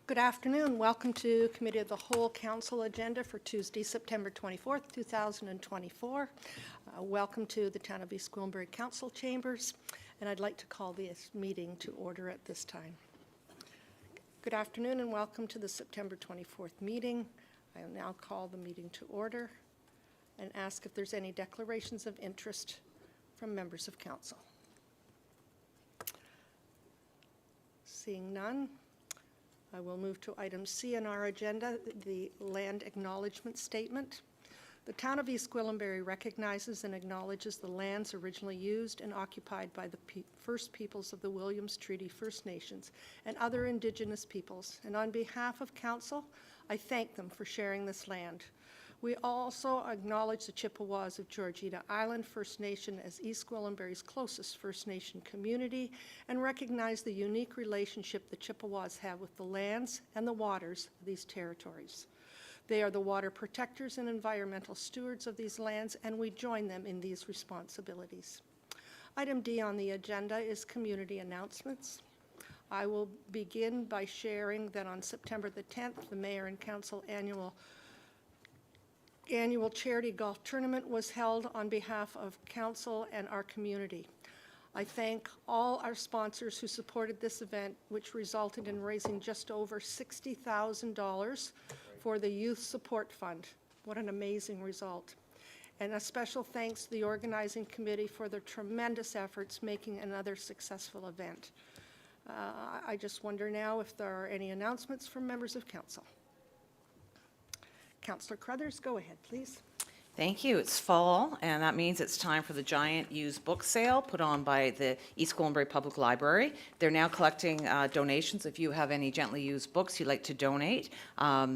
Good afternoon. Welcome to Committee of the Whole Council agenda for Tuesday, September 24th, 2024. Welcome to the Town of East Gwillimbury Council Chambers, and I'd like to call this meeting to order at this time. Good afternoon and welcome to the September 24th meeting. I will now call the meeting to order and ask if there's any declarations of interest from members of council. Seeing none, I will move to item C on our agenda, the Land Acknowledgement Statement. The Town of East Gwillimbury recognizes and acknowledges the lands originally used and occupied by the First Peoples of the Williams Treaty First Nations and other Indigenous peoples. And on behalf of Council, I thank them for sharing this land. We also acknowledge the Chippewas of Georgina Island First Nation as East Gwillimbury's closest First Nation community and recognize the unique relationship the Chippewas have with the lands and the waters of these territories. They are the water protectors and environmental stewards of these lands, and we join them in these responsibilities. Item D on the agenda is community announcements. I will begin by sharing that on September the 10th, the Mayor and Council annual charity golf tournament was held on behalf of Council and our community. I thank all our sponsors who supported this event, which resulted in raising just over $60,000 for the Youth Support Fund. What an amazing result. And a special thanks to the organizing committee for their tremendous efforts making another successful event. I just wonder now if there are any announcements from members of council. Councillor Crothers, go ahead, please. Thank you. It's fall, and that means it's time for the giant used book sale put on by the East Gwillimbury Public Library. They're now collecting donations. If you have any gently used books you'd like to donate,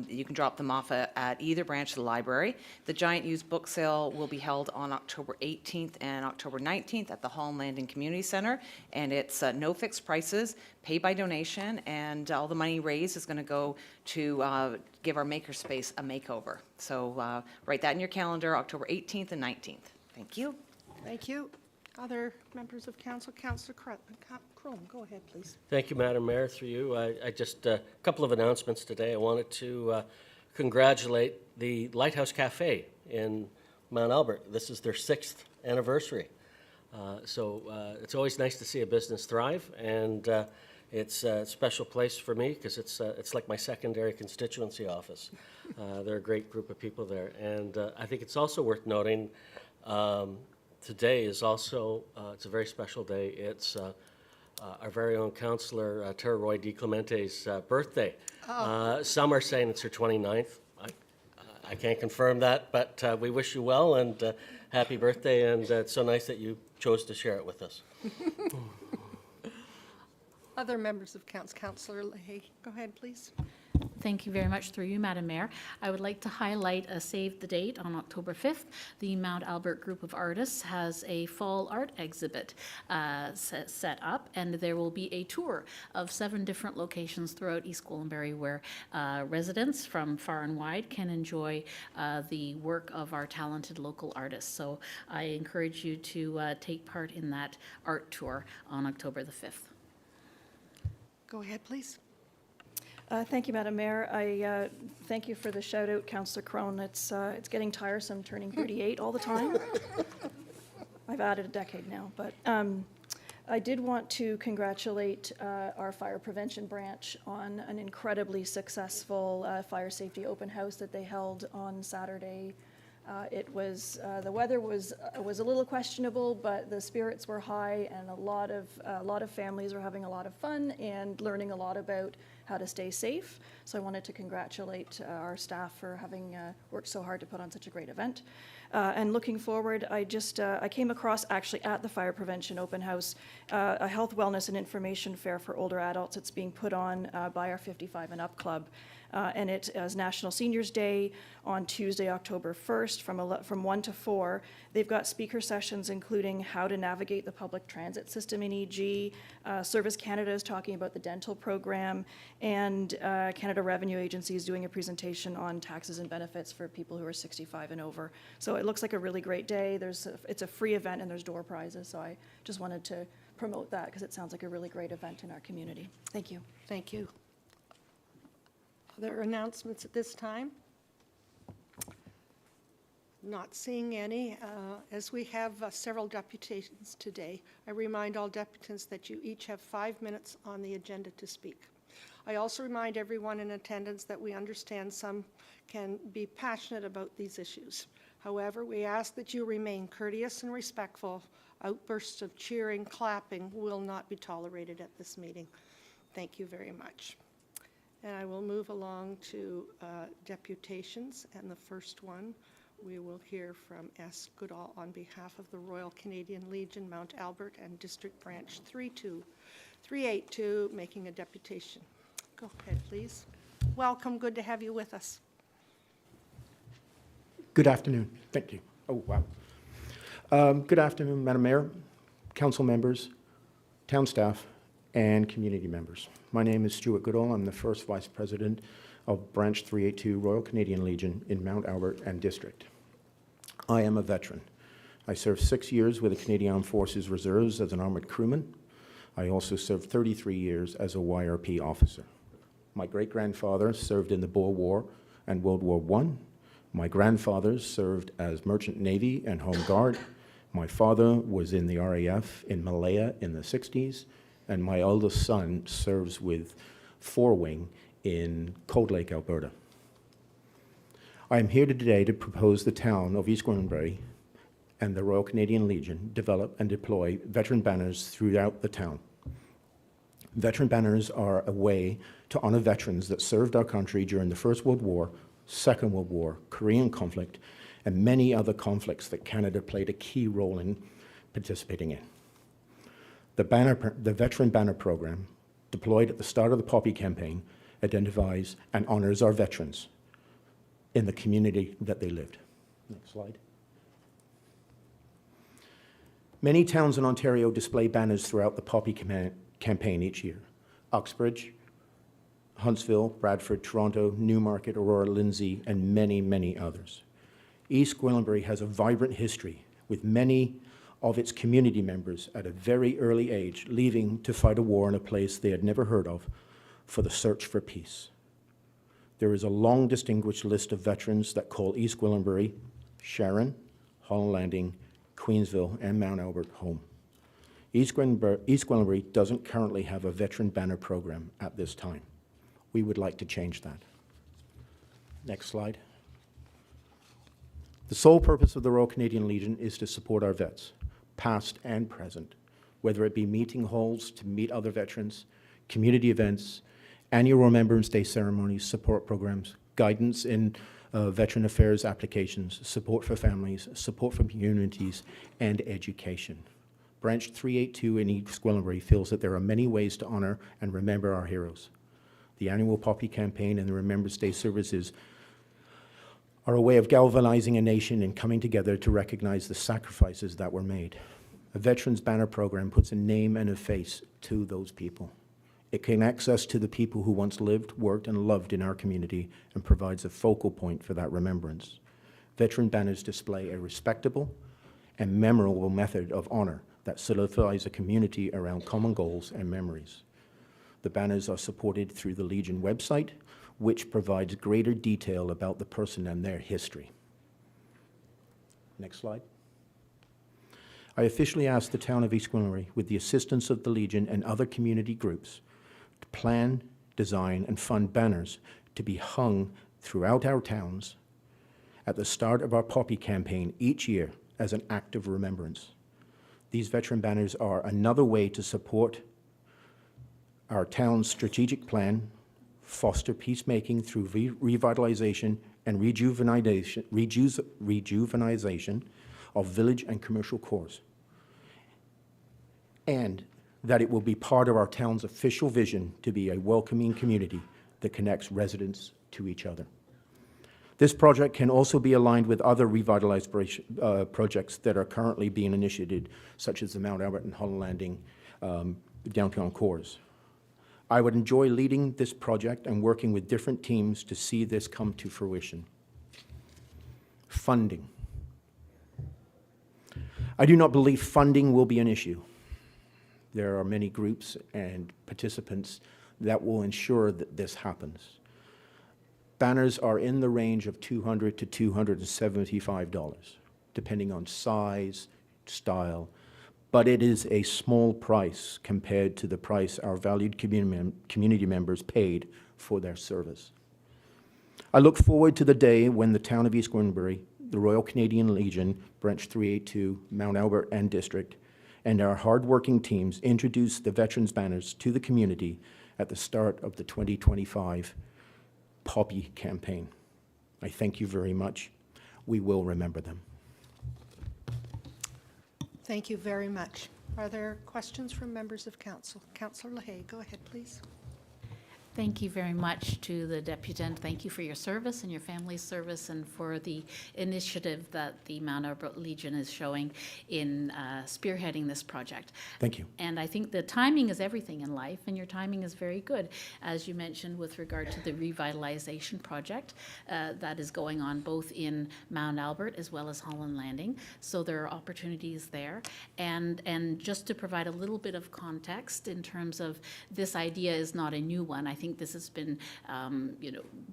you can drop them off at either branch of the library. The giant used book sale will be held on October 18th and October 19th at the Hall and Landing Community Center, and it's no fixed prices, pay by donation, and all the money raised is going to go to give our makerspace a makeover. So write that in your calendar, October 18th and 19th. Thank you. Thank you. Other members of council, Councillor Crome, go ahead, please. Thank you, Madam Mayor. Through you, I just a couple of announcements today. I wanted to congratulate the Lighthouse Cafe in Mount Albert. This is their 6th anniversary. So it's always nice to see a business thrive, and it's a special place for me because it's like my secondary constituency office. They're a great group of people there, and I think it's also worth noting today is also it's a very special day. It's our very own councillor Tara Roy DiClemente's birthday. Some are saying it's her 29th. I can't confirm that, but we wish you well and happy birthday, and it's so nice that you chose to share it with us. Other members of council, Councillor Leahy, go ahead, please. Thank you very much through you, Madam Mayor. I would like to highlight a save the date on October 5th. The Mount Albert Group of Artists has a fall art exhibit set up, and there will be a tour of 7 different locations throughout East Gwillimbury where residents from far and wide can enjoy the work of our talented local artists. So I encourage you to take part in that art tour on October the 5th. Go ahead, please. Thank you, Madam Mayor. I thank you for the shout out, Councillor Crone. It's getting tiresome turning 38 all the time. I've added a decade now, but I did want to congratulate our fire prevention branch on an incredibly successful fire safety open house that they held on Saturday. It was the weather was a little questionable, but the spirits were high, and a lot of families were having a lot of fun and learning a lot about how to stay safe. So I wanted to congratulate our staff for having worked so hard to put on such a great event. And looking forward, I came across actually at the Fire Prevention Open House a health, wellness, and information fair for older adults. It's being put on by our 55 and Up Club. And it is National Seniors Day on Tuesday, October 1st from 1 to 4. They've got speaker sessions including how to navigate the public transit system in EG. Service Canada is talking about the dental program, and Canada Revenue Agency is doing a presentation on taxes and benefits for people who are 65 and over. So it looks like a really great day. It's a free event and there's door prizes, so I just wanted to promote that because it sounds like a really great event in our community. Thank you. Thank you. Other announcements at this time? Not seeing any. As we have several deputations today, I remind all deputants that you each have 5 minutes on the agenda to speak. I also remind everyone in attendance that we understand some can be passionate about these issues. However, we ask that you remain courteous and respectful. Outbursts of cheering, clapping will not be tolerated at this meeting. Thank you very much. And I will move along to deputations, and the first one we will hear from S. Goodall on behalf of the Royal Canadian Legion, Mount Albert, and District Branch 382, making a deputation. Go ahead, please. Welcome, good to have you with us. Good afternoon. Thank you. Oh, wow. Good afternoon, Madam Mayor, council members, town staff, and community members. My name is Stuart Goodall. I'm the first Vice President of Branch 382 Royal Canadian Legion in Mount Albert and District. I am a veteran. I served 6 years with the Canadian Armed Forces Reserves as an armored crewman. I also served 33 years as a YRP officer. My great-grandfather served in the Boer War and World War I. My grandfathers served as Merchant Navy and Home Guard. My father was in the RAF in Malaya in the 60s, and my eldest son serves with 4 Wing in Cold Lake, Alberta. I am here today to propose the town of East Gwillimbury and the Royal Canadian Legion develop and deploy veteran banners throughout the town. Veteran banners are a way to honor veterans that served our country during the First World War, Second World War, Korean conflict, and many other conflicts that Canada played a key role in participating in. The Veteran Banner Program, deployed at the start of the Poppy campaign, identifies and honors our veterans in the community that they lived. Next slide. Many towns in Ontario display banners throughout the Poppy campaign each year. Uxbridge, Huntsville, Bradford, Toronto, Newmarket, Aurora, Lindsay, and many, many others. East Gwillimbury has a vibrant history, with many of its community members at a very early age leaving to fight a war in a place they had never heard of for the search for peace. There is a long distinguished list of veterans that call East Gwillimbury, Sharon, Holland Landing, Queensville, and Mount Albert home. East Gwillimbury doesn't currently have a veteran banner program at this time. We would like to change that. Next slide. The sole purpose of the Royal Canadian Legion is to support our vets, past and present, whether it be meeting halls to meet other veterans, community events, annual Remembrance Day ceremonies, support programs, guidance in veteran affairs applications, support for families, support for communities, and education. Branch 382 in East Gwillimbury feels that there are many ways to honor and remember our heroes. The annual Poppy campaign and the Remembrance Day services are a way of galvanizing a nation and coming together to recognize the sacrifices that were made. A Veterans Banner program puts a name and a face to those people. It connects us to the people who once lived, worked, and loved in our community and provides a focal point for that remembrance. Veteran banners display a respectable and memorable method of honor that solidifies a community around common goals and memories. The banners are supported through the Legion website, which provides greater detail about the person and their history. Next slide. I officially ask the town of East Gwillimbury, with the assistance of the Legion and other community groups, to plan, design, and fund banners to be hung throughout our towns at the start of our Poppy campaign each year as an act of remembrance. These veteran banners are another way to support our town's strategic plan, foster peacemaking through revitalization and rejuvenization of village and commercial cores, and that it will be part of our town's official vision to be a welcoming community that connects residents to each other. This project can also be aligned with other revitalized projects that are currently being initiated, such as the Mount Albert and Holland Landing downtown cores. I would enjoy leading this project and working with different teams to see this come to fruition. Funding. I do not believe funding will be an issue. There are many groups and participants that will ensure that this happens. Banners are in the range of $200 to $275, depending on size, style, but it is a small price compared to the price our valued community members paid for their service. I look forward to the day when the town of East Gwillimbury, the Royal Canadian Legion, Branch 382, Mount Albert and District, and our hardworking teams introduce the veterans banners to the community at the start of the 2025 Poppy campaign. I thank you very much. We will remember them. Thank you very much. Are there questions from members of council? Councillor LaHaye, go ahead, please. Thank you very much to the deputant. Thank you for your service and your family's service and for the initiative that the Mount Albert Legion is showing in spearheading this project. Thank you. And I think the timing is everything in life, and your timing is very good, as you mentioned, with regard to the revitalization project that is going on both in Mount Albert as well as Holland Landing. So there are opportunities there. And just to provide a little bit of context in terms of this idea is not a new one. I think this has been,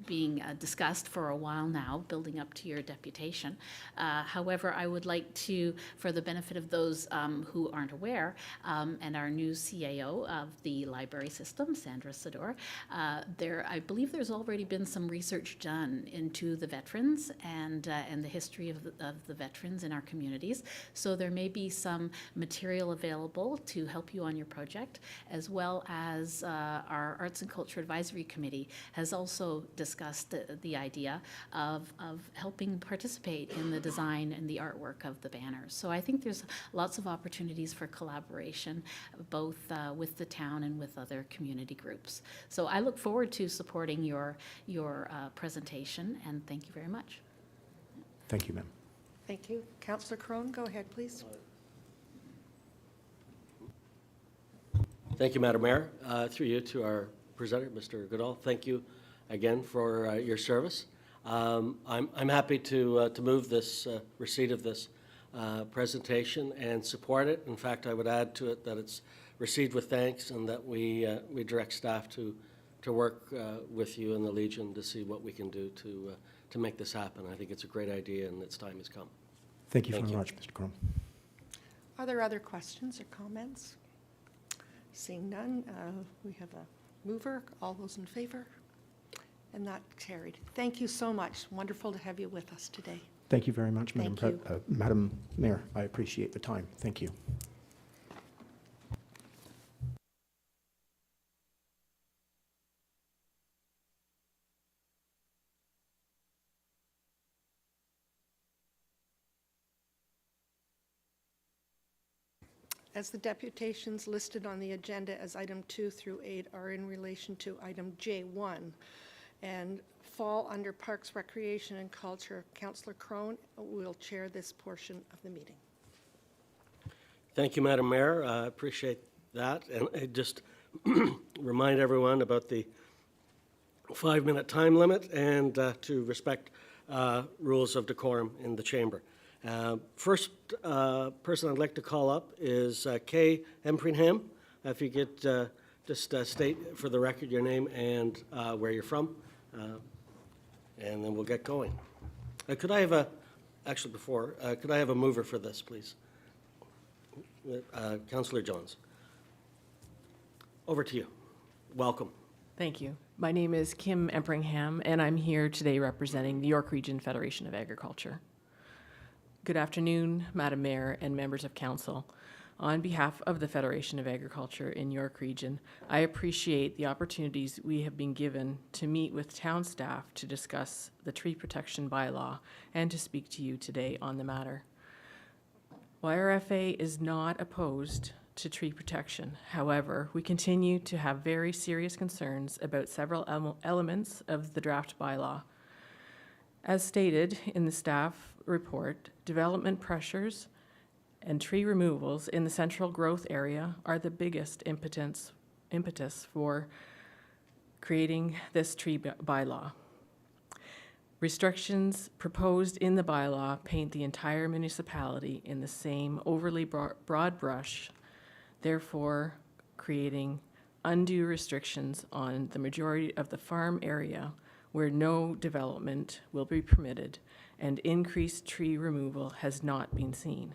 being discussed for a while now, building up to your deputation. However, I would like to, for the benefit of those who aren't aware, and our new CAO of the library system, Sandra Sador, I believe there's already been some research done into the veterans and the history of the veterans in our communities. So there may be some material available to help you on your project, as well as our Arts and Culture Advisory Committee has also discussed the idea of helping participate in the design and the artwork of the banners. So I think there's lots of opportunities for collaboration, both with the town and with other community groups. So I look forward to supporting your presentation, and thank you very much. Thank you, ma'am. Thank you. Councillor Crone, go ahead, please. Thank you, Madam Mayor. Through you to our presenter, Mr. Goodall, thank you again for your service. I'm happy to move this receipt of this presentation and support it. In fact, I would add to it that it's received with thanks, and that we direct staff to work with you and the Legion to see what we can do to make this happen. I think it's a great idea, and its time has come. Thank you Thank very you. much, Mr. Crum. Are there other questions or comments? Seeing none, we have a mover. All those in favor? And that carried. Thank you so much. Wonderful to have you with us today. Thank you very much, Madam, Thank you. Madam Mayor. I appreciate the time. Thank you. As the deputations listed on the agenda as item 2 through 8 are in relation to item J1 and fall under Parks, Recreation and Culture, Councillor Crone will chair this portion of the meeting. Thank you, Madam Mayor. I appreciate that. And I just remind everyone about the 5-minute time limit and to respect rules of decorum in the chamber. First person I'd like to call up is Kay Empringham. If you could just state for the record your name and where you're from, and then we'll get going. Could I have could I have a mover for this, please? Councillor Johns. Over to you. Welcome. Thank you. My name is Kim Empringham, and I'm here today representing the York Region Federation of Agriculture. Good afternoon, Madam Mayor and members of Council. On behalf of the Federation of Agriculture in York Region, I appreciate the opportunities we have been given to meet with town staff to discuss the tree protection bylaw and to speak to you today on the matter. YRFA is not opposed to tree protection. However, we continue to have very serious concerns about several elements of the draft bylaw. As stated in the staff report, development pressures and tree removals in the central growth area are the biggest impetus for creating this tree bylaw. Restrictions proposed in the bylaw paint the entire municipality in the same overly broad brush, therefore creating undue restrictions on the majority of the farm area where no development will be permitted and increased tree removal has not been seen.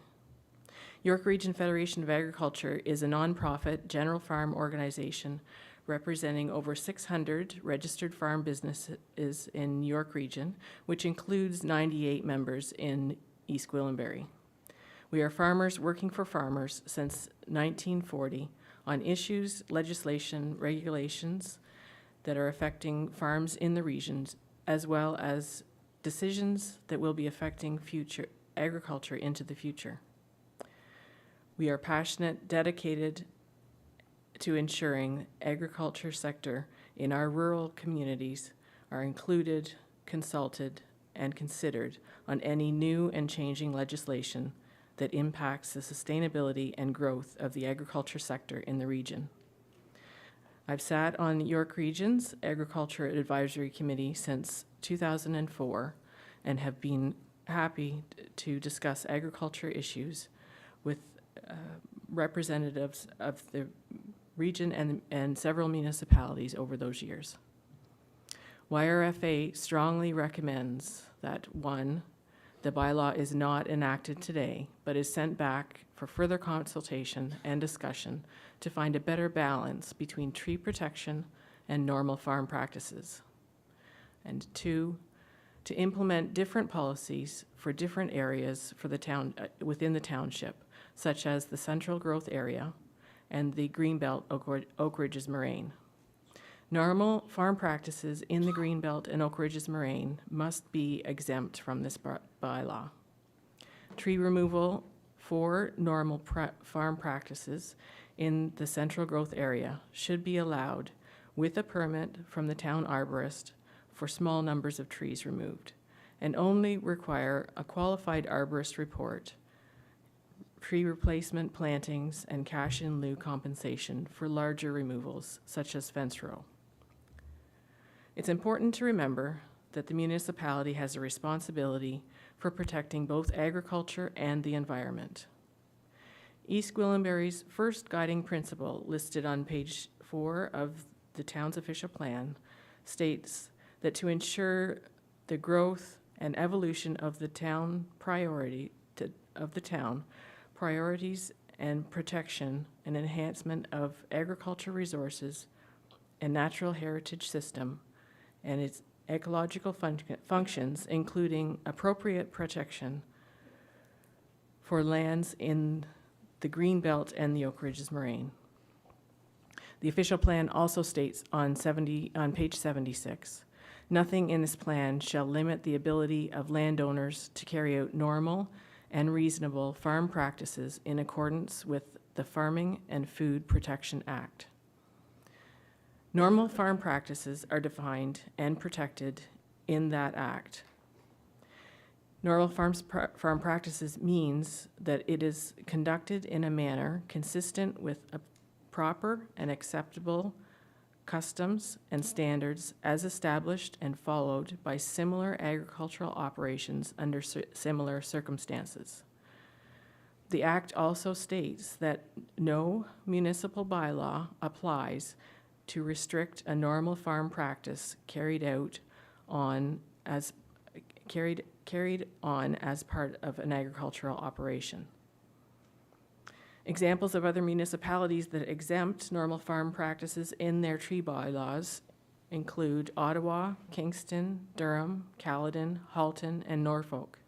York Region Federation of Agriculture is a nonprofit general farm organization representing over 600 registered farm businesses in York Region, which includes 98 members in East Gwillimbury. We are farmers working for farmers since 1940 on issues, legislation, regulations that are affecting farms in the regions, as well as decisions that will be affecting future agriculture into the future. We are passionate, dedicated to ensuring agriculture sector in our rural communities are included, consulted, and considered on any new and changing legislation that impacts the sustainability and growth of the agriculture sector in the region. I've sat on York Region's Agriculture Advisory Committee since 2004 and have been happy to discuss agriculture issues with representatives of the region and several municipalities over those years. YRFA strongly recommends that 1, the bylaw is not enacted today, but is sent back for further consultation and discussion to find a better balance between tree protection and normal farm practices. And 2, to implement different policies for different areas for the town within the township, such as the Central Growth Area and the Greenbelt Oak Ridges Moraine. Normal farm practices in the Greenbelt and Oak Ridges Moraine must be exempt from this bylaw. Tree removal for normal farm practices in the Central Growth Area should be allowed with a permit from the town arborist for small numbers of trees removed, and only require a qualified arborist report, tree replacement plantings, and cash in lieu compensation for larger removals, such as fence row. It's important to remember that the municipality has a responsibility for protecting both agriculture and the environment. East Gwillimbury's first guiding principle, listed on page 4 of the town's official plan, states that to ensure the growth and evolution of the town priorities and protection and enhancement of agriculture resources and natural heritage system and its ecological functions, including appropriate protection for lands in the Greenbelt and the Oak Ridges Moraine. The official plan also states on page 76, nothing in this plan shall limit the ability of landowners to carry out normal and reasonable farm practices in accordance with the Farming and Food Protection Act. Normal farm practices are defined and protected in that act. Normal farm practices means that it is conducted in a manner consistent with a proper and acceptable customs and standards as established and followed by similar agricultural operations under similar circumstances. The Act also states that no municipal bylaw applies to restrict a normal farm practice carried on as part of an agricultural operation. Examples of other municipalities that exempt normal farm practices in their tree bylaws include Ottawa, Kingston, Durham, Caledon, Halton, and Norfolk.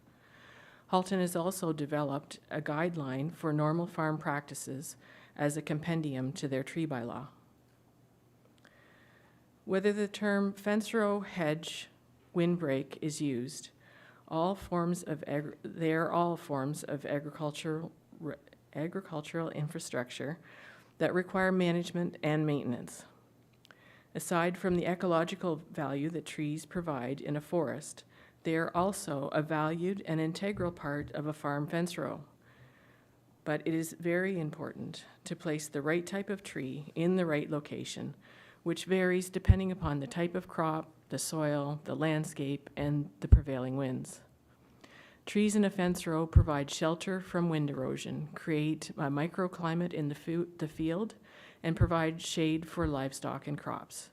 Halton has also developed a guideline for normal farm practices as a compendium to their tree bylaw. Whether the term fence row, hedge, windbreak is used, they are all forms of agricultural infrastructure that require management and maintenance. Aside from the ecological value that trees provide in a forest, they are also a valued and integral part of a farm fence row. But it is very important to place the right type of tree in the right location, which varies depending upon the type of crop, the soil, the landscape, and the prevailing winds. Trees in a fence row provide shelter from wind erosion, create a microclimate in the field, and provide shade for livestock and crops.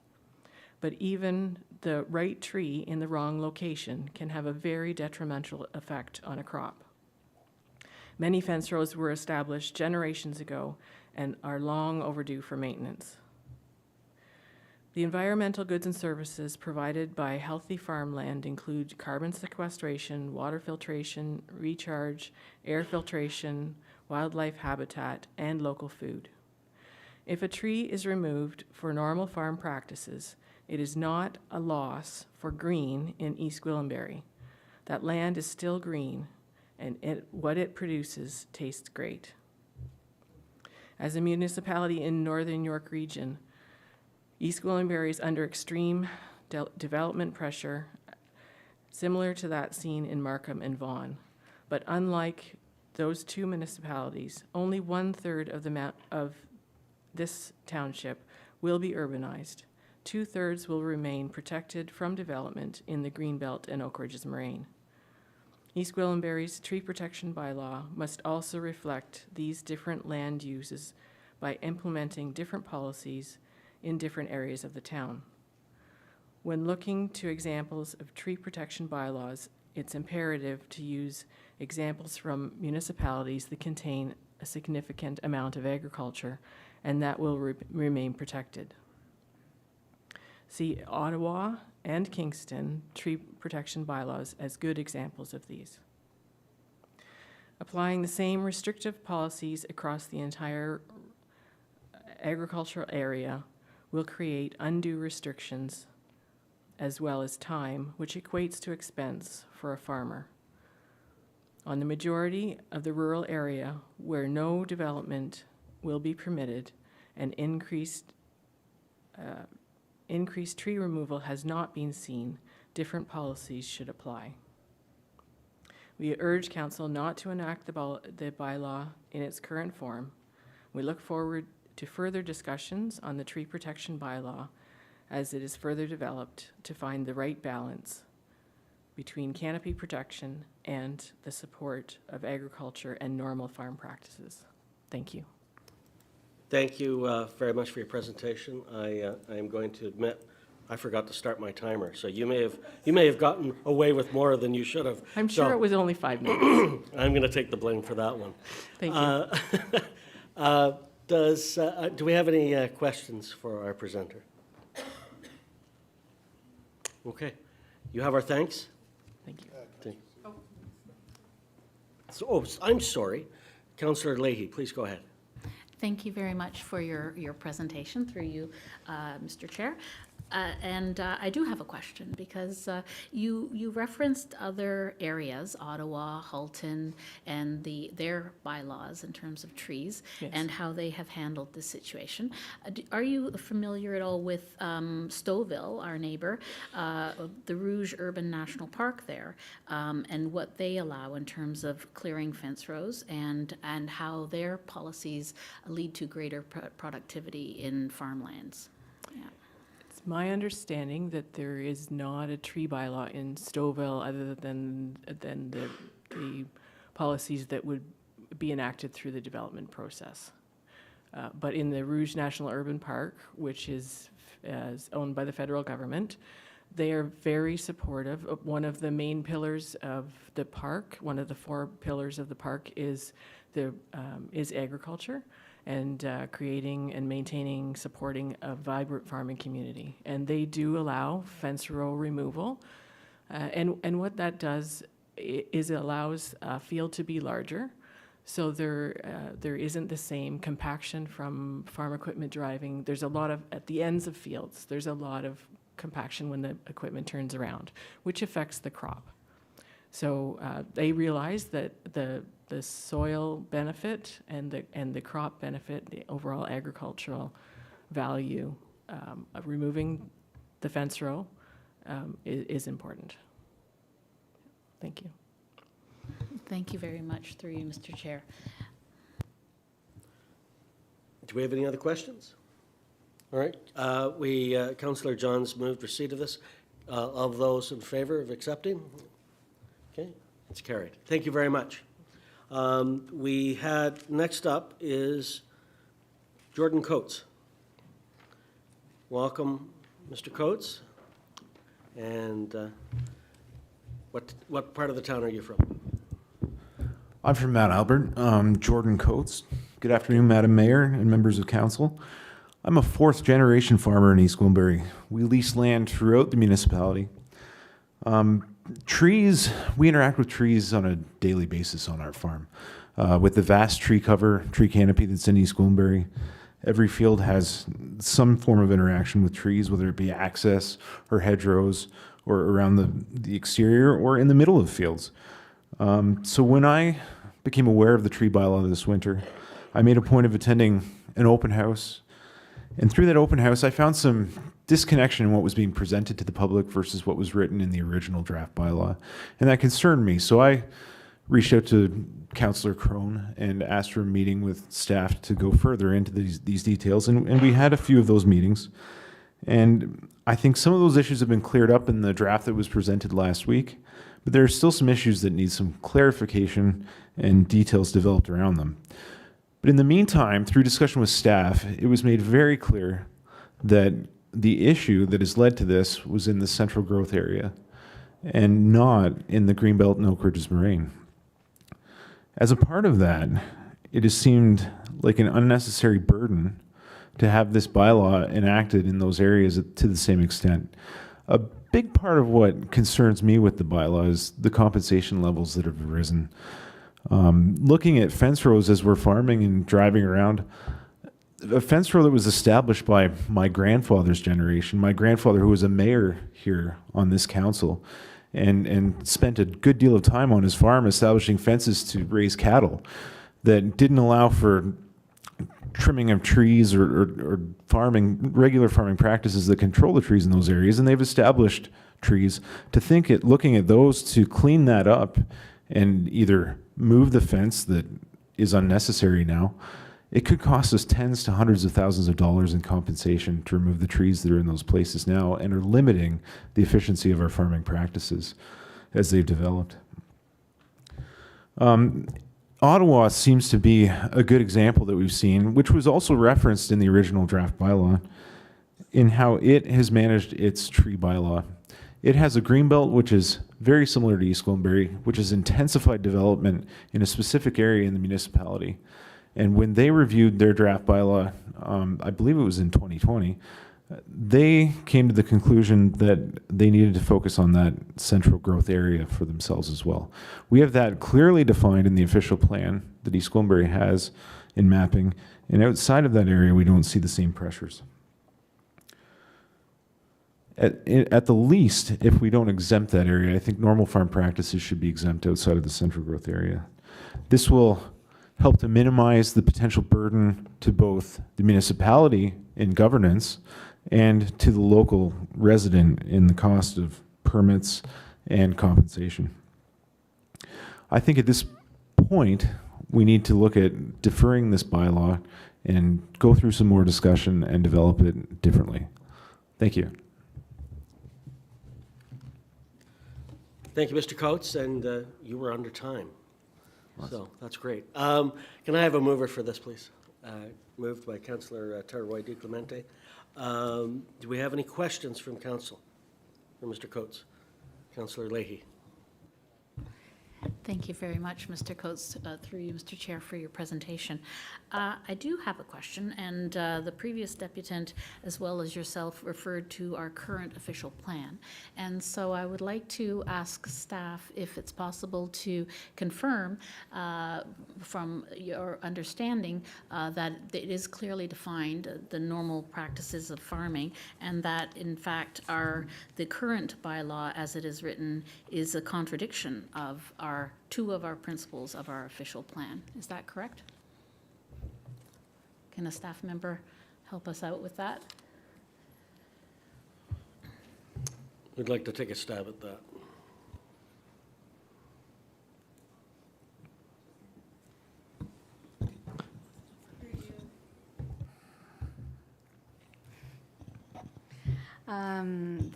but even the right tree in the wrong location can have a very detrimental effect on a crop. Many fence rows were established generations ago and are long overdue for maintenance. The environmental goods and services provided by healthy farmland include carbon sequestration, water filtration, recharge, air filtration, wildlife habitat, and local food. If a tree is removed for normal farm practices, it is not a loss for green in East Gwillimbury. That land is still green, and what it produces tastes great. As a municipality in Northern York Region, East Gwillimbury is under extreme development pressure, similar to that seen in Markham and Vaughan. But unlike those two municipalities, only 1/3 of this township will be urbanized. 2/3 will remain protected from development in the Greenbelt and Oak Ridges Moraine. East Gwillimbury's tree protection bylaw must also reflect these different land uses by implementing different policies in different areas of the town. When looking to examples of tree protection bylaws, it's imperative to use examples from municipalities that contain a significant amount of agriculture and that will remain protected. See Ottawa and Kingston tree protection bylaws as good examples of these. Applying the same restrictive policies across the entire agricultural area will create undue restrictions as well as time, which equates to expense for a farmer. On the majority of the rural area where no development will be permitted and increased tree removal has not been seen, different policies should apply. We urge Council not to enact the bylaw in its current form. We look forward to further discussions on the tree protection bylaw as it is further developed to find the right balance between canopy protection and the support of agriculture and normal farm practices. Thank you. Thank you very much for your presentation. I am going to admit I forgot to start my timer, so you may have gotten away with more than you should have. I'm sure So it was only 5 minutes. I'm going to take the blame for that one. Thank you. Do we have any questions for our presenter? Okay. You have our thanks? Thank you. I'm sorry. Councillor Leahy, please go ahead. Thank you very much for your presentation through you, Mr. Chair. And I do have a question because you referenced other areas, Ottawa, Halton, and their bylaws in terms of trees. Yes. And how they have handled this situation. Are you familiar at all with Stouffville, our neighbor, the Rouge Urban National Park there, and what they allow in terms of clearing fence rows and how their policies lead to greater productivity in farmlands? Yeah. It's my understanding that there is not a tree bylaw in Stouffville other than the policies that would be enacted through the development process. But in the Rouge National Urban Park, which is owned by the federal government, they are very supportive. One of the main pillars of the park, one of the 4 pillars of the park is agriculture and creating and maintaining, supporting a vibrant farming community. And they do allow fence row removal. And what that does is it allows a field to be larger. So there isn't the same compaction from farm equipment driving. There's a lot of, at the ends of fields, there's a lot of compaction when the equipment turns around, which affects the crop. So they realize that the soil benefit and the crop benefit, the overall agricultural value of removing the fence row is important. Thank you. Thank you very much through you, Mr. Chair. Do we have any other questions? All right. Councillor Johns moved receipt of this. Of those in favor of accepting? Okay, it's carried. Thank you very much. Next up is Jordan Coates. Welcome, Mr. Coates? And what part of the town are you from? I'm from Mount Albert. Jordan Coates. Good afternoon, Madam Mayor and members of council. I'm a fourth-generation farmer in East Gwillimbury. We lease land throughout the municipality. Trees, we interact with trees on a daily basis on our farm. With the vast tree cover, tree canopy that's in East Gwillimbury, every field has some form of interaction with trees, whether it be access or hedgerows or around the exterior or in the middle of fields. So when I became aware of the tree bylaw this winter, I made a point of attending an open house. And through that open house, I found some disconnection in what was being presented to the public versus what was written in the original draft bylaw. And that concerned me. So I reached out to Councillor Crone and asked for a meeting with staff to go further into these details. And we had a few of those meetings. And I think some of those issues have been cleared up in the draft that was presented last week. But there are still some issues that need some clarification and details developed around them. But in the meantime, through discussion with staff, it was made very clear that the issue that has led to this was in the central growth area and not in the Greenbelt and Oak Ridges Moraine. As a part of that, it has seemed like an unnecessary burden to have this bylaw enacted in those areas to the same extent. A big part of what concerns me with the bylaw is the compensation levels that have arisen. Looking at fence rows as we're farming and driving around, a fence row that was established by my grandfather's generation, my grandfather who was a mayor here on this council and spent a good deal of time on his farm establishing fences to raise cattle that didn't allow for trimming of trees or regular farming practices that control the trees in those areas. And they've established trees to looking at those to clean that up and either move the fence that is unnecessary now. It could cost us tens to hundreds of thousands of dollars in compensation to remove the trees that are in those places now and are limiting the efficiency of our farming practices as they've developed. Ottawa seems to be a good example that we've seen, which was also referenced in the original draft bylaw, in how it has managed its tree bylaw. It has a green belt, which is very similar to East Gwillimbury, which has intensified development in a specific area in the municipality. And when they reviewed their draft bylaw, I believe it was in 2020, they came to the conclusion that they needed to focus on that central growth area for themselves as well. We have that clearly defined in the official plan that East Gwillimbury has in mapping, and outside of that area, we don't see the same pressures. At the least, if we don't exempt that area, I think normal farm practices should be exempt outside of the central growth area. This will help to minimize the potential burden to both the municipality in governance and to the local resident in the cost of permits and compensation. I think at this point, we need to look at deferring this bylaw and go through some more discussion and develop it differently. Thank you. Thank you, Mr. Coates, and you were under time. So that's great. Can I have a mover for this, please? Moved by Councillor Tarroy de Clemente. Do we have any questions from council for Mr. Coates? Councillor Leahy. Thank you very much, Mr. Coates, through you, Mr. Chair, for your presentation. I do have a question, and the previous deputant, as well as yourself, referred to our current official plan. And so I would like to ask staff if it's possible to confirm from your understanding that it is clearly defined, the normal practices of farming, and that in fact the current bylaw as it is written is a contradiction of two of our principles of our official plan. Is that correct? Can a staff member help us out with that? We'd like to take a stab at that.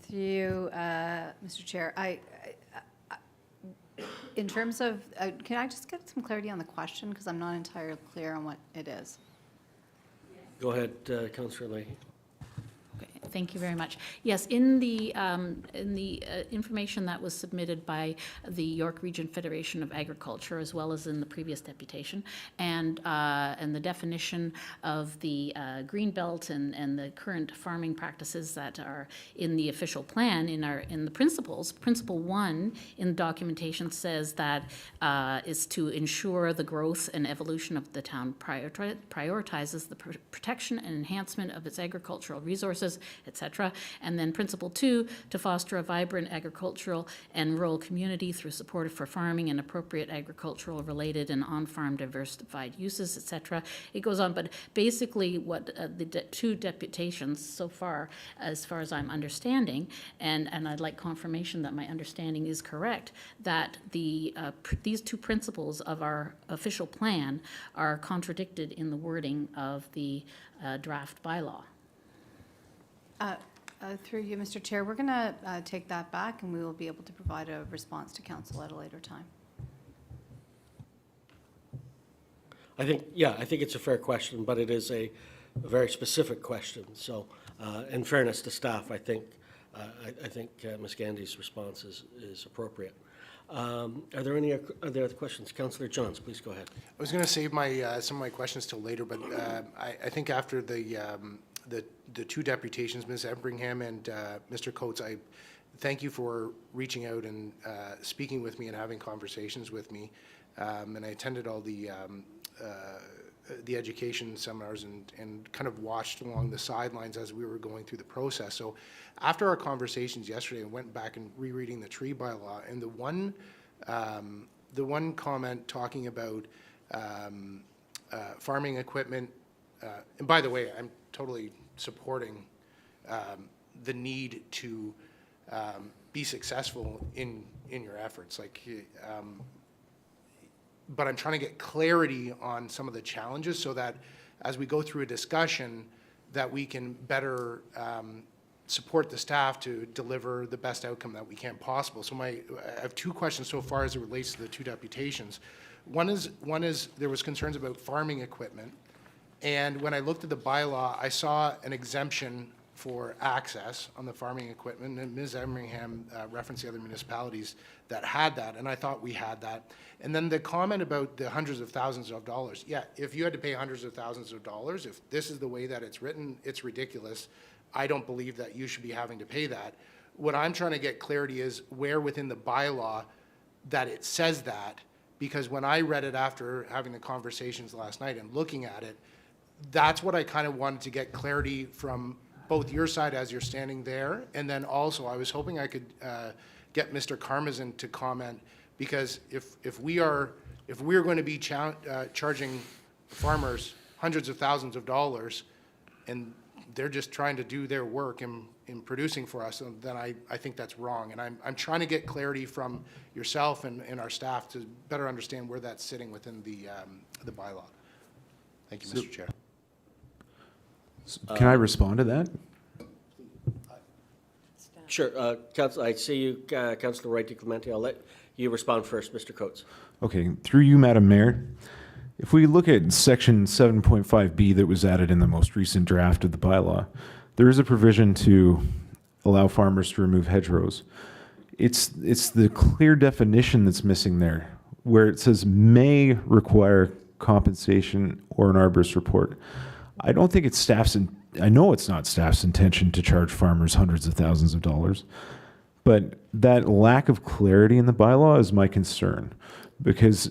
Through you, Mr. Chair, in terms of, can I just get some clarity on the question? Because I'm not entirely clear on what it is. Go ahead, Councillor Leahy. Okay, Thank you very much. Yes, in the information that was submitted by the York Region Federation of Agriculture, as well as in the previous deputation, and the definition of the green belt and the current farming practices that are in the official plan, in the principles. Principle 1 in the documentation says that is to ensure the growth and evolution of the town, prioritizes the protection and enhancement of its agricultural resources, etc. And then Principle 2, to foster a vibrant agricultural and rural community through support for farming and appropriate agricultural related and on-farm diversified uses, etc. It goes on, but basically what the two deputations so far as I'm understanding, and I'd like confirmation that my understanding is correct, that these two principles of our official plan are contradicted in the wording of the draft bylaw. Through you, Mr. Chair, we're going to take that back, and we will be able to provide a response to council at a later time. I think it's a fair question, but it is a very specific question. So, in fairness to staff, I think Ms. Gandy's response is appropriate. Are there any other questions? Councillor Johns, please go ahead. I was going to save some of my questions till later, but I think after the two deputations, Ms. Empringham and Mr. Coates, I thank you for reaching out and speaking with me and having conversations with me. And I attended all the education seminars and kind of watched along the sidelines as we were going through the process. So after our conversations yesterday, I went back and rereading the tree bylaw, and the one comment talking about farming equipment, and by the way, I'm totally supporting the need to be successful in your efforts. But I'm trying to get clarity on some of the challenges so that as we go through a discussion, that we can better support the staff to deliver the best outcome that we can possible. So I have two questions so far as it relates to the two deputations. One is there was concerns about farming equipment, and when I looked at the bylaw, I saw an exemption for access on the farming equipment, and Ms. Empringham referenced the other municipalities that had that, and I thought we had that. And then the comment about the hundreds of thousands of dollars, yeah, if you had to pay hundreds of thousands of dollars, if this is the way that it's written, it's ridiculous. I don't believe that you should be having to pay that. What I'm trying to get clarity is where within the bylaw that it says that, because when I read it after having the conversations last night and looking at it, that's what I kind of wanted to get clarity from both your side as you're standing there, and then also I was hoping I could get Mr. Karmazin to comment, because if we are going to be charging farmers hundreds of thousands of dollars, and they're just trying to do their work in producing for us, then I think that's wrong. And I'm trying to get clarity from yourself and our staff to better understand where that's sitting within the bylaw. Thank you, Mr. Chair. Can I respond to that? Sure. I see you, Councillor Wright DiClemente. I'll let you respond first, Mr. Coates. Okay, through you, Madam Mayor. If we look at section 7.5B that was added in the most recent draft of the bylaw, there is a provision to allow farmers to remove hedgerows. It's the clear definition that's missing there, where it says may require compensation or an arborist report. I don't think it's I know it's not staff's intention to charge farmers hundreds of thousands of dollars, but that lack of clarity in the bylaw is my concern, because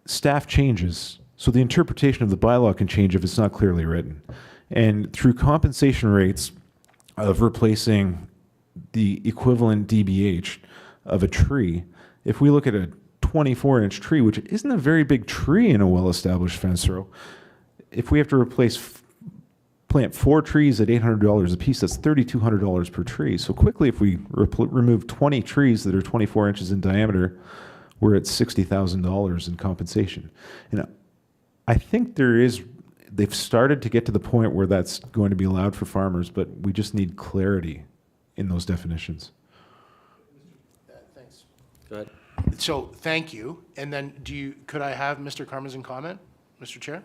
staff changes, so the interpretation of the bylaw can change if it's not clearly written. And through compensation rates of replacing the equivalent DBH of a tree, if we look at a 24-inch tree, which isn't a very big tree in a well-established fence row, if we have to plant 4 trees at $800 a piece, that's $3,200 per tree. So quickly, if we remove 20 trees that are 24 inches in diameter, we're at $60,000 in compensation. And I think they've started to get to the point where that's going to be allowed for farmers, but we just need clarity in those definitions. Thanks. Go ahead. So thank you. And then could I have Mr. Karmazin comment, Mr. Chair?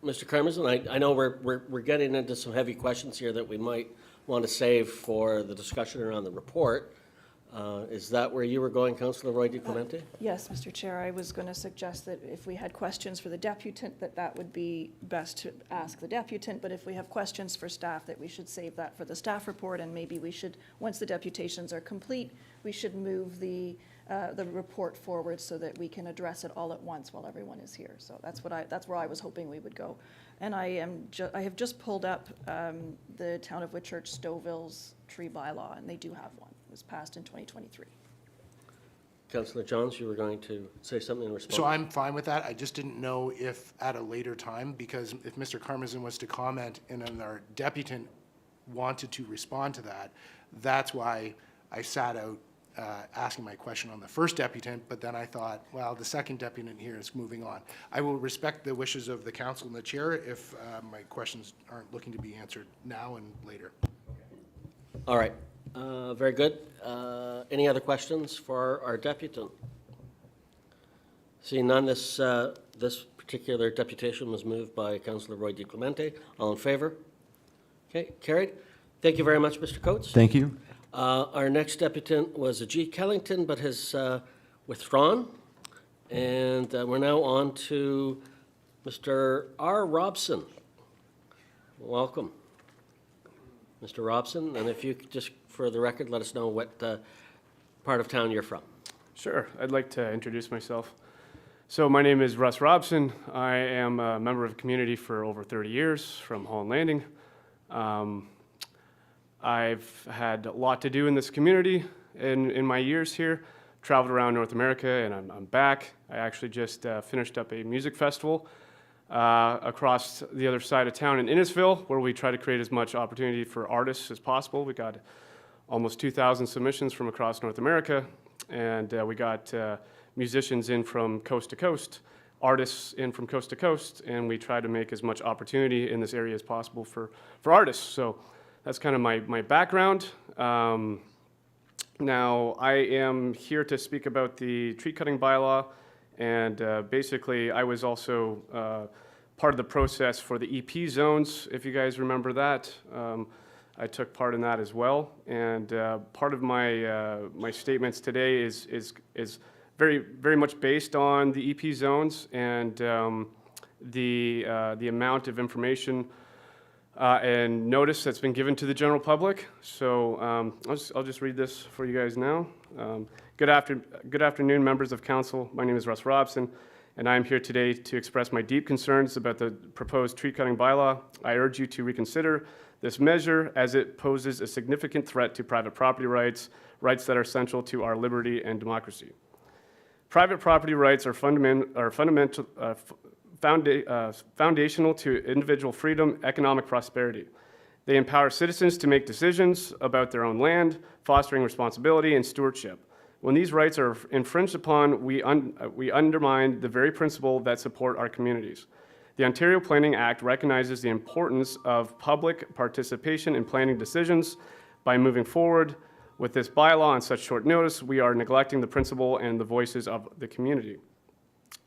Mr. Karmazin, I know we're getting into some heavy questions here that we might want to save for the discussion around the report. Is that where you were going, Councillor Roy DiClemente? Yes, Mr. Chair, I was going to suggest that if we had questions for the deputant, that would be best to ask the deputant, but if we have questions for staff, that we should save that for the staff report, and maybe we should, once the deputations are complete, we should move the report forward so that we can address it all at once while everyone is here. So that's where I was hoping we would go. And I have just pulled up the Town of Whitchurch Stouffville's tree bylaw, and they do have one. It was passed in 2023. Councillor Johns, you were going to say something in response? So I'm fine with that. I just didn't know if at a later time, because if Mr. Karmazin was to comment and then our deputant wanted to respond to that, that's why I sat out asking my question on the first deputant, but then I thought, well, the second deputant here is moving on. I will respect the wishes of the council and the chair if my questions aren't looking to be answered now and later. All right, very good. Any other questions for our deputant? Seeing none, this particular deputation was moved by Councillor Roy DiClemente. All in favour? Okay, carried. Thank you very much, Mr. Coates. Thank you. Our next deputant was a G. Kellington, but has withdrawn. And we're now on to Mr. R. Robson. Welcome, Mr. Robson. And if you could just, for the record, let us know what part of town you're from. Sure. I'd like to introduce myself. So my name is Russ Robson. I am a member of the community for over 30 years from Holland Landing. I've had a lot to do in this community in my years here. Traveled around North America, and I'm back. I actually just finished up a music festival across the other side of town in Innisfil, where we try to create as much opportunity for artists as possible. We got almost 2,000 submissions from across North America, and we got musicians in from coast to coast, artists in from coast to coast, and we try to make as much opportunity in this area as possible for artists. So that's kind of my background. Now, I am here to speak about the tree cutting bylaw, and basically I was also part of the process for the EP zones, if you guys remember that. I took part in that as well, and part of my statements today is very much based on the EP zones and the amount of information and notice that's been given to the general public. So I'll just read this for you guys now. Good afternoon, members of council. My name is Russ Robson, and I am here today to express my deep concerns about the proposed tree cutting bylaw. I urge you to reconsider this measure as it poses a significant threat to private property rights that are central to our liberty and democracy. Private property rights are foundational to individual freedom, economic prosperity. They empower citizens to make decisions about their own land, fostering responsibility and stewardship. When these rights are infringed upon, we undermine the very principle that support our communities. The Ontario Planning Act recognizes the importance of public participation in planning decisions. By moving forward with this bylaw on such short notice, we are neglecting the principle and the voices of the community.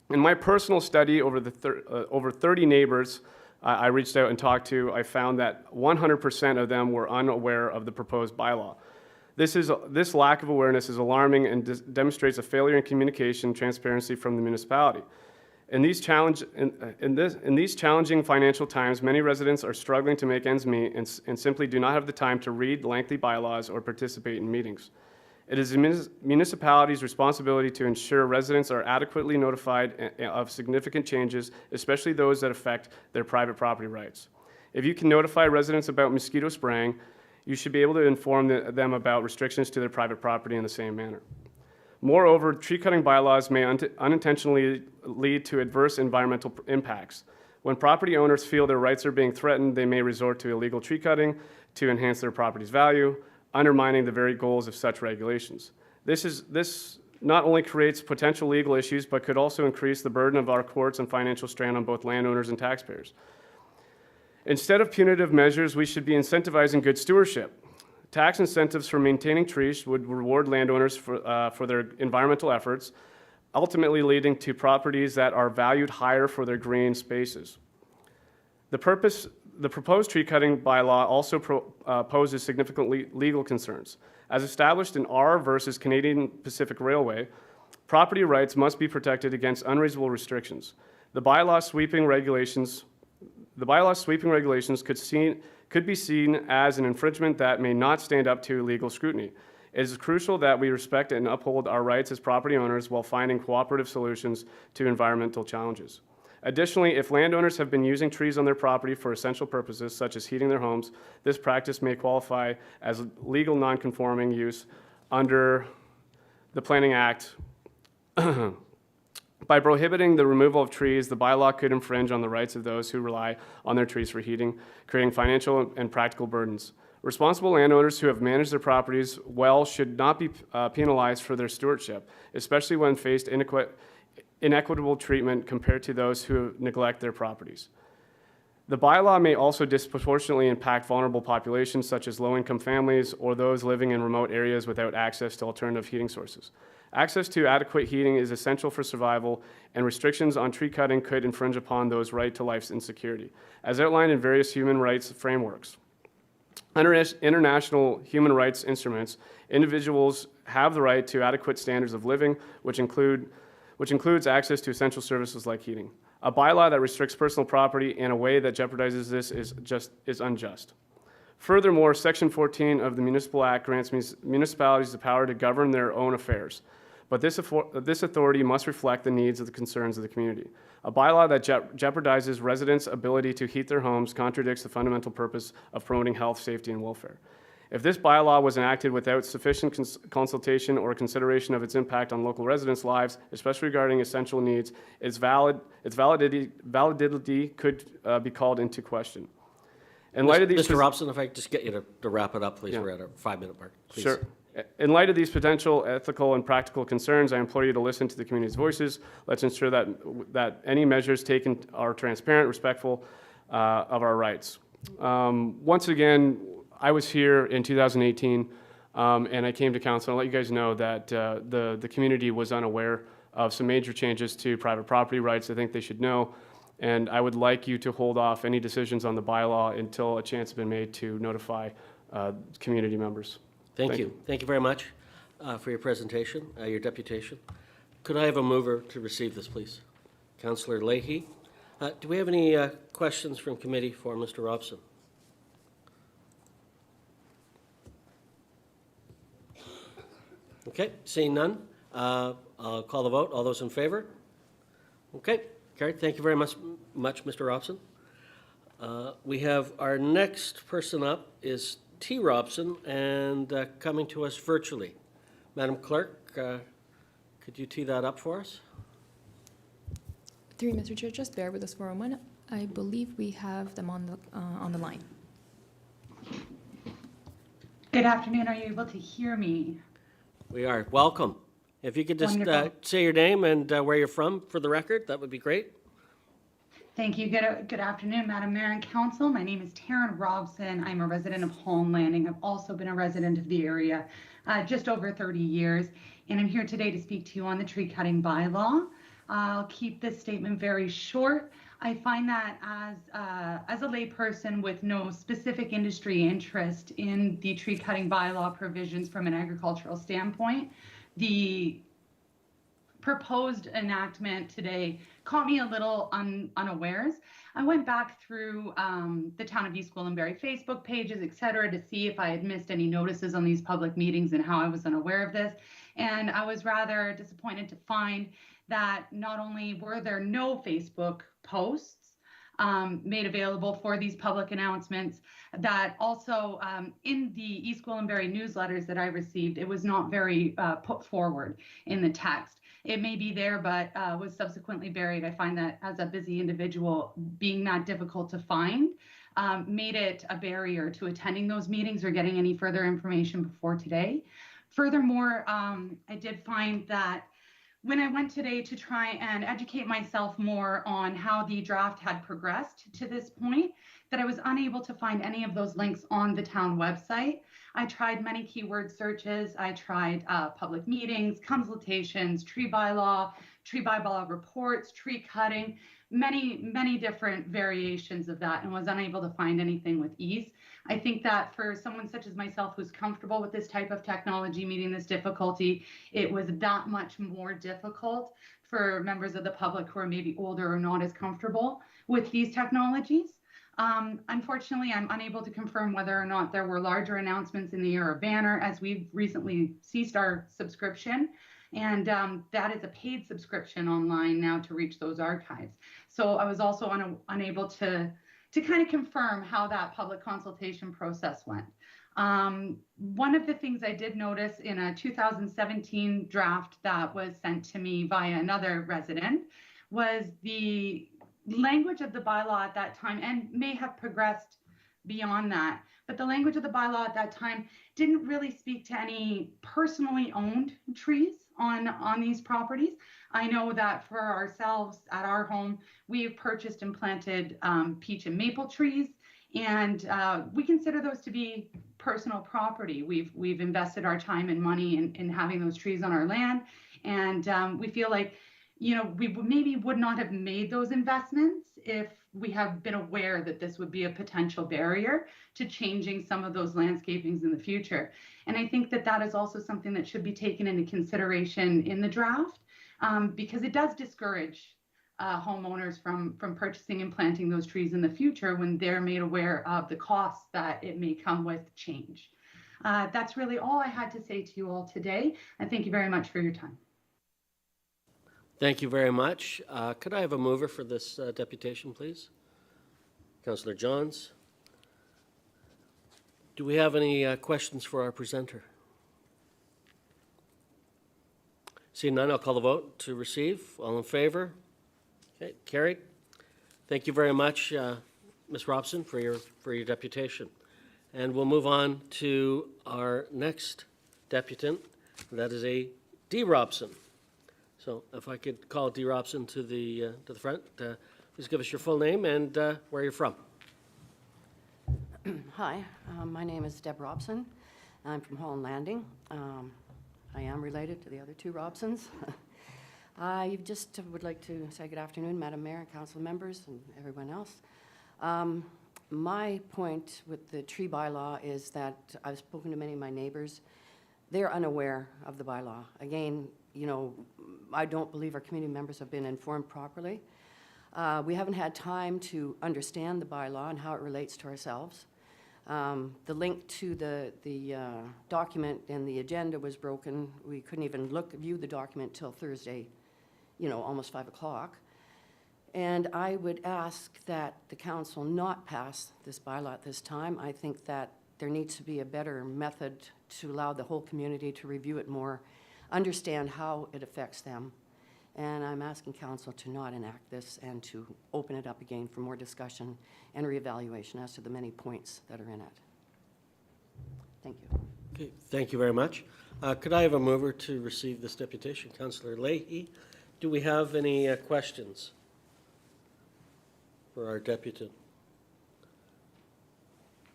In my personal study over 30 neighbors I reached out and talked to, I found that 100% of them were unaware of the proposed bylaw. This lack of awareness is alarming and demonstrates a failure in communication and transparency from the municipality. In these challenging financial times, many residents are struggling to make ends meet and simply do not have the time to read lengthy bylaws or participate in meetings. It is the municipality's responsibility to ensure residents are adequately notified of significant changes, especially those that affect their private property rights. If you can notify residents about mosquito spraying, you should be able to inform them about restrictions to their private property in the same manner. Moreover, tree cutting bylaws may unintentionally lead to adverse environmental impacts. When property owners feel their rights are being threatened, they may resort to illegal tree cutting to enhance their property's value, undermining the very goals of such regulations. This not only creates potential legal issues, but could also increase the burden of our courts and financial strain on both landowners and taxpayers. Instead of punitive measures, we should be incentivizing good stewardship. Tax incentives for maintaining trees would reward landowners for their environmental efforts, ultimately leading to properties that are valued higher for their green spaces. The proposed tree cutting bylaw also poses significant legal concerns. As established in R versus Canadian Pacific Railway, property rights must be protected against unreasonable restrictions. The bylaw's sweeping regulations could be seen as an infringement that may not stand up to legal scrutiny. It is crucial that we respect and uphold our rights as property owners while finding cooperative solutions to environmental challenges. Additionally, if landowners have been using trees on their property for essential purposes, such as heating their homes, this practice may qualify as legal non-conforming use under the Planning Act. By prohibiting the removal of trees, the bylaw could infringe on the rights of those who rely on their trees for heating, creating financial and practical burdens. Responsible landowners who have managed their properties well should not be penalized for their stewardship, especially when faced inequitable treatment compared to those who neglect their properties. The bylaw may also disproportionately impact vulnerable populations such as low-income families or those living in remote areas without access to alternative heating sources. Access to adequate heating is essential for survival, and restrictions on tree cutting could infringe upon those right to life and security, as outlined in various human rights frameworks. Under international human rights instruments, individuals have the right to adequate standards of living, which includes access to essential services like heating. A bylaw that restricts personal property in a way that jeopardizes this is unjust. Furthermore, Section 14 of the Municipal Act grants municipalities the power to govern their own affairs, but this authority must reflect the needs of the concerns of the community. A bylaw that jeopardizes residents' ability to heat their homes contradicts the fundamental purpose of promoting health, safety, and welfare. If this bylaw was enacted without sufficient consultation or consideration of its impact on local residents' lives, especially regarding essential needs, its validity could be called into question. In light of these, Mr. Robson, if I could just get you to wrap it up, please. Yeah. We're at our 5-minute mark. Please. Sure. In light of these potential ethical and practical concerns, I implore you to listen to the community's voices. Let's ensure that any measures taken are transparent, respectful of our rights. Once again, I was here in 2018, and I came to council. I'll let you guys know that the community was unaware of some major changes to private property rights. I think they should know. And I would like you to hold off any decisions on the bylaw until a chance has been made to notify community members. Thank you. Thank you very much for your presentation, your deputation. Could I have a mover to receive this, please? Councillor Leahy. Do we have any questions from committee for Mr. Robson? Okay, seeing none, I'll call the vote. All those in favor? Okay, carried. Thank you very much, Mr. Robson. We have our next person up is T. Robson, and coming to us virtually. Madam Clerk, could you tee that up for us? Through Mr. Chair, just bear with us for a moment. I believe we have them on the line. Good afternoon. Are you able to hear me? We are. Welcome. If you could just say your name and where you're from for the record, that would be great. Thank you. Good afternoon, Madam Mayor and Council. My name is Taryn Robson. I'm a resident of Holland Landing. I've also been a resident of the area just over 30 years, and I'm here today to speak to you on the tree cutting bylaw. I'll keep this statement very short. I find that as a layperson with no specific industry interest in the tree cutting bylaw provisions from an agricultural standpoint, the proposed enactment today caught me a little unawares. I went back through the Town of East Gwillimbury Facebook pages, et cetera, to see if I had missed any notices on these public meetings and how I was unaware of this. And I was rather disappointed to find that not only were there no Facebook posts made available for these public announcements, that also in the East Gwillimbury newsletters that I received, it was not very put forward in the text. It may be there, but was subsequently buried. I find that as a busy individual, being that difficult to find made it a barrier to attending those meetings or getting any further information before today. Furthermore, I did find that when I went today to try and educate myself more on how the draft had progressed to this point, that I was unable to find any of those links on the town website. I tried many keyword searches. I tried public meetings, consultations, tree bylaw, tree bylaw reports, tree cutting, many different variations of that, and was unable to find anything with ease. I think that for someone such as myself who's comfortable with this type of technology meeting this difficulty, it was that much more difficult for members of the public who are maybe older or not as comfortable with these technologies. Unfortunately, I'm unable to confirm whether or not there were larger announcements in the Era banner, as we've recently ceased our subscription. And that is a paid subscription online now to reach those archives. So I was also unable to kind of confirm how that public consultation process went. One of the things I did notice in a 2017 draft that was sent to me via another resident was the language of the bylaw at that time, and may have progressed beyond that, but the language of the bylaw at that time didn't really speak to any personally owned trees on these properties. I know that for ourselves at our home, we have purchased and planted peach and maple trees, and we consider those to be personal property. We've invested our time and money in having those trees on our land, and we feel like, you know, we maybe would not have made those investments if we have been aware that this would be a potential barrier to changing some of those landscapings in the future. And I think that that is also something that should be taken into consideration in the draft, because it does discourage homeowners from purchasing and planting those trees in the future when they're made aware of the costs that it may come with change. That's really all I had to say to you all today. And thank you very much for your time. Thank you very much. Could I have a mover for this deputation, please? Councillor Johns. Do we have any questions for our presenter? Seeing none, I'll call the vote to receive. All in favor? Okay, carried. Thank you very much, Ms. Robson, for your deputation. And we'll move on to our next deputant. That is a D. Robson. So if I could call D. Robson to the front, please give us your full name and where you're from. Hi, my name is Deb Robson. I'm from Holland Landing. I am related to the other two Robsons. I just would like to say good afternoon, Madam Mayor and council members and everyone else. My point with the tree bylaw is that I've spoken to many of my neighbors. They're unaware of the bylaw. Again, you know, I don't believe our community members have been informed properly. We haven't had time to understand the bylaw and how it relates to ourselves. The link to the document and the agenda was broken. We couldn't even view the document till Thursday, you know, almost 5 o'clock. And I would ask that the council not pass this bylaw at this time. I think that there needs to be a better method to allow the whole community to review it more, understand how it affects them. And I'm asking council to not enact this and to open it up again for more discussion and reevaluation as to the many points that are in it. Thank you. Okay, thank you very much. Could I have a mover to receive this deputation? Councillor Leahy, do we have any questions for our deputant?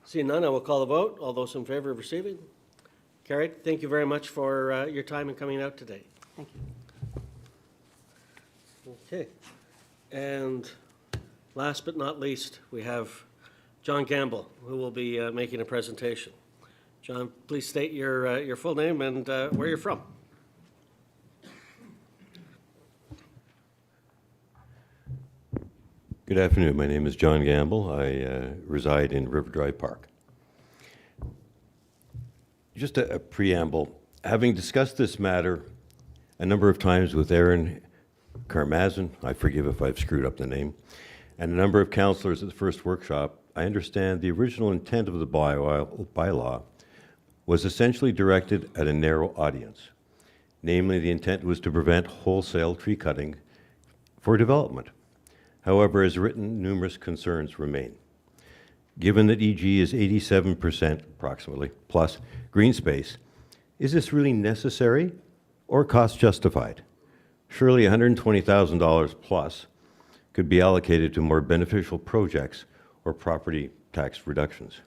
Seeing none, I will call the vote. All those in favor of receiving? Carried. Thank you very much for your time and coming out today. Thank you. Okay. And last but not least, we have John Gamble, who will be making a presentation. John, please state your full name and where you're from. Good afternoon. My name is John Gamble. I reside in River Drive Park. Just a preamble. Having discussed this matter a number of times with Aaron Karmazin, I forgive if I've screwed up the name, and a number of councillors at the first workshop, I understand the original intent of the bylaw was essentially directed at a narrow audience. Namely, the intent was to prevent wholesale tree cutting for development. However, as written, numerous concerns remain. Given that EG is 87% approximately plus green space, is this really necessary or cost justified? Surely $120,000 plus could be allocated to more beneficial projects or property tax reductions.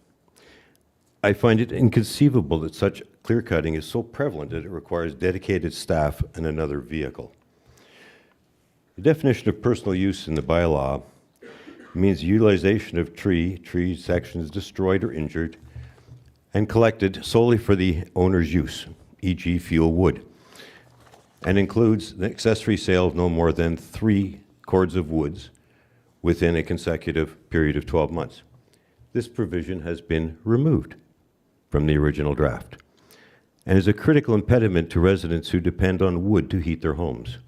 I find it inconceivable that such clear cutting is so prevalent that it requires dedicated staff and another vehicle. The definition of personal use in the bylaw means utilization of tree sections destroyed or injured and collected solely for the owner's use, e.g. fuel wood, and includes the accessory sale of no more than 3 cords of woods within a consecutive period of 12 months. This provision has been removed from the original draft and is a critical impediment to residents who depend on wood to heat their homes.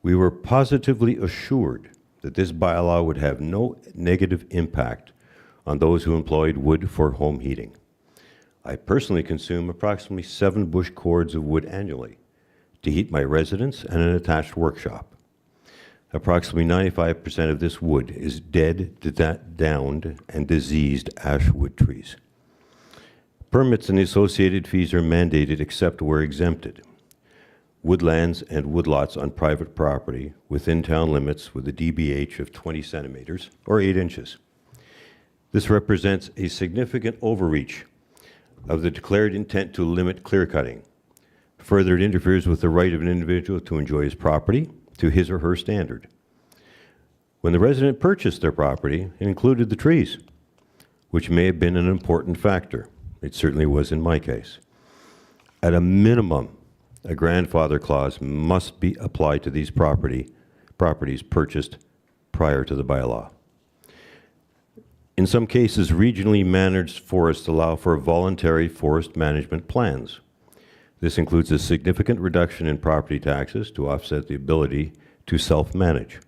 We were positively assured that this bylaw would have no negative impact on those who employed wood for home heating. I personally consume approximately 7 bush cords of wood annually to heat my residence and an attached workshop. Approximately 95% of this wood is dead, downed, and diseased ash wood trees. Permits and the associated fees are mandated except where exempted. Woodlands and woodlots on private property within town limits with a DBH of 20 centimeters or 8 inches. This represents a significant overreach of the declared intent to limit clear cutting. Further, it interferes with the right of an individual to enjoy his property to his or her standard. When the resident purchased their property, it included the trees, which may have been an important factor. It certainly was in my case. At a minimum, a grandfather clause must be applied to these properties purchased prior to the bylaw. In some cases, regionally managed forests allow for voluntary forest management plans. This includes a significant reduction in property taxes to offset the ability to self-manage.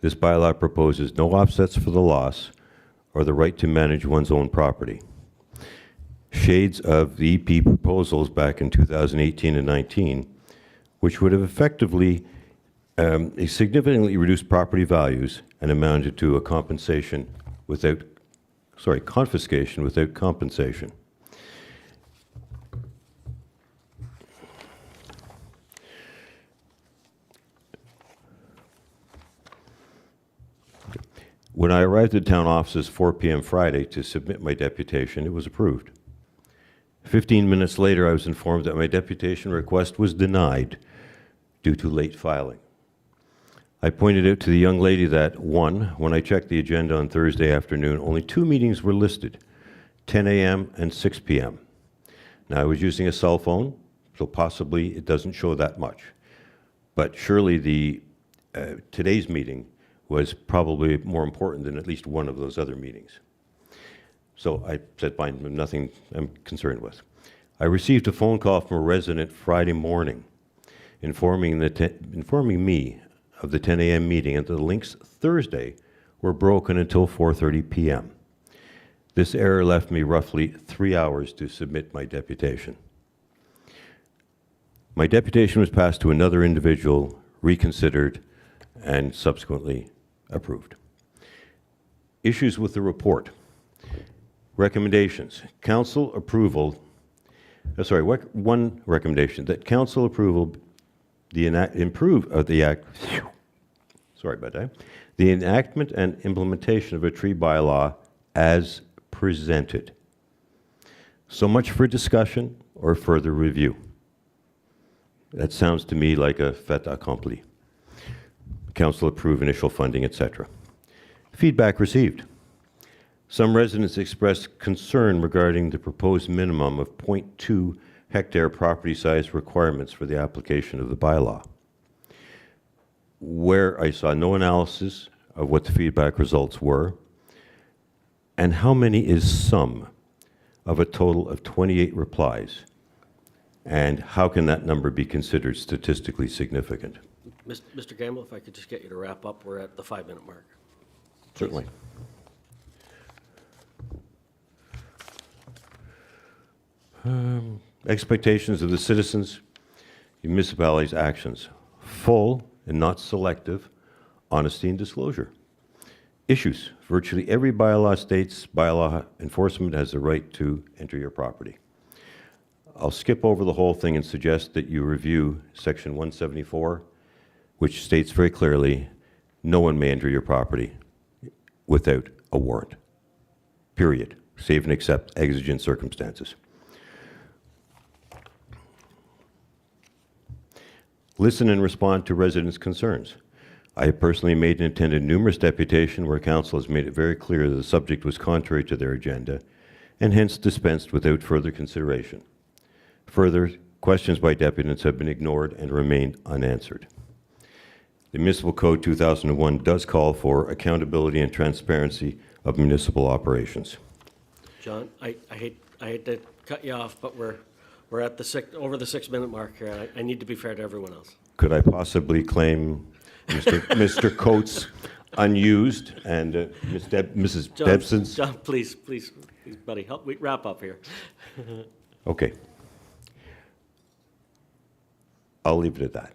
This bylaw proposes no offsets for the loss or the right to manage one's own property. Shades of the EP proposals back in 2018 and 19, which would have effectively significantly reduced property values and amounted to a confiscation without compensation. When I arrived at town offices 4 p.m. Friday to submit my deputation, it was approved. 15 minutes later, I was informed that my deputation request was denied due to late filing. I pointed out to the young lady that, 1, when I checked the agenda on Thursday afternoon, only 2 meetings were listed, 10 a.m. and 6 p.m. Now, I was using a cell phone, so possibly it doesn't show that much. But surely today's meeting was probably more important than at least one of those other meetings. So I said, fine, nothing I'm concerned with. I received a phone call from a resident Friday morning informing me of the 10 a.m. meeting and that the links Thursday were broken until 4:30 p.m. This error left me roughly 3 hours to submit my deputation. My deputation was passed to another individual, reconsidered, and subsequently approved. Issues with the report. Recommendations. Council approval, one recommendation, that council approval the enactment and implementation of a tree bylaw as presented. So much for discussion or further review. That sounds to me like a fait accompli. Council approve initial funding, etc. Feedback received. Some residents expressed concern regarding the proposed minimum of 0.2 hectare property size requirements for the application of the bylaw, where I saw no analysis of what the feedback results were and how many is sum of a total of 28 replies, and how can that number be considered statistically significant? Mr. Gamble, if I could just get you to wrap up, we're at the 5-minute mark. Certainly. Expectations of the citizens, the municipalities' actions. Full and not selective honesty and disclosure. Issues. Virtually every bylaw states bylaw enforcement has the right to enter your property. I'll skip over the whole thing and suggest that you review Section 174, which states very clearly, no one may enter your property without a warrant. Period. Save and except exigent circumstances. listen and respond to residents' concerns. I have personally made and attended numerous deputation where council has made it very clear that the subject was contrary to their agenda and hence dispensed without further consideration. Further, questions by deputants have been ignored and remained unanswered. The Municipal Code 2001 does call for accountability and transparency of municipal operations. John, I hate to cut you off, but we're at the over the 6-minute mark here. I need to be fair to everyone else. Could I possibly claim Mr. Coates unused and Mrs. Debson's? John, please, buddy, help me wrap up here. Okay. I'll leave it at that.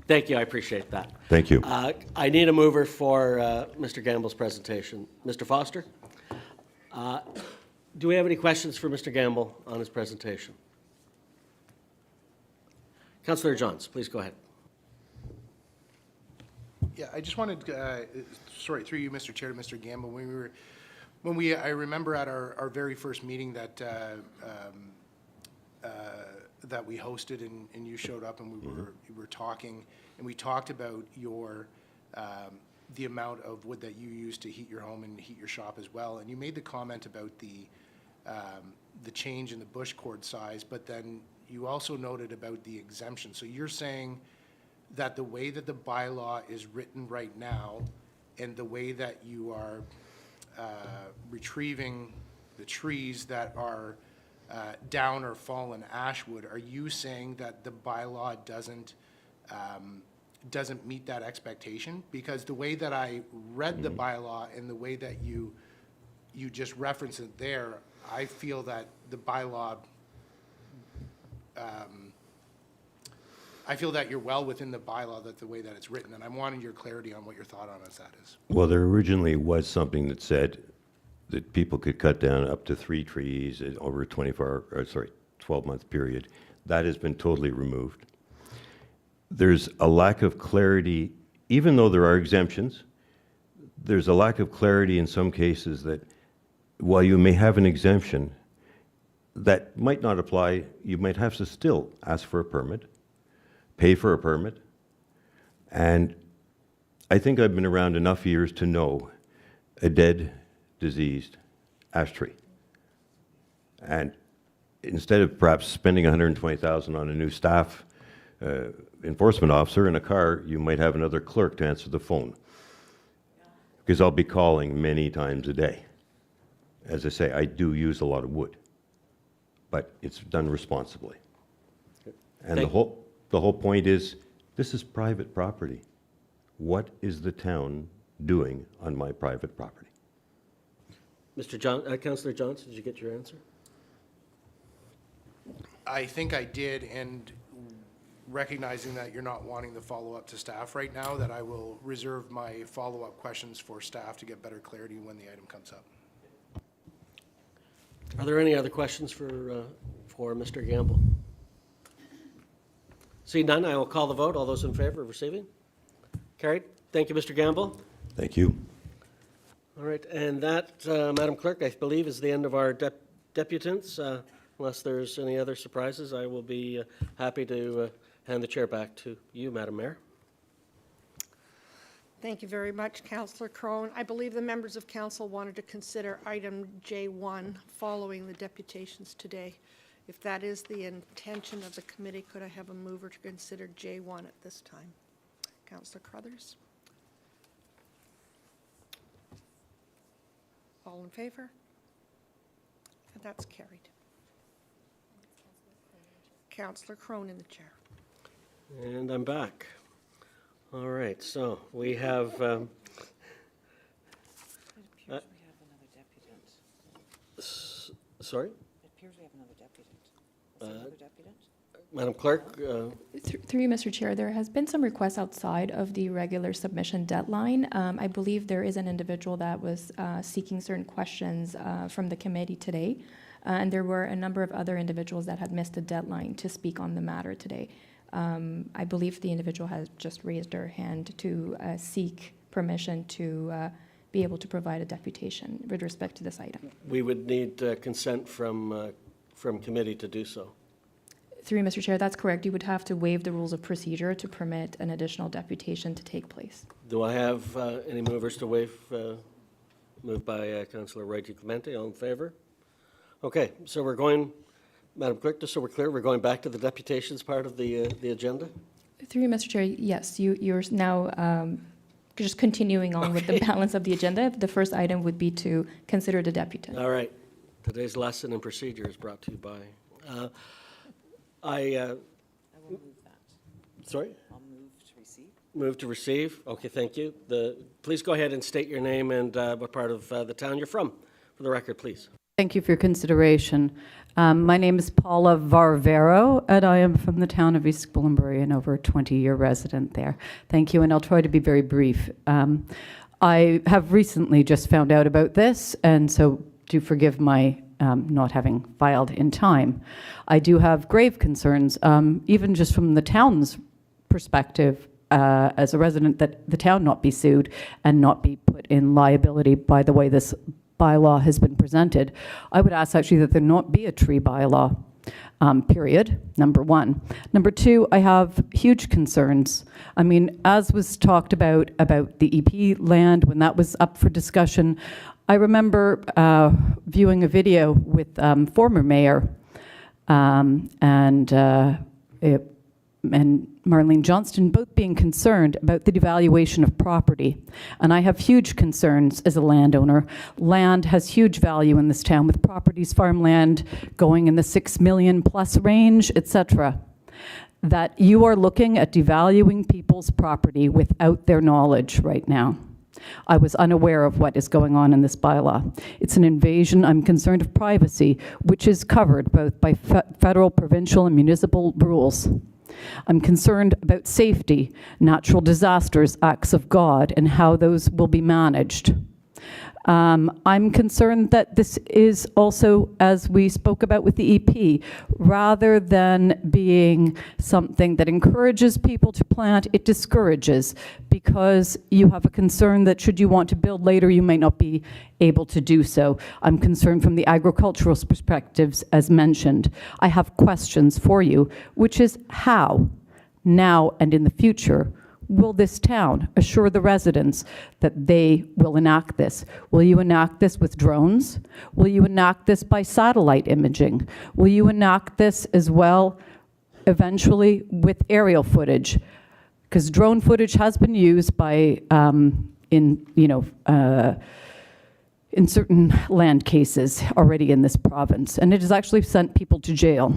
Thank you, I appreciate that. Thank you. I need a mover for Mr. Gamble's presentation. Mr. Foster? Do we have any questions for Mr. Gamble on his presentation? Councillor Johns, please go ahead. Yeah, I just wanted, sorry, through you, Mr. Chair, to Mr. Gamble, I remember at our very first meeting that that we hosted and you showed up and we were talking, and we talked about your the amount of wood that you use to heat your home and heat your shop as well, and you made the comment about the change in the bush cord size, but then you also noted about the exemption. So you're saying that the way that the bylaw is written right now and the way that you are retrieving the trees that are down or fallen ash wood, are you saying that the bylaw doesn't meet that expectation? Because the way that I read the bylaw and the way that you just reference it there, I feel that the bylaw, I feel that you're well within the bylaw, that the way that it's written, and I'm wanting your clarity on what your thought on that is. Well, there originally was something that said that people could cut down up to 3 trees over a 12-month period. That has been totally removed. There's a lack of clarity, even though there are exemptions, there's a lack of clarity in some cases that while you may have an exemption, that might not apply. You might have to still ask for a permit, pay for a permit, and I think I've been around enough years to know a dead, diseased ash tree. And instead of perhaps spending $120,000 on a new staff enforcement officer in a car, you might have another clerk to answer the phone. Because I'll be calling many times a day. As I say, I do use a lot of wood, but it's done responsibly. And the whole point is, this is private property. What is the town doing on my private property? Councillor Johnson, did you get your answer? I think I did, and recognizing that you're not wanting the follow-up to staff right now, that I will reserve my follow-up questions for staff to get better clarity when the item comes up. Are there any other questions for Mr. Gamble? See none, I will call the vote. All those in favor of receiving? Carried. Thank you, Mr. Gamble. Thank you. All right, and that, Madam Clerk, I believe is the end of our deputants. Unless there's any other surprises, I will be happy to hand the chair back to you, Madam Mayor. Thank you very much, Councillor Crone. I believe the members of council wanted to consider item J1 following the deputations today. If that is the intention of the committee, could I have a mover to consider J1 at this time? Councillor Crothers? All in favor? And that's carried. Councillor Crone in the chair. And I'm back. All right, so we have... Sorry? It appears we have another deputant. Is there another deputant? Madam Clerk? Through you, Mr. Chair, there has been some requests outside of the regular submission deadline. I believe there is an individual that was seeking certain questions from the committee today, and there were a number of other individuals that had missed a deadline to speak on the matter today. I believe the individual has just raised her hand to seek permission to be able to provide a deputation with respect to this item. We would need consent from committee to do so. Through you, Mr. Chair, that's correct. You would have to waive the rules of procedure to permit an additional deputation to take place. Do I have any movers to waive? Moved by Councillor Roy Clemente. All in favour? Okay, so we're going, Madam Clerk, just so we're clear, we're going back to the deputations part of the agenda? Through you, Mr. Chair, yes, you're now just continuing on with the balance of the agenda. The first item would be to consider the deputant. All right. Today's lesson in procedure is brought to you by, I will move that. sorry? I'll move to receive. Move to receive. Okay, thank you. Please go ahead and state your name and what part of the town you're from, for the record, please. Thank you for your consideration. My name is Paula Varvero, and I am from the town of East Gwillimbury and over a 20-year resident there. Thank you, and I'll try to be very brief. I have recently just found out about this, and so do forgive my not having filed in time. I do have grave concerns, even just from the town's perspective, as a resident, that the town not be sued and not be put in liability by the way this bylaw has been presented. I would ask actually that there not be a tree bylaw, period, number one. Number two, I have huge concerns. I mean, as was talked about the EP land, when that was up for discussion, I remember viewing a video with former mayor and Marlene Johnston, both being concerned about the devaluation of property. And I have huge concerns as a landowner. Land has huge value in this town, with properties, farmland going in the 6 million plus range, etc. That you are looking at devaluing people's property without their knowledge right now. I was unaware of what is going on in this bylaw. It's an invasion, I'm concerned, of privacy, which is covered both by federal, provincial, and municipal rules. I'm concerned about safety, natural disasters, acts of God, and how those will be managed. I'm concerned that this is also, as we spoke about with the EP, rather than being something that encourages people to plant, it discourages, because you have a concern that should you want to build later, you may not be able to do so. I'm concerned from the agricultural perspectives, as mentioned. I have questions for you, which is how, now and in the future, will this town assure the residents that they will enact this? Will you enact this with drones? Will you enact this by satellite imaging? Will you enact this as well eventually with aerial footage? Because drone footage has been used by, in certain land cases already in this province, and it has actually sent people to jail.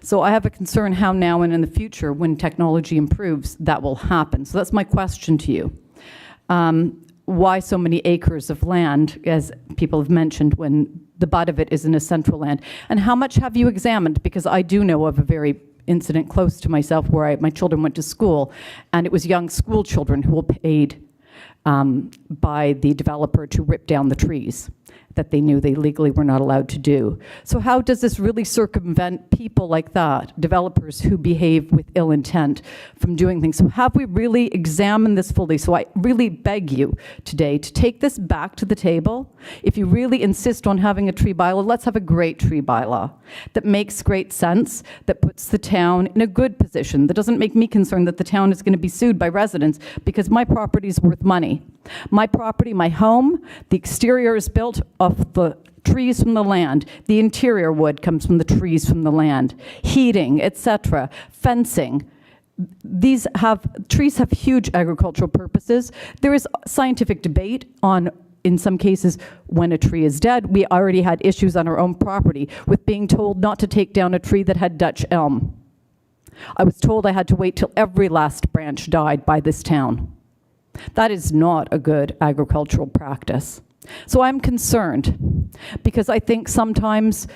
So I have a concern how now and in the future, when technology improves, that will happen. So that's my question to you. Why so many acres of land, as people have mentioned, when the butt of it is in a central land? And how much have you examined? Because I do know of a very incident close to myself where my children went to school, and it was young school children who were paid by the developer to rip down the trees that they knew they legally were not allowed to do. So how does this really circumvent people like that, developers who behave with ill intent, from doing things? So have we really examined this fully? So I really beg you today to take this back to the table. If you really insist on having a tree bylaw, let's have a great tree bylaw that makes great sense, that puts the town in a good position, that doesn't make me concerned that the town is going to be sued by residents because my property is worth money. My property, my home, the exterior is built off the trees from the land. The interior wood comes from the trees from the land. Heating, etc., fencing. Trees have huge agricultural purposes. There is scientific debate on, in some cases, when a tree is dead. We already had issues on our own property with being told not to take down a tree that had Dutch elm. I was told I had to wait till every last branch died by this town. That is not a good agricultural practice. So I'm concerned because I think sometimes,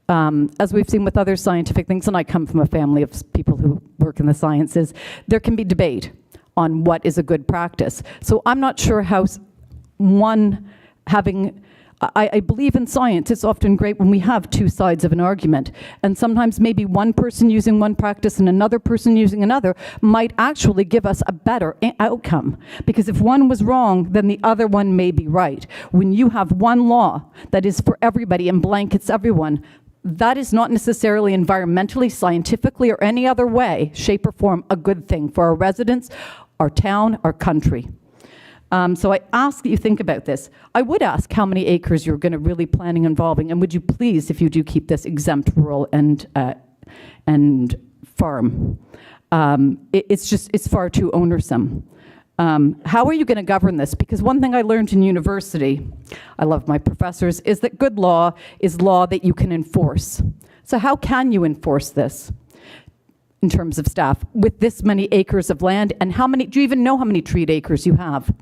as we've seen with other scientific things, and I come from a family of people who work in the sciences, there can be debate on what is a good practice. So I'm not sure how I believe in science. It's often great when we have two sides of an argument. And sometimes maybe one person using one practice and another person using another might actually give us a better outcome. Because if one was wrong, then the other one may be right. When you have one law that is for everybody and blankets everyone, that is not necessarily environmentally, scientifically, or any other way, shape, or form a good thing for our residents, our town, our country. So I ask that you think about this. I would ask how many acres you're going to really planning involving, and would you please, if you do keep this, exempt rural and farm. It's far too onersome. How are you going to govern this? Because one thing I learned in university, I love my professors, is that good law is law that you can enforce. So how can you enforce this in terms of staff with this many acres of land? And how many, do you even know how many treed acres you have?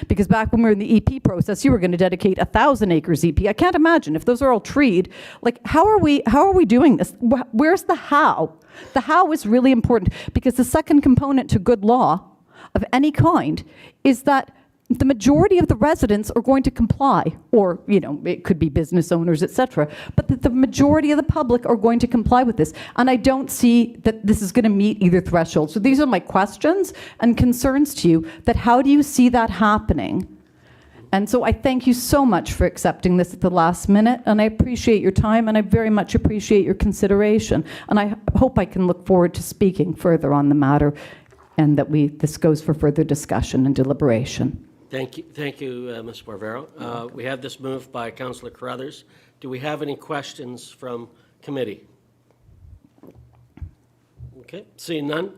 Because back when we were in the EP process, you were going to dedicate 1,000 acres EP. I can't imagine if those are all treed. Like, how are we doing this? Where's the how? The how is really important, because the second component to good law of any kind is that the majority of the residents are going to comply, or, you know, it could be business owners, etc., but that the majority of the public are going to comply with this. And I don't see that this is going to meet either threshold. So these are my questions and concerns to you, that how do you see that happening? And so I thank you so much for accepting this at the last minute, and I appreciate your time, and I very much appreciate your consideration. And I hope I can look forward to speaking further on the matter, and that this goes for further discussion and deliberation. Thank you, Ms. Barbero. We have this moved by Councillor Carruthers. Do we have any questions from committee? Okay, seeing none.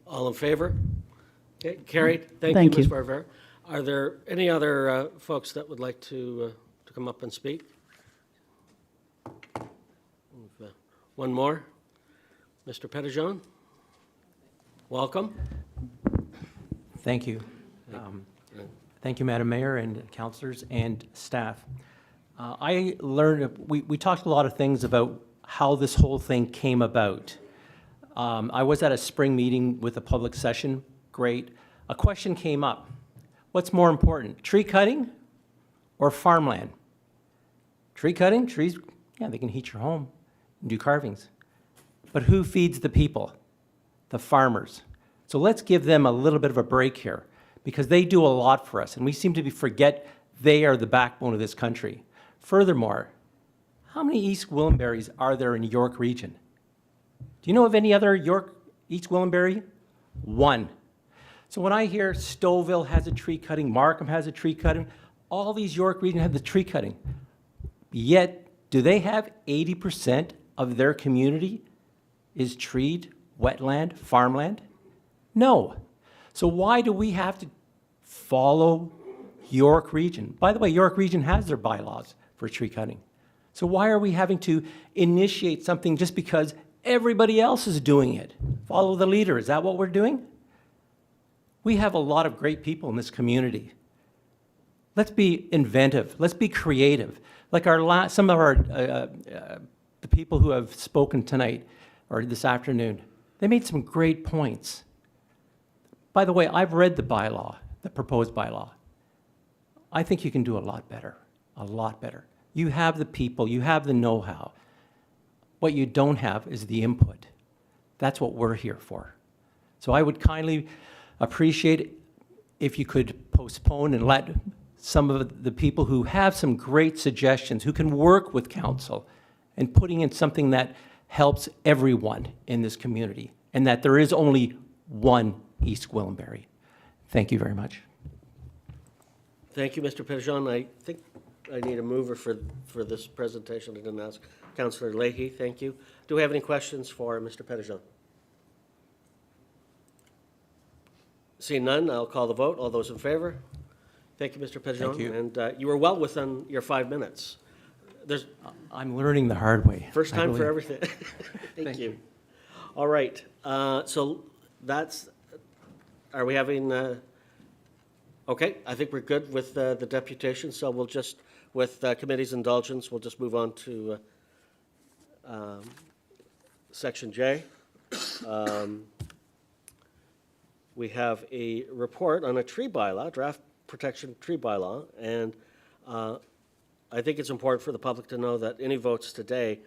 All in favor? Okay, carried. Thank you, Ms. Barbero. Are there any other folks that would like to come up and speak? One more. Mr. Petitjean, welcome. Thank you. Thank you, Madam Mayor and councillors and staff. I learned, we talked a lot of things about how this whole thing came about. I was at a spring meeting with a public session, great. A question came up. What's more important, tree cutting or farmland? Tree cutting, trees, yeah, they can heat your home and do carvings. But who feeds the people? The farmers. So let's give them a little bit of a break here, because they do a lot for us, and we seem to forget they are the backbone of this country. Furthermore, how many East Gwillimburys are there in York region? Do you know of any other East Gwillimbury? One. So when I hear Stouffville has a tree cutting, Markham has a tree cutting, all these York region have the tree cutting. Yet, do they have 80% of their community is treed, wetland, farmland? No. So why do we have to follow York region? By the way, York region has their bylaws for tree cutting. So why are we having to initiate something just because everybody else is doing it? Follow the leader. Is that what we're doing? We have a lot of great people in this community. Let's be inventive. Let's be creative. Like some of our the people who have spoken tonight or this afternoon, they made some great points. By the way, I've read the bylaw, the proposed bylaw. I think you can do a lot better, a lot better. You have the people, you have the know-how. What you don't have is the input. That's what we're here for. So I would kindly appreciate if you could postpone and let some of the people who have some great suggestions, who can work with council, and putting in something that helps everyone in this community, and that there is only one East Gwillimbury. Thank you very much. Thank you, Mr. Petitjean. I think I need a mover for this presentation. I didn't ask. Councillor Leahy, thank you. Do we have any questions for Mr. Petitjean? Seeing none, I'll call the vote. All those in favor? Thank you, Mr. Petitjean. Thank you. And you were well within your 5 minutes. I'm learning the hard way. First time for everything. Thank you. All right. So that's, are we having, okay, I think we're good with the deputation. So we'll just, with committee's indulgence, we'll just move on to Section J. We have a report on a tree bylaw, draft protection tree bylaw, and I think it's important for the public to know that any votes today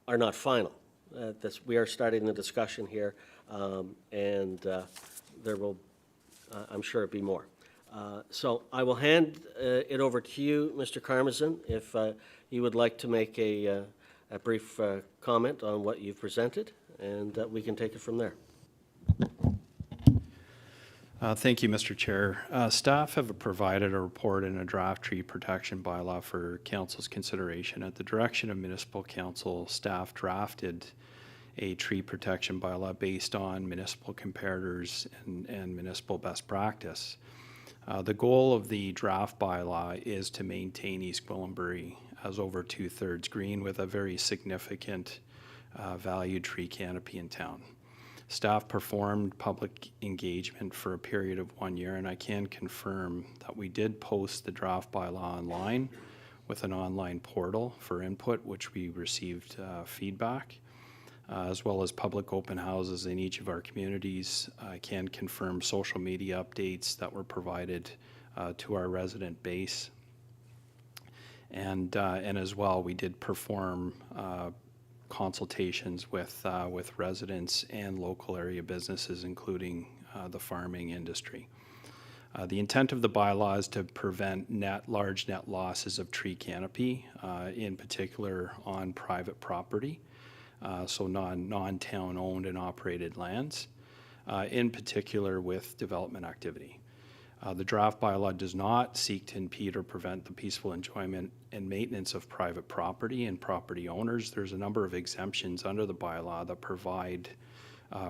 are not final. We are starting the discussion here, and there will, I'm sure, be more. So I will hand it over to you, Mr. Karmazin, if you would like to make a a brief comment on what you've presented, and we can take it from there. Thank you, Mr. Chair. Staff have provided a report and a draft tree protection bylaw for Council's consideration. At the direction of Municipal Council, staff drafted a tree protection bylaw based on municipal comparators and municipal best practice. The goal of the draft bylaw is to maintain East Gwillimbury as over 2/3 green with a very significant valued tree canopy in town. Staff performed public engagement for a period of 1 year, and I can confirm that we did post the draft bylaw online with an online portal for input, which we received feedback, as well as public open houses in each of our communities. I can confirm social media updates that were provided to our resident base. And as well, we did perform consultations with residents and local area businesses, including the farming industry. The intent of the bylaw is to prevent large net losses of tree canopy, in particular on private property, so non-town owned and operated lands, in particular with development activity. The draft bylaw does not seek to impede or prevent the peaceful enjoyment and maintenance of private property and property owners. There's a number of exemptions under the bylaw that provide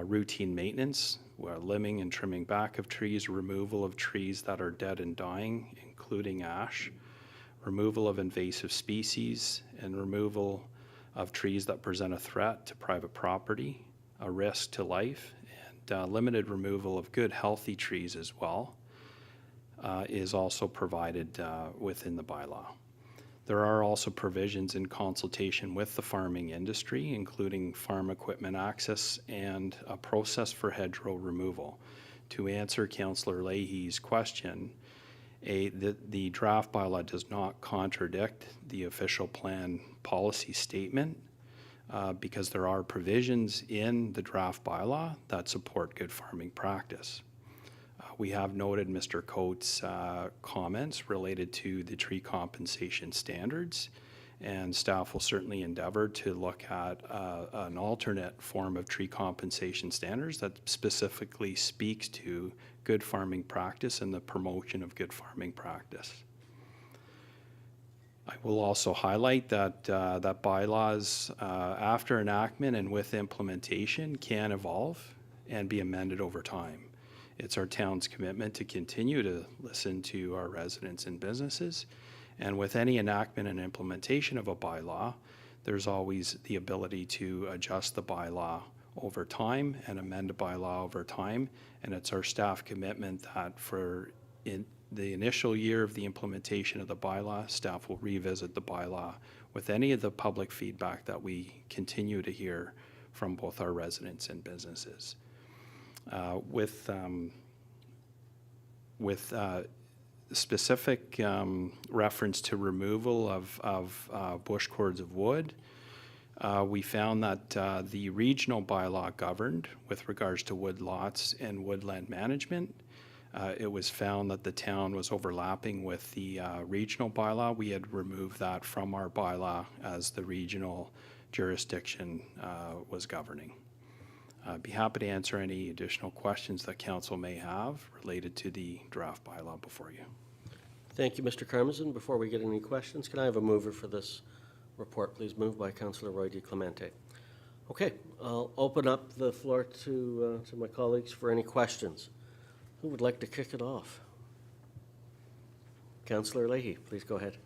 routine maintenance, limbing and trimming back of trees, removal of trees that are dead and dying, including ash, removal of invasive species, and removal of trees that present a threat to private property, a risk to life, and limited removal of good, healthy trees as well. Is also provided within the bylaw. There are also provisions in consultation with the farming industry, including farm equipment access and a process for hedgerow removal. To answer Councillor Leahy's question, the draft bylaw does not contradict the official plan policy statement because there are provisions in the draft bylaw that support good farming practice. We have noted Mr. Coates' comments related to the tree compensation standards, and staff will certainly endeavor to look at an alternate form of tree compensation standards that specifically speaks to good farming practice and the promotion of good farming practice. I will also highlight that that bylaws after enactment and with implementation can evolve and be amended over time. It's our town's commitment to continue to listen to our residents and businesses. And with any enactment and implementation of a bylaw, there's always the ability to adjust the bylaw over time and amend a bylaw over time. And it's our staff commitment that for in the initial year of the implementation of the bylaw, staff will revisit the bylaw with any of the public feedback that we continue to hear from both our residents and businesses. With specific reference to removal of bush cords of wood, we found that the regional bylaw governed with regards to wood lots and woodland management. It was found that the town was overlapping with the regional bylaw. We had removed that from our bylaw as the regional jurisdiction was governing. I'd be happy to answer any additional questions that council may have related to the draft bylaw before you. Thank you, Mr. Karmazin. Before we get any questions, can I have a mover for this report, please? Moved by Councillor Roy DiClemente. Okay, I'll open up the floor to my colleagues for any questions. Who would like to kick it off? Councillor Leahy, please go ahead.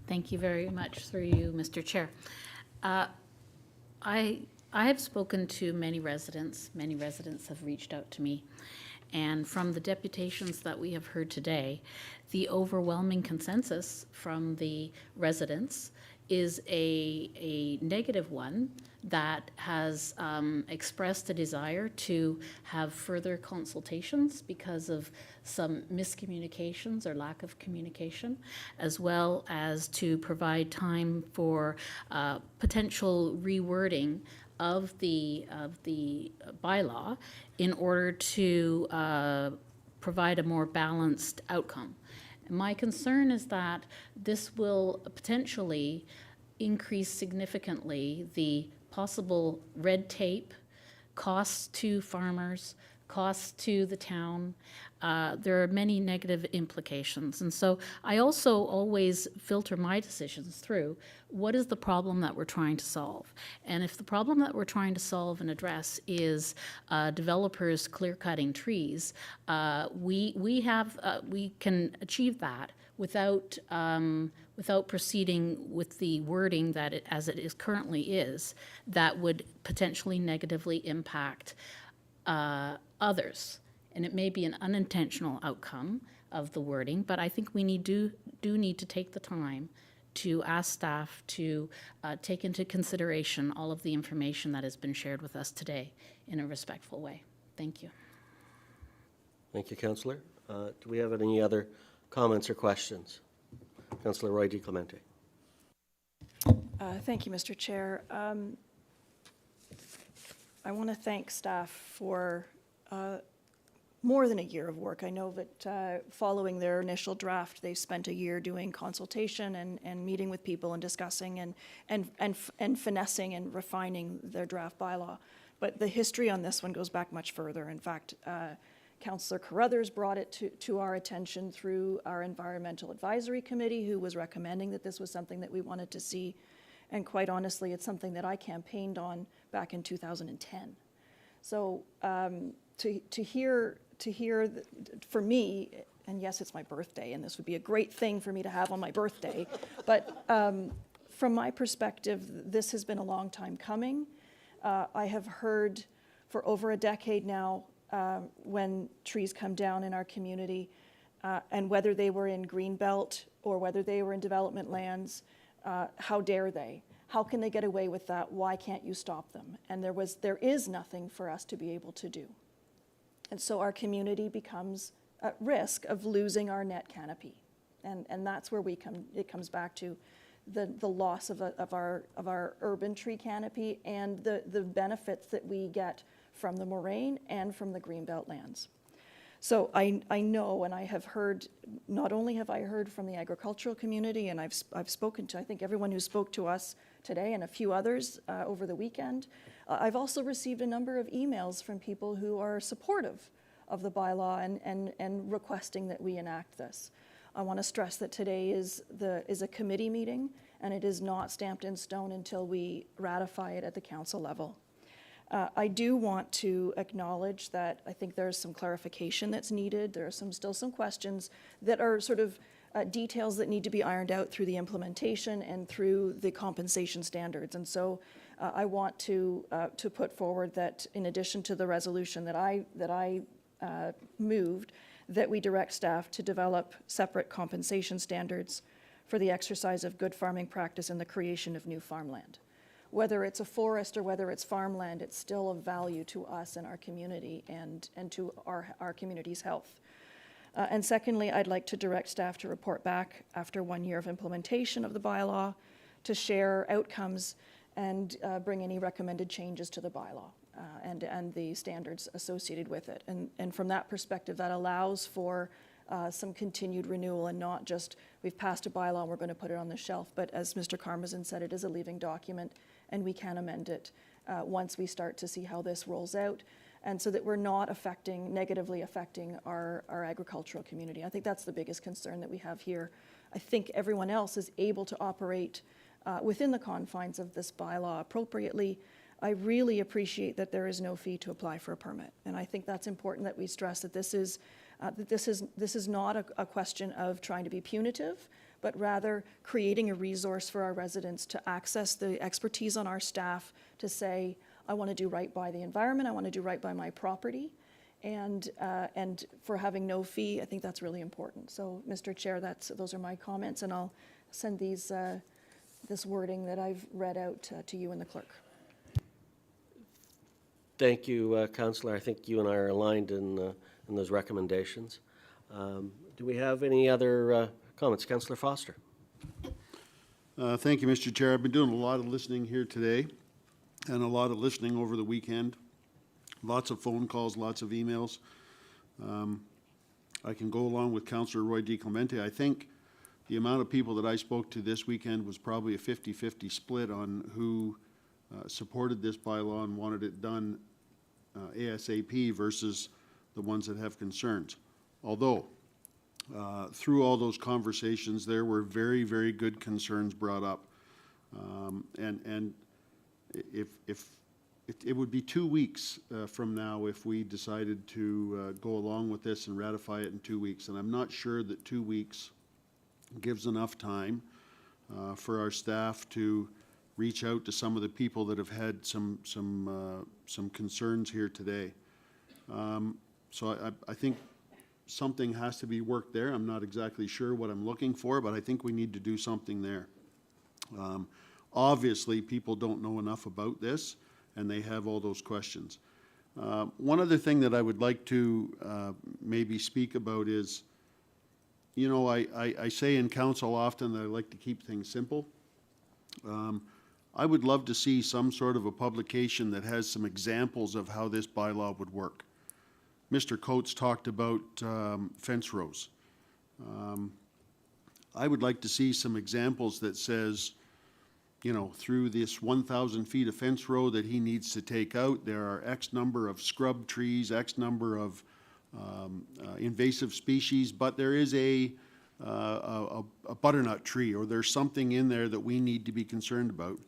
Thank you very much through you, Mr. Chair. I have spoken to many residents. Many residents have reached out to me. And from the deputations that we have heard today, the overwhelming consensus from the residents is a negative one that has expressed a desire to have further consultations because of some miscommunications or lack of communication, as well as to provide time for potential rewording of the bylaw in order to provide a more balanced outcome. My concern is that this will potentially increase significantly the possible red tape, costs to farmers, costs to the town. There are many negative implications. And so I also always filter my decisions through what is the problem that we're trying to solve. And if the problem that we're trying to solve and address is developers clear-cutting trees, we can achieve that without proceeding with the wording that as it is currently is, that would potentially negatively impact others. And it may be an unintentional outcome of the wording, but I think we do need to take the time to ask staff to take into consideration all of the information that has been shared with us today in a respectful way. Thank you. Thank you, Councillor. Do we have any other comments or questions? Councillor Roy DiClemente. Thank you, Mr. Chair. I want to thank staff for more than a year of work. I know that following their initial draft, they spent a year doing consultation and meeting with people and discussing and finessing and refining their draft bylaw. But the history on this one goes back much further. In fact, Councillor Carruthers brought it to our attention through our Environmental Advisory Committee, who was recommending that this was something that we wanted to see. And quite honestly, it's something that I campaigned on back in 2010. So to hear for me, and yes, it's my birthday, and this would be a great thing for me to have on my birthday, but from my perspective, this has been a long time coming. I have heard for over a decade now when trees come down in our community, and whether they were in greenbelt or whether they were in development lands, how dare they? How can they get away with that? Why can't you stop them? And there is nothing for us to be able to do. And so our community becomes at risk of losing our net canopy. And that's where it comes back to the loss of our urban tree canopy and the benefits that we get from the moraine and from the greenbelt lands. So I know, and I have heard, not only have I heard from the agricultural community, and I've spoken to, I think, everyone who spoke to us today and a few others over the weekend. I've also received a number of emails from people who are supportive of the bylaw and requesting that we enact this. I want to stress that today is a committee meeting, and it is not stamped in stone until we ratify it at the council level. I do want to acknowledge that I think there's some clarification that's needed. There are still some questions that are sort of details that need to be ironed out through the implementation and through the compensation standards. And so I want to put forward that in addition to the resolution that I moved, that we direct staff to develop separate compensation standards for the exercise of good farming practice and the creation of new farmland. Whether it's a forest or whether it's farmland, it's still of value to us and our community and to our community's health. And secondly, I'd like to direct staff to report back after 1 year of implementation of the bylaw to share outcomes and bring any recommended changes to the bylaw and the standards associated with it. And from that perspective, that allows for some continued renewal and not just we've passed a bylaw and we're going to put it on the shelf, but as Mr. Karmazin said, it is a living document and we can amend it once we start to see how this rolls out, and so that we're not negatively affecting our agricultural community. I think that's the biggest concern that we have here. I think everyone else is able to operate within the confines of this bylaw appropriately. I really appreciate that there is no fee to apply for a permit, and I think that's important that we stress that this is not a question of trying to be punitive, but rather creating a resource for our residents to access the expertise on our staff to say, I want to do right by the environment, I want to do right by my property, and for having no fee, I think that's really important. So, Mr. Chair, those are my comments, and I'll send this wording that I've read out to you and the clerk. Thank you, Councillor. I think you and I are aligned in those recommendations. Do we have any other comments? Councillor Foster. Thank you, Mr. Chair. I've been doing a lot of listening here today and a lot of listening over the weekend. Lots of phone calls, lots of emails. I can go along with Councillor Roy DiClemente. I think the amount of people that I spoke to this weekend was probably a 50-50 split on who supported this bylaw and wanted it done ASAP versus the ones that have concerns. Although, through all those conversations, there were very, very good concerns brought up. And if it would be 2 weeks from now if we decided to go along with this and ratify it in 2 weeks. And I'm not sure that 2 weeks gives enough time for our staff to reach out to some of the people that have had some concerns here today. So I think something has to be worked there. I'm not exactly sure what I'm looking for, but I think we need to do something there. Obviously, people don't know enough about this, and they have all those questions. One other thing that I would like to maybe speak about is, you know, I say in council often that I like to keep things simple. I would love to see some sort of a publication that has some examples of how this bylaw would work. Mr. Coates talked about fence rows. I would like to see some examples that says, you know, through this 1,000 feet of fence row that he needs to take out, there are X number of scrub trees, X number of invasive species, but there is a butternut tree, or there's something in there that we need to be concerned about.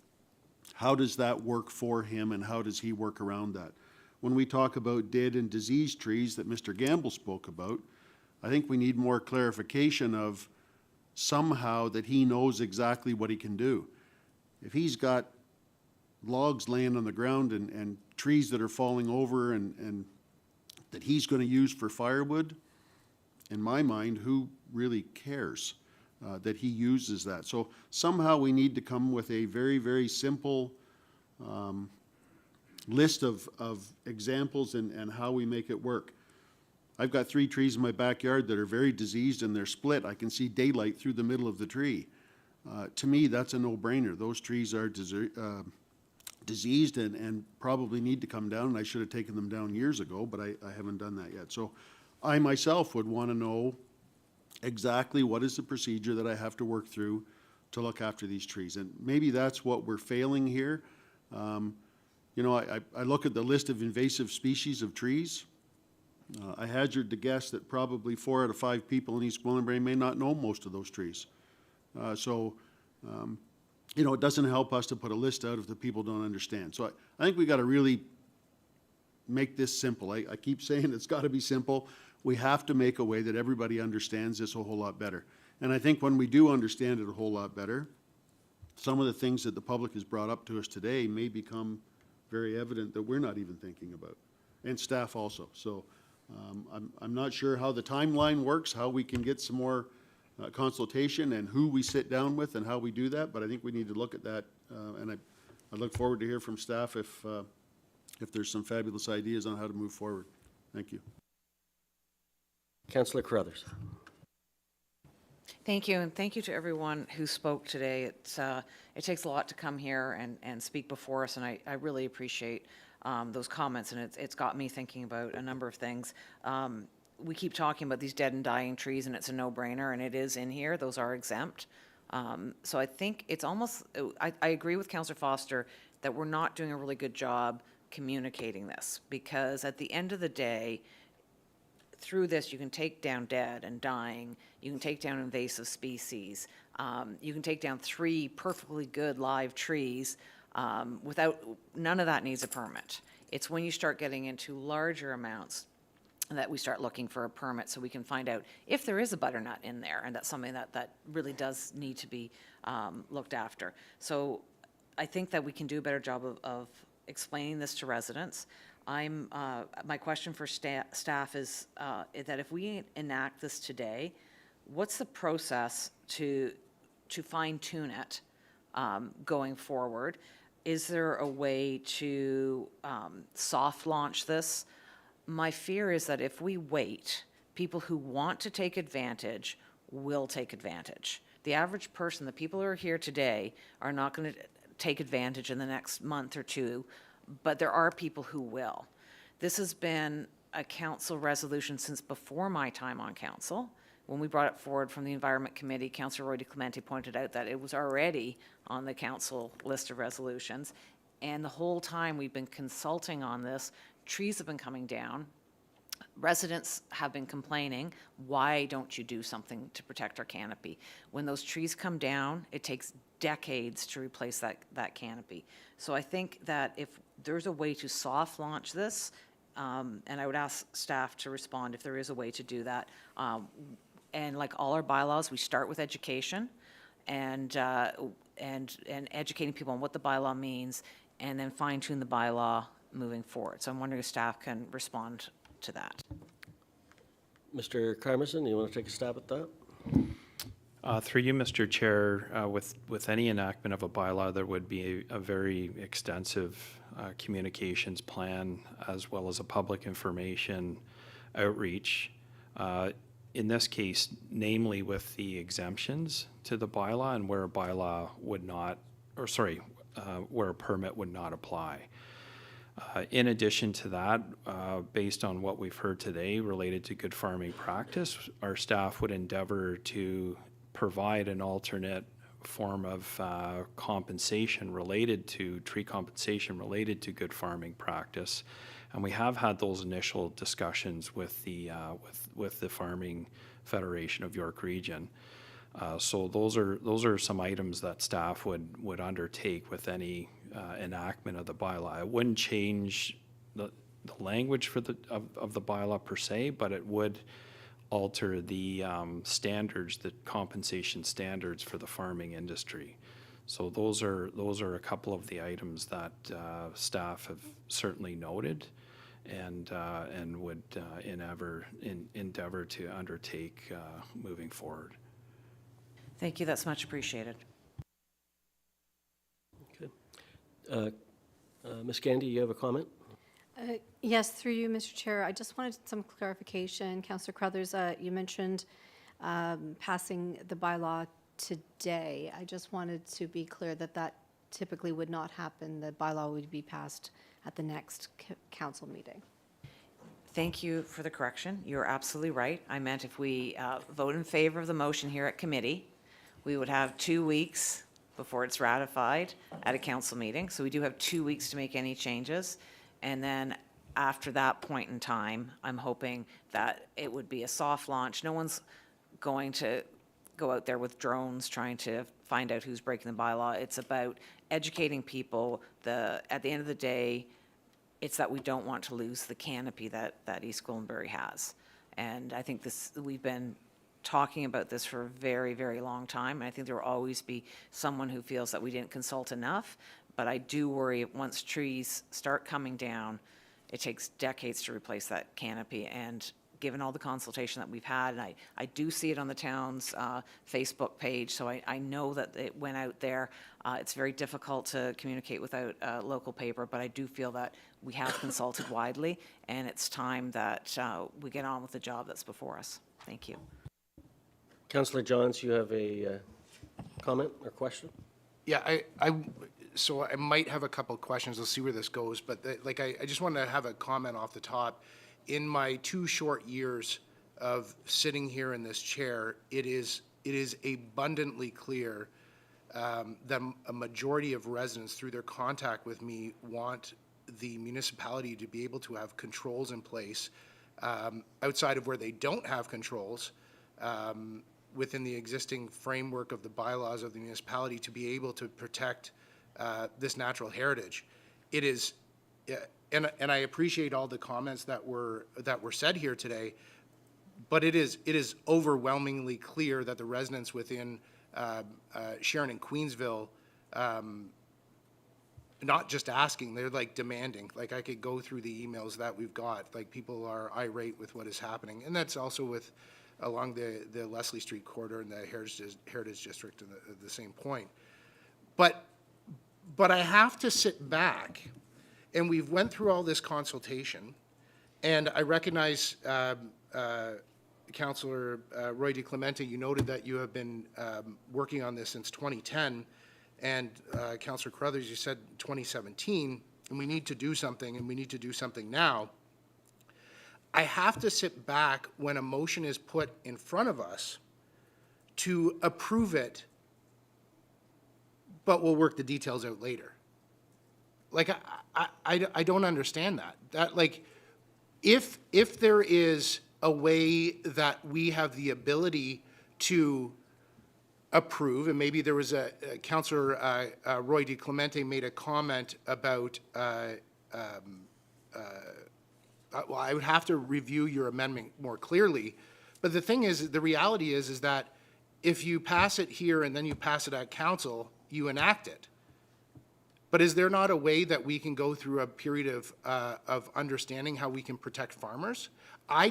How does that work for him, and how does he work around that? When we talk about dead and diseased trees that Mr. Gamble spoke about, I think we need more clarification of somehow that he knows exactly what he can do. If he's got logs laying on the ground and trees that are falling over and that he's going to use for firewood, in my mind, who really cares that he uses that? So somehow we need to come with a very, very simple list of examples and how we make it work. I've got 3 trees in my backyard that are very diseased and they're split. I can see daylight through the middle of the tree. To me, that's a no-brainer. Those trees are diseased and probably need to come down, and I should have taken them down years ago, but I haven't done that yet. So I myself would want to know exactly what is the procedure that I have to work through to look after these trees. And maybe that's what we're failing here. You know, I look at the list of invasive species of trees. I hazard to guess that probably 4 out of 5 people in East Gwillimbury may not know most of those trees. You know, it doesn't help us to put a list out if the people don't understand. So I think we got to really make this simple. I keep saying it's got to be simple. We have to make a way that everybody understands this a whole lot better. And I think when we do understand it a whole lot better, some of the things that the public has brought up to us today may become very evident that we're not even thinking about, and staff also. So I'm not sure how the timeline works, how we can get some more consultation and who we sit down with and how we do that, but I think we need to look at that, and I look forward to hear from staff if there's some fabulous ideas on how to move forward. Thank you. Councillor Carruthers. Thank you, and thank you to everyone who spoke today. It takes a lot to come here and speak before us, and I really appreciate those comments, and it's got me thinking about a number of things. We keep talking about these dead and dying trees, and it's a no-brainer, and it is in here. Those are exempt. So I think it's almost, I agree with Councillor Foster that we're not doing a really good job communicating this, because at the end of the day, through this, you can take down dead and dying, you can take down invasive species, you can take down 3 perfectly good live trees without, none of that needs a permit. It's when you start getting into larger amounts that we start looking for a permit, so we can find out if there is a butternut in there, and that's something that really does need to be looked after. So I think that we can do a better job of explaining this to residents. My question for staff is that if we enact this today, what's the process to fine-tune it going forward? Is there a way to soft launch this? My fear is that if we wait, people who want to take advantage will take advantage. The average person, the people who are here today, are not going to take advantage in the next month or 2, but there are people who will. This has been a council resolution since before my time on council, when we brought it forward from the Environment Committee, Councillor Roy DeClemente pointed out that it was already on the council list of resolutions. And the whole time we've been consulting on this, trees have been coming down. Residents have been complaining, why don't you do something to protect our canopy? When those trees come down, it takes decades to replace that canopy. So I think that if there's a way to soft launch this, and I would ask staff to respond if there is a way to do that. And like all our bylaws, we start with education and educating people on what the bylaw means, and then fine tune the bylaw moving forward. So I'm wondering if staff can respond to that. Mr. Carmison, you want to take a stab at that? Through you, Mr. Chair, with any enactment of a bylaw, there would be a very extensive communications plan as well as a public information outreach. In this case, namely with the exemptions to the bylaw and where a bylaw would not, or sorry, where a permit would not apply. In addition to that, based on what we've heard today related to good farming practice, our staff would endeavor to provide an alternate form of compensation related to tree compensation related to good farming practice, and we have had those initial discussions with the Farming Federation of York Region. So those are some items that staff would undertake with any enactment of the bylaw. It wouldn't change the language for of the bylaw per se, but it would alter the standards, the compensation standards for the farming industry. So those are a couple of the items that staff have certainly noted and would endeavor to undertake moving forward. Thank you. That's much appreciated. Okay. Ms. Gandy, you have a comment? Yes, through you, Mr. Chair. I just wanted some clarification. Councillor Crothers, you mentioned passing the bylaw today. I just wanted to be clear that that typically would not happen. The bylaw would be passed at the next council meeting. Thank you for the correction. You're absolutely right. I meant if we vote in favor of the motion here at committee, we would have 2 weeks before it's ratified at a council meeting. So we do have 2 weeks to make any changes. And then after that point in time, I'm hoping that it would be a soft launch. No one's going to go out there with drones trying to find out who's breaking the bylaw. It's about educating people. At the end of the day, it's that we don't want to lose the canopy that East Gwillimbury has. And I think we've been talking about this for a very, very long time. And I think there will always be someone who feels that we didn't consult enough. But I do worry once trees start coming down, it takes decades to replace that canopy. And given all the consultation that we've had, and I do see it on the town's Facebook page, so I know that it went out there. It's very difficult to communicate without a local paper, but I do feel that we have consulted widely, and it's time that we get on with the job that's before us. Thank you. Councillor Johns, you have a comment or question? Yeah, so I might have a couple of questions. We'll see where this goes. But I just want to have a comment off the top. In my 2 short years of sitting here in this chair, it is abundantly clear that a majority of residents, through their contact with me, want the municipality to be able to have controls in place outside of where they don't have controls within the existing framework of the bylaws of the municipality to be able to protect this natural heritage. It is, and I appreciate all the comments that were said here today, but it is overwhelmingly clear that the residents within Sharon and Queensville, not just asking, they're like demanding. Like I could go through the emails that we've got. Like people are irate with what is happening, and that's also along the Leslie Street corridor and the Heritage District and the same point. But I have to sit back, and we've went through all this consultation, and I recognize Councillor Roy DeClemente, you noted that you have been working on this since 2010, and Councillor Crothers, you said 2017, and we need to do something, and we need to do something now. I have to sit back when a motion is put in front of us to approve it, but we'll work the details out later. Like, I don't understand that. That, like, if there is a way that we have the ability to approve, and maybe there was Councillor Roy DeClemente made a comment about, well, I would have to review your amendment more clearly, but the thing is, the reality is that if you pass it here and then you pass it at council, you enact it. But is there not a way that we can go through a period of understanding how we can protect farmers? I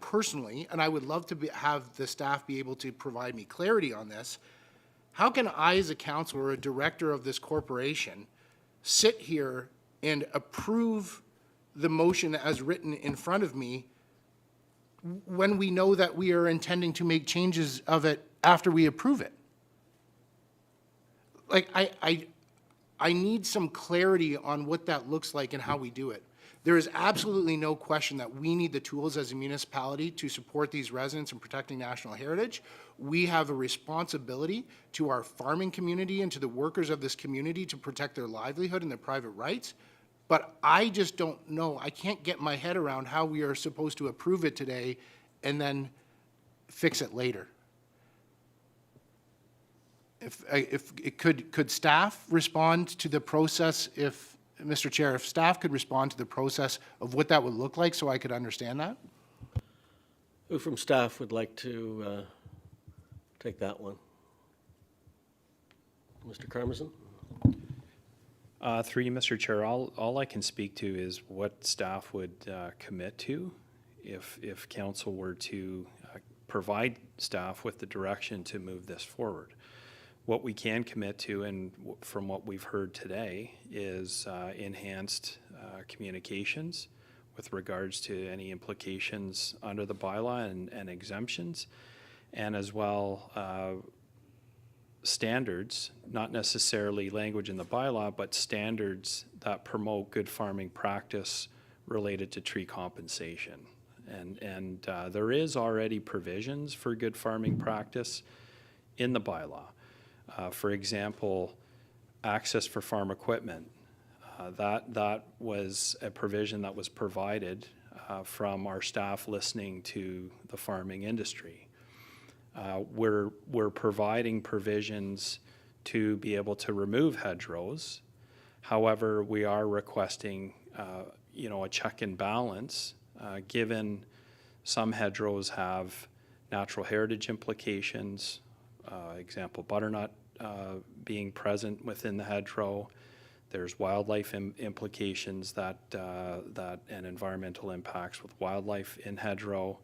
personally, and I would love to have the staff be able to provide me clarity on this, how can I as a council or a director of this corporation sit here and approve the motion as written in front of me when we know that we are intending to make changes of it after we approve it? Like, I need some clarity on what that looks like and how we do it. There is absolutely no question that we need the tools as a municipality to support these residents in protecting national heritage. We have a responsibility to our farming community and to the workers of this community to protect their livelihood and their private rights. But I just don't know. I can't get my head around how we are supposed to approve it today and then fix it later. If it could staff respond to the process, if, Mr. Chair, if staff could respond to the process of what that would look like so I could understand that? Who from staff would like to take that one? Mr. Karmazin? Through you, Mr. Chair, all I can speak to is what staff would commit to if council were to provide staff with the direction to move this forward. What we can commit to, and from what we've heard today, is enhanced communications with regards to any implications under the bylaw and exemptions, and as well standards, not necessarily language in the bylaw, but standards that promote good farming practice related to tree compensation. And there is already provisions for good farming practice in the bylaw. For example, access for farm equipment. That was a provision that was provided from our staff listening to the farming industry. We're providing provisions to be able to remove hedgerows. However, we are requesting, a check and balance, given some hedgerows have natural heritage implications. Example, butternut being present within the hedgerow. There's wildlife implications that and environmental impacts with wildlife in hedgerow.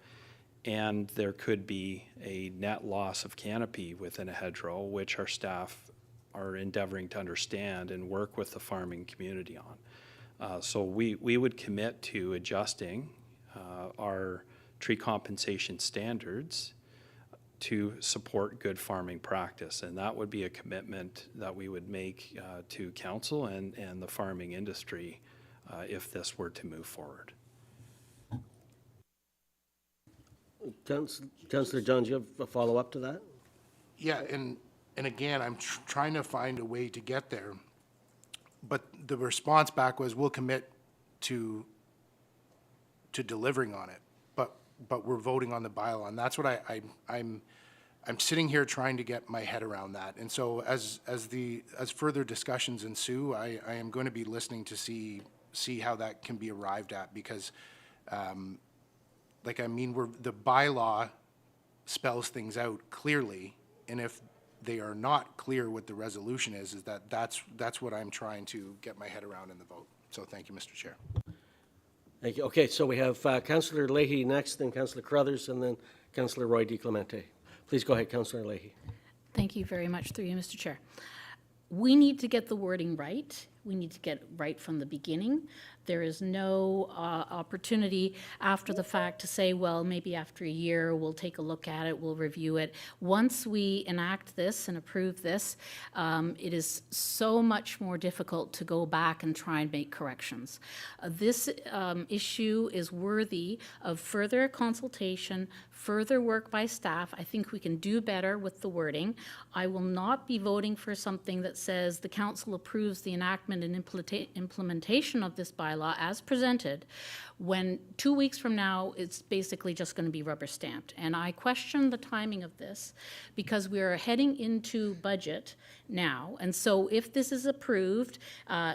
And there could be a net loss of canopy within a hedgerow, which our staff are endeavoring to understand and work with the farming community on. So we would commit to adjusting our tree compensation standards to support good farming practice. And that would be a commitment that we would make to council and the farming industry if this were to move forward. Councillor John, do you have a follow-up to that? Yeah, and again, I'm trying to find a way to get there. But the response back was, we'll commit to delivering on it. But we're voting on the bylaw, and that's what I'm sitting here trying to get my head around that. And so as further discussions ensue, I am going to be listening to see how that can be arrived at, because the bylaw spells things out clearly, and if they are not clear what the resolution is that's what I'm trying to get my head around in the vote. So thank you, Mr. Chair. Thank you. Okay, so we have Councillor Leahy next, then Councillor Crothers, and then Councillor Roy DeClemente. Please go ahead, Councillor Leahy. Thank you very much, through you, Mr. Chair. We need to get the wording right. We need to get it right from the beginning. There is no opportunity after the fact to say, well, maybe after a year, we'll take a look at it, we'll review it. Once we enact this and approve this, it is so much more difficult to go back and try and make corrections. This issue is worthy of further consultation, further work by staff. I think we can do better with the wording. I will not be voting for something that says the council approves the enactment and implementation of this bylaw as presented, when 2 weeks from now, it's basically just going to be rubber stamped. And I question the timing of this because we are heading into budget now. And so if this is approved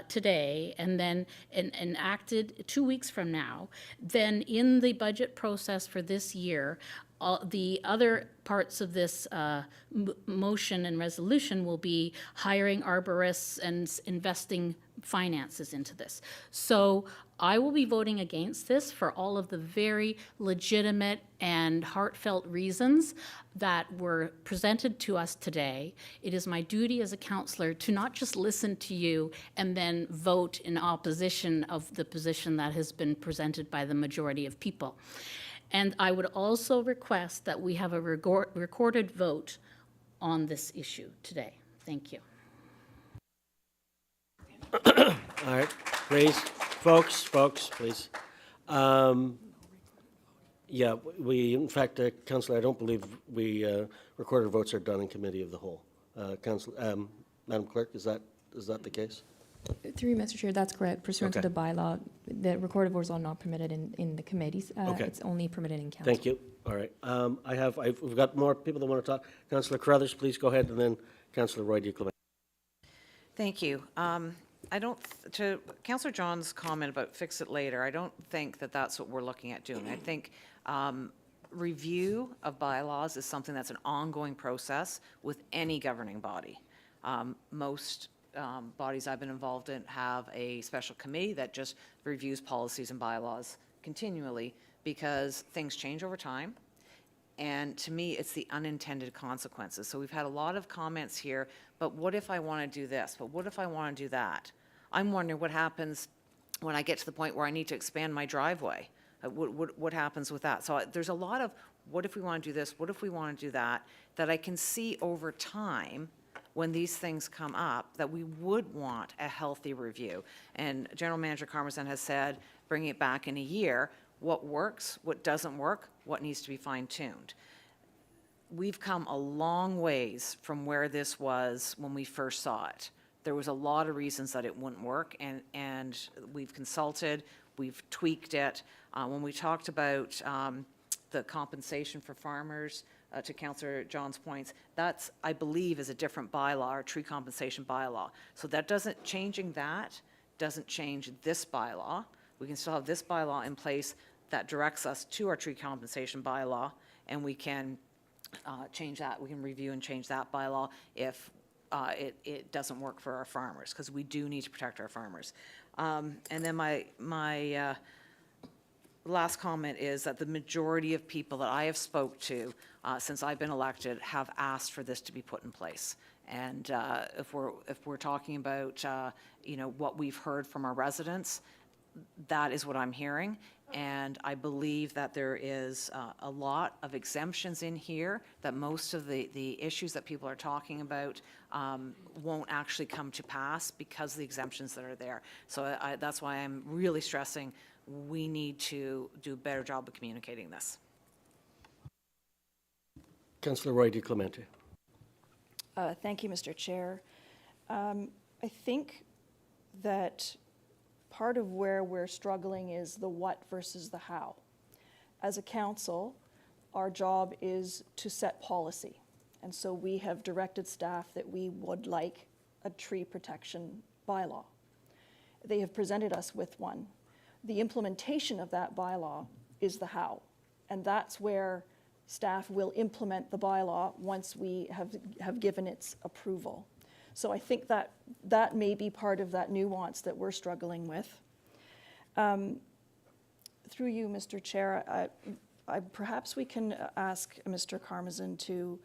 today and then enacted 2 weeks from now, then in the budget process for this year, the other parts of this motion and resolution will be hiring arborists and investing finances into this. So I will be voting against this for all of the very legitimate and heartfelt reasons that were presented to us today. It is my duty as a councillor to not just listen to you and then vote in opposition of the position that has been presented by the majority of people. And I would also request that we have a recorded vote on this issue today. Thank you. All right, please, folks, please. Yeah, in fact, Councillor, I don't believe recorded votes are done in committee of the whole. Madam Clerk, is that the case? Through you, Mr. Chair, that's correct. Pursuant to the bylaw, the recorded votes are not permitted in the committees. Okay. It's only permitted in council. Thank you. All right. We've got more people that want to talk. Councillor Carruthers, please go ahead, and then Councillor Roy DeClement. Thank you. To Councillor John's comment about fix it later, I don't think that that's what we're looking at doing. I think review of bylaws is something that's an ongoing process with any governing body. Most bodies I've been involved in have a special committee that just reviews policies and bylaws continually because things change over time. And to me, it's the unintended consequences. So we've had a lot of comments here, but what if I want to do this? But what if I want to do that? I'm wondering what happens when I get to the point where I need to expand my driveway. What happens with that? So there's a lot of what if we want to do this? What if we want to do that? That I can see over time when these things come up, that we would want a healthy review. And General Manager Carmazan has said, bring it back in a year, what works, what doesn't work, what needs to be fine-tuned. We've come a long ways from where this was when we first saw it. There was a lot of reasons that it wouldn't work, and we've consulted, we've tweaked it. When we talked about the compensation for farmers, to Councillor John's points, that's, I believe, is a different bylaw, or tree compensation bylaw. So that doesn't change this bylaw. We can still have this bylaw in place that directs us to our tree compensation bylaw, and we can change that. We can review and change that bylaw if it doesn't work for our farmers, because we do need to protect our farmers. And then my last comment is that the majority of people that I have spoke to since I've been elected have asked for this to be put in place. And if we're talking about what we've heard from our residents, that is what I'm hearing. And I believe that there is a lot of exemptions in here, that most of the issues that people are talking about won't actually come to pass because of the exemptions that are there. So that's why I'm really stressing we need to do a better job of communicating this. Councillor Roy DeClemente. Thank you, Mr. Chair. I think that part of where we're struggling is the what versus the how. As a council, our job is to set policy. And so we have directed staff that we would like a tree protection bylaw. They have presented us with one. The implementation of that bylaw is the how. And that's where staff will implement the bylaw once we have given its approval. So I think that may be part of that nuance that we're struggling with. Through you, Mr. Chair, perhaps we can ask Mr. Carmazan to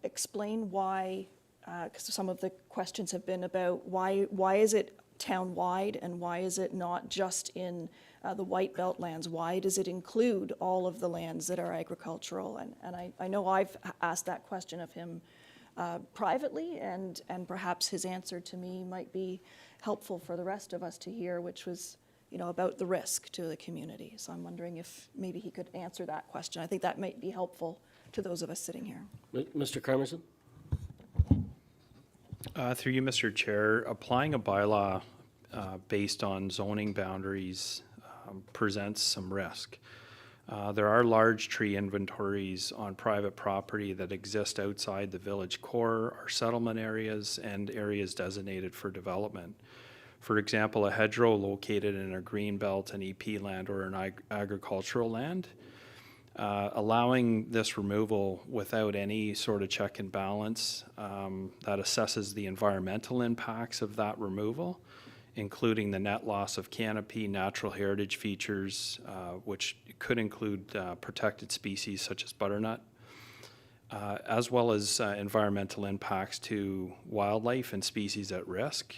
explain why, because some of the questions have been about why is it town-wide, and why is it not just in the White Belt lands? Why does it include all of the lands that are agricultural? And I know I've asked that question of him privately, and perhaps his answer to me might be helpful for the rest of us to hear, which was, you know, about the risk to the community. So I'm wondering if maybe he could answer that question. I think that might be helpful to those of us sitting here. Mr. Carmerson? Through you, Mr. Chair, applying a bylaw based on zoning boundaries presents some risk. There are large tree inventories on private property that exist outside the village core, or settlement areas, and areas designated for development. For example, a hedgerow located in a green belt, an EP land, or an agricultural land. Allowing this removal without any sort of check and balance that assesses the environmental impacts of that removal, including the net loss of canopy, natural heritage features, which could include protected species such as butternut, as well as environmental impacts to wildlife and species at risk.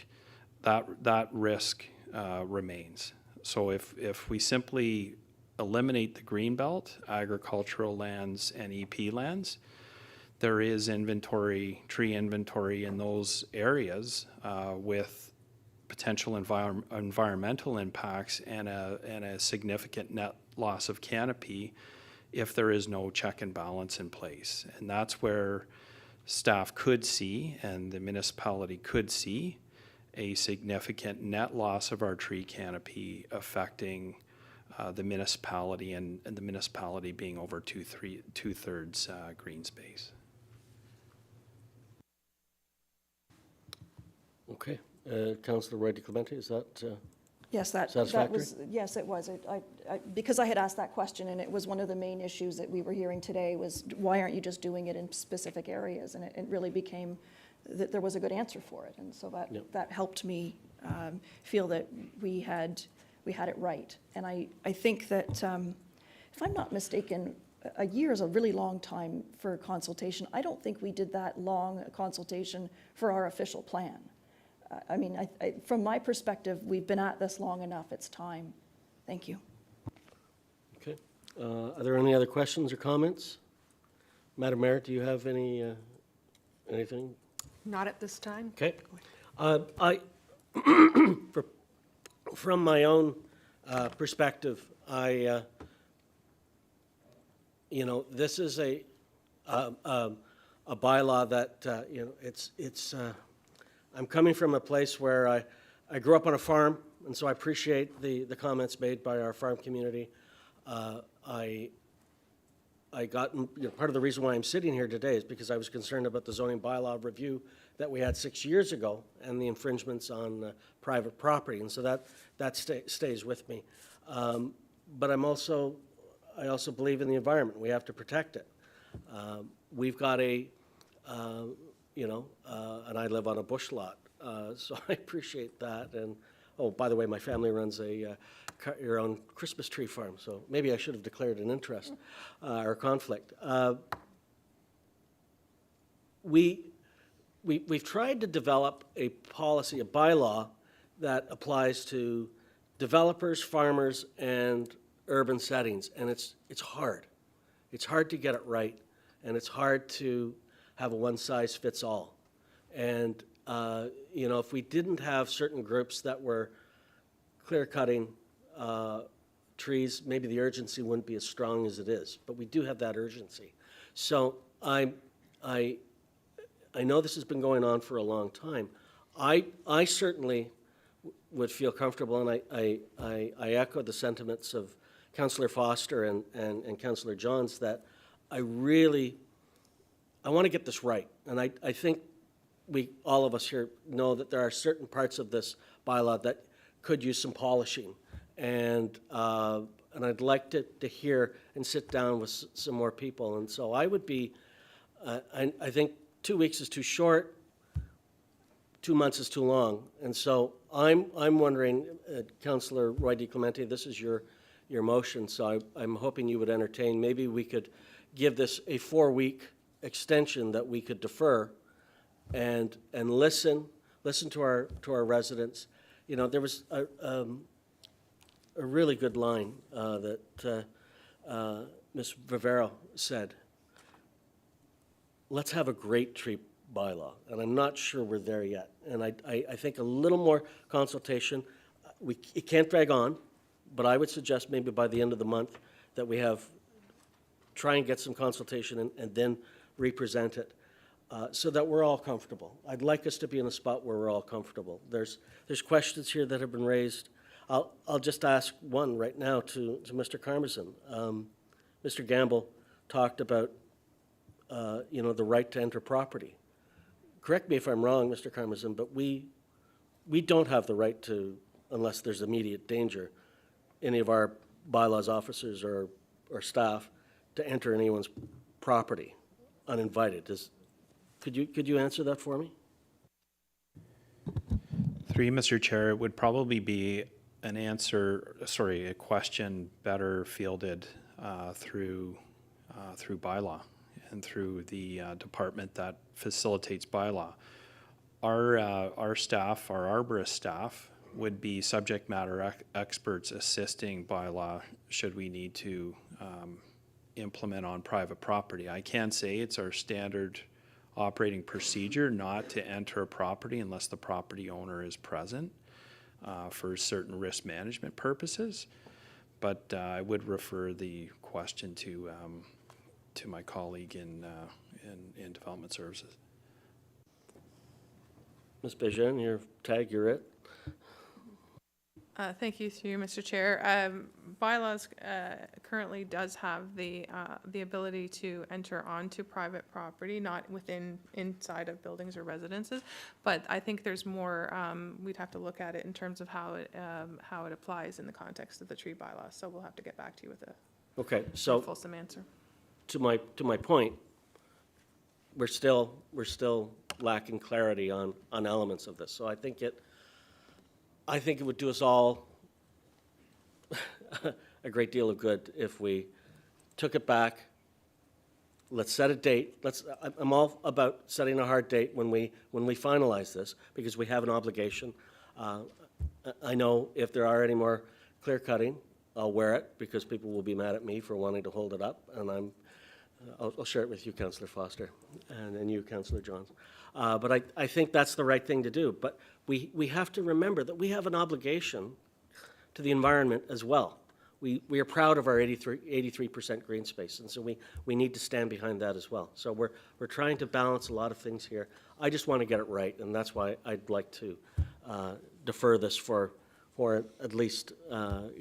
That risk remains. So if we simply eliminate the greenbelt, agricultural lands, and EP lands, there is tree inventory in those areas with potential environmental impacts and a significant net loss of canopy if there is no check and balance in place. And that's where staff could see, and the municipality could see, a significant net loss of our tree canopy affecting the municipality, and the municipality being over two-thirds green space. Okay. Councillor Roy DeClemente, is that Yes, that was, yes, it was. Because I had asked that question, and it was one of the main issues that we were hearing today, was why aren't you just doing it in specific areas? And it really became that there was a good answer for it. And so that helped me feel that we had it right. And I think that, if I'm not mistaken, a year is a really long time for consultation. I don't think we did that long a consultation for our official plan. I mean, from my perspective, we've been at this long enough. It's time. Thank you. Okay. Are there any other questions or comments? Madam Mayor, do you have anything? Not at this time. Okay. From my own perspective, this is a bylaw that I'm coming from a place where I grew up on a farm, and so I appreciate the comments made by our farm community. I got, part of the reason why I'm sitting here today is because I was concerned about the zoning bylaw review that we had 6 years ago and the infringements on private property, and so that stays with me. But I also believe in the environment. We have to protect it. We've got and I live on a bush lot, so I appreciate that. And, oh, by the way, my family runs your own Christmas tree farm, so maybe I should have declared an interest or conflict. We've tried to develop a policy, a bylaw, that applies to developers, farmers, and urban settings, and it's hard. It's hard to get it right, and it's hard to have a one-size-fits-all. And, if we didn't have certain groups that were clear-cutting trees, maybe the urgency wouldn't be as strong as it is. But we do have that urgency. So I know this has been going on for a long time. I certainly would feel comfortable, and I echo the sentiments of Councillor Foster and Councillor Johns, that I want to get this right. And I think all of us here know that there are certain parts of this bylaw that could use some polishing. And I'd like to hear and sit down with some more people. And so I would be, I think 2 weeks is too short, 2 months is too long. And so I'm wondering, Councillor Roy DeClemente, this is your motion, so I'm hoping you would entertain. Maybe we could give this a 4-week extension that we could defer and listen to our residents, You know, there was a really good line that Ms. Vivero said. Let's have a great tree bylaw, and I'm not sure we're there yet. And I think a little more consultation, it can't drag on, but I would suggest maybe by the end of the month that we try and get some consultation and then represent it so that we're all comfortable. I'd like us to be in a spot where we're all comfortable. There's questions here that have been raised. I'll just ask one right now to Mr. Karmazin. Mr. Gamble talked about you know, the right to enter property. Correct me if I'm wrong, Mr. Karmazin, but we don't have the right to, unless there's immediate danger, any of our bylaws officers or staff to enter anyone's property uninvited. Could you answer that for me? Through you, Mr. Chair, it would probably be a question better fielded through bylaw and through the department that facilitates bylaw. Our staff, our arborist staff, would be subject matter experts assisting bylaw should we need to implement on private property. I can say it's our standard operating procedure not to enter a property unless the property owner is present for certain risk management purposes. But I would refer the question to my colleague in Development Services. Ms. Bejan, you're it. Thank you, through you, Mr. Chair. Bylaws currently does have the ability to enter onto private property, not inside of buildings or residences. But I think there's more. We'd have to look at it in terms of how it applies in the context of the tree bylaw. So we'll have to get back to you with a fulsome answer. To my point, we're still lacking clarity on elements of this. So I think it would do us all a great deal of good if we took it back. Let's set a date. I'm all about setting a hard date when we finalize this, because we have an obligation. I know if there are any more clear cutting, I'll wear it, because people will be mad at me for wanting to hold it up, and I'll share it with you, Councillor Foster, and you, Councillor Johns. But I think that's the right thing to do. But we have to remember that we have an obligation to the environment as well. We are proud of our 83% green space, and so we need to stand behind that as well. So we're trying to balance a lot of things here. I just want to get it right, and that's why I'd like to defer this for at least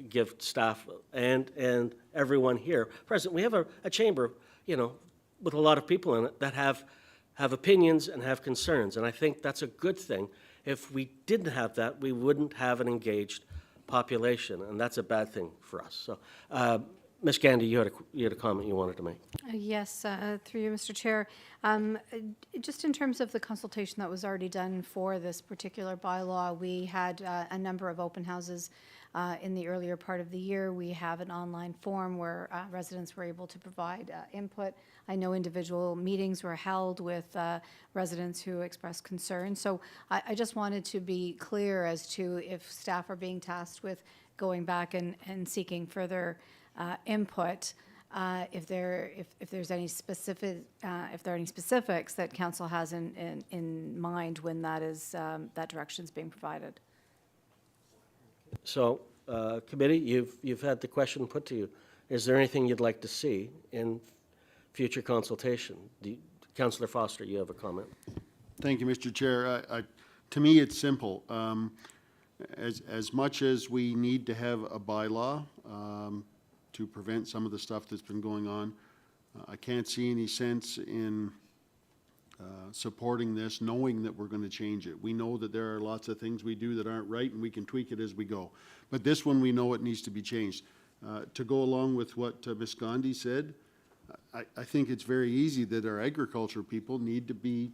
give staff and everyone here present. We have a chamber, with a lot of people in it that have opinions and have concerns, and I think that's a good thing. If we didn't have that, we wouldn't have an engaged population, and that's a bad thing for us. So, Ms. Gandy, you had a comment you wanted to make. Yes, through you, Mr. Chair. Just in terms of the consultation that was already done for this particular bylaw, we had a number of open houses in the earlier part of the year. We have an online form where residents were able to provide input. I know individual meetings were held with residents who expressed concern. So I just wanted to be clear as to if staff are being tasked with going back and seeking further input, if there's any specific, if there are any specifics that council has in mind when that direction is being provided. So, committee, you've had the question put to you. Is there anything you'd like to see in future consultation? Councillor Foster, you have a comment. Thank you, Mr. Chair. To me, it's simple. As much as we need to have a bylaw to prevent some of the stuff that's been going on, I can't see any sense in supporting this, knowing that we're going to change it. We know that there are lots of things we do that aren't right, and we can tweak it as we go. But this one, we know it needs to be changed. To go along with what Ms. Gandhi said, I think it's very easy that our agriculture people need to be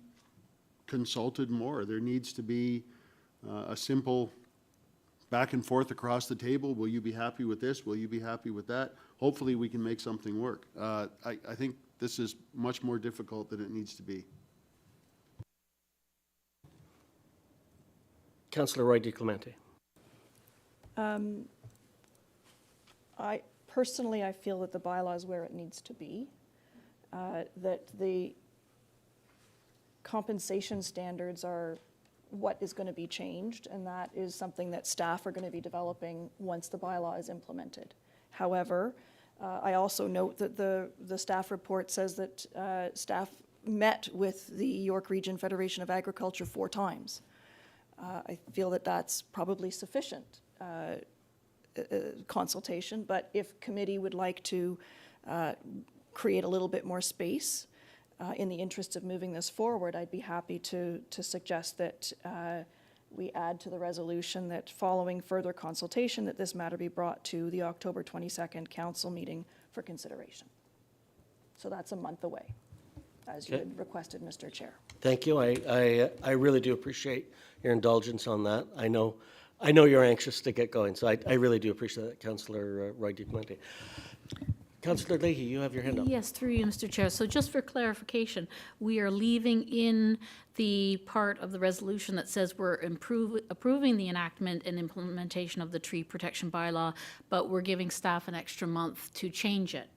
consulted more. There needs to be a simple back and forth across the table. Will you be happy with this? Will you be happy with that? Hopefully we can make something work. I think this is much more difficult than it needs to be. Councillor Roy DiClemente. Personally, I feel that the bylaw is where it needs to be, that the compensation standards are what is going to be changed, and that is something that staff are going to be developing once the bylaw is implemented. However, I also note that the staff report says that staff met with the York Region Federation of Agriculture 4 times. I feel that that's probably sufficient consultation, but if committee would like to create a little bit more space in the interest of moving this forward, I'd be happy to suggest that we add to the resolution that following further consultation, that this matter be brought to the October 22nd council meeting for consideration. So that's a month away, as you had requested, Mr. Chair. Thank you. I really do appreciate your indulgence on that. I know you're anxious to get going, so I really do appreciate that, Councillor Roy-DeClemente. Councillor Leahy, you have your hand up. Yes, through you, Mr. Chair. So just for clarification, we are leaving in the part of the resolution that says we're approving the enactment and implementation of the tree protection bylaw, but we're giving staff an extra month to change it.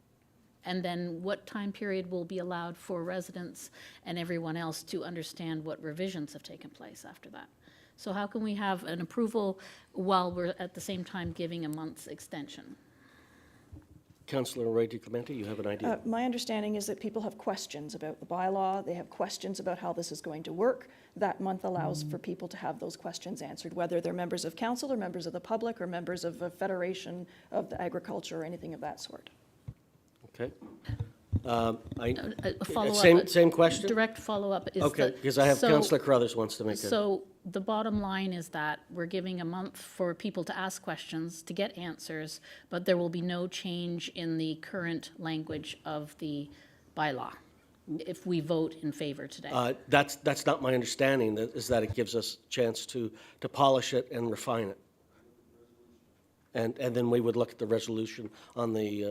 And then what time period will be allowed for residents and everyone else to understand what revisions have taken place after that? So how can we have an approval while we're at the same time giving a month's extension? Councillor Roy-DeClemente, you have an idea? My understanding is that people have questions about the bylaw. They have questions about how this is going to work. That month allows for people to have those questions answered, whether they're members of council or members of the public or members of a federation of the agriculture or anything of that sort. Okay. Follow-up. Same question? Direct follow-up is Okay, because I have Councillor Carruthers wants to make a... So the bottom line is that we're giving a month for people to ask questions, to get answers, but there will be no change in the current language of the bylaw if we vote in favor today. That's not my understanding, is that it gives us a chance to polish it and refine it. And then we would look at the resolution on the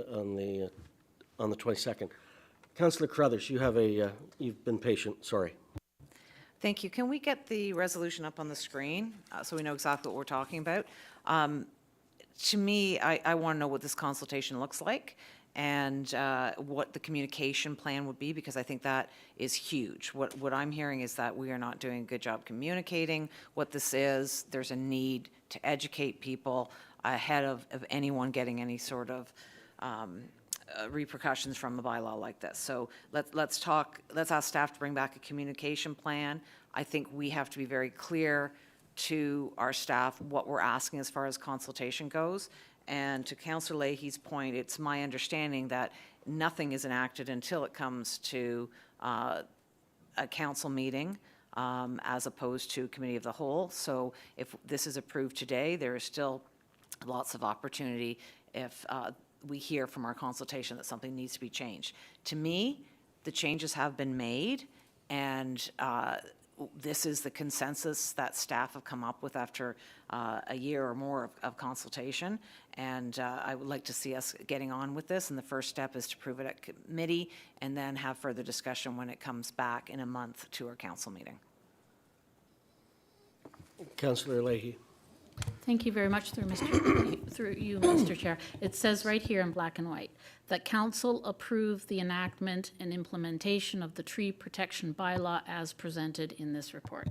22nd. Councillor Carruthers, you've been patient, sorry. Thank you. Can we get the resolution up on the screen so we know exactly what we're talking about? To me, I want to know what this consultation looks like and what the communication plan would be, because I think that is huge. What I'm hearing is that we are not doing a good job communicating what this is. There's a need to educate people ahead of anyone getting any sort of repercussions from a bylaw like this. So let's ask staff to bring back a communication plan. I think we have to be very clear to our staff what we're asking as far as consultation goes. And to Councillor Leahy's point, it's my understanding that nothing is enacted until it comes to a council meeting as opposed to committee of the whole. So if this is approved today, there is still lots of opportunity if we hear from our consultation that something needs to be changed. To me, the changes have been made, and this is the consensus that staff have come up with after a year or more of consultation, and I would like to see us getting on with this, and the first step is to prove it at committee and then have further discussion when it comes back in a month to our council meeting. Councillor Leahy. Thank you very much through you, Mr. Chair. It says right here in black and white that council approve the enactment and implementation of the tree protection bylaw as presented in this report.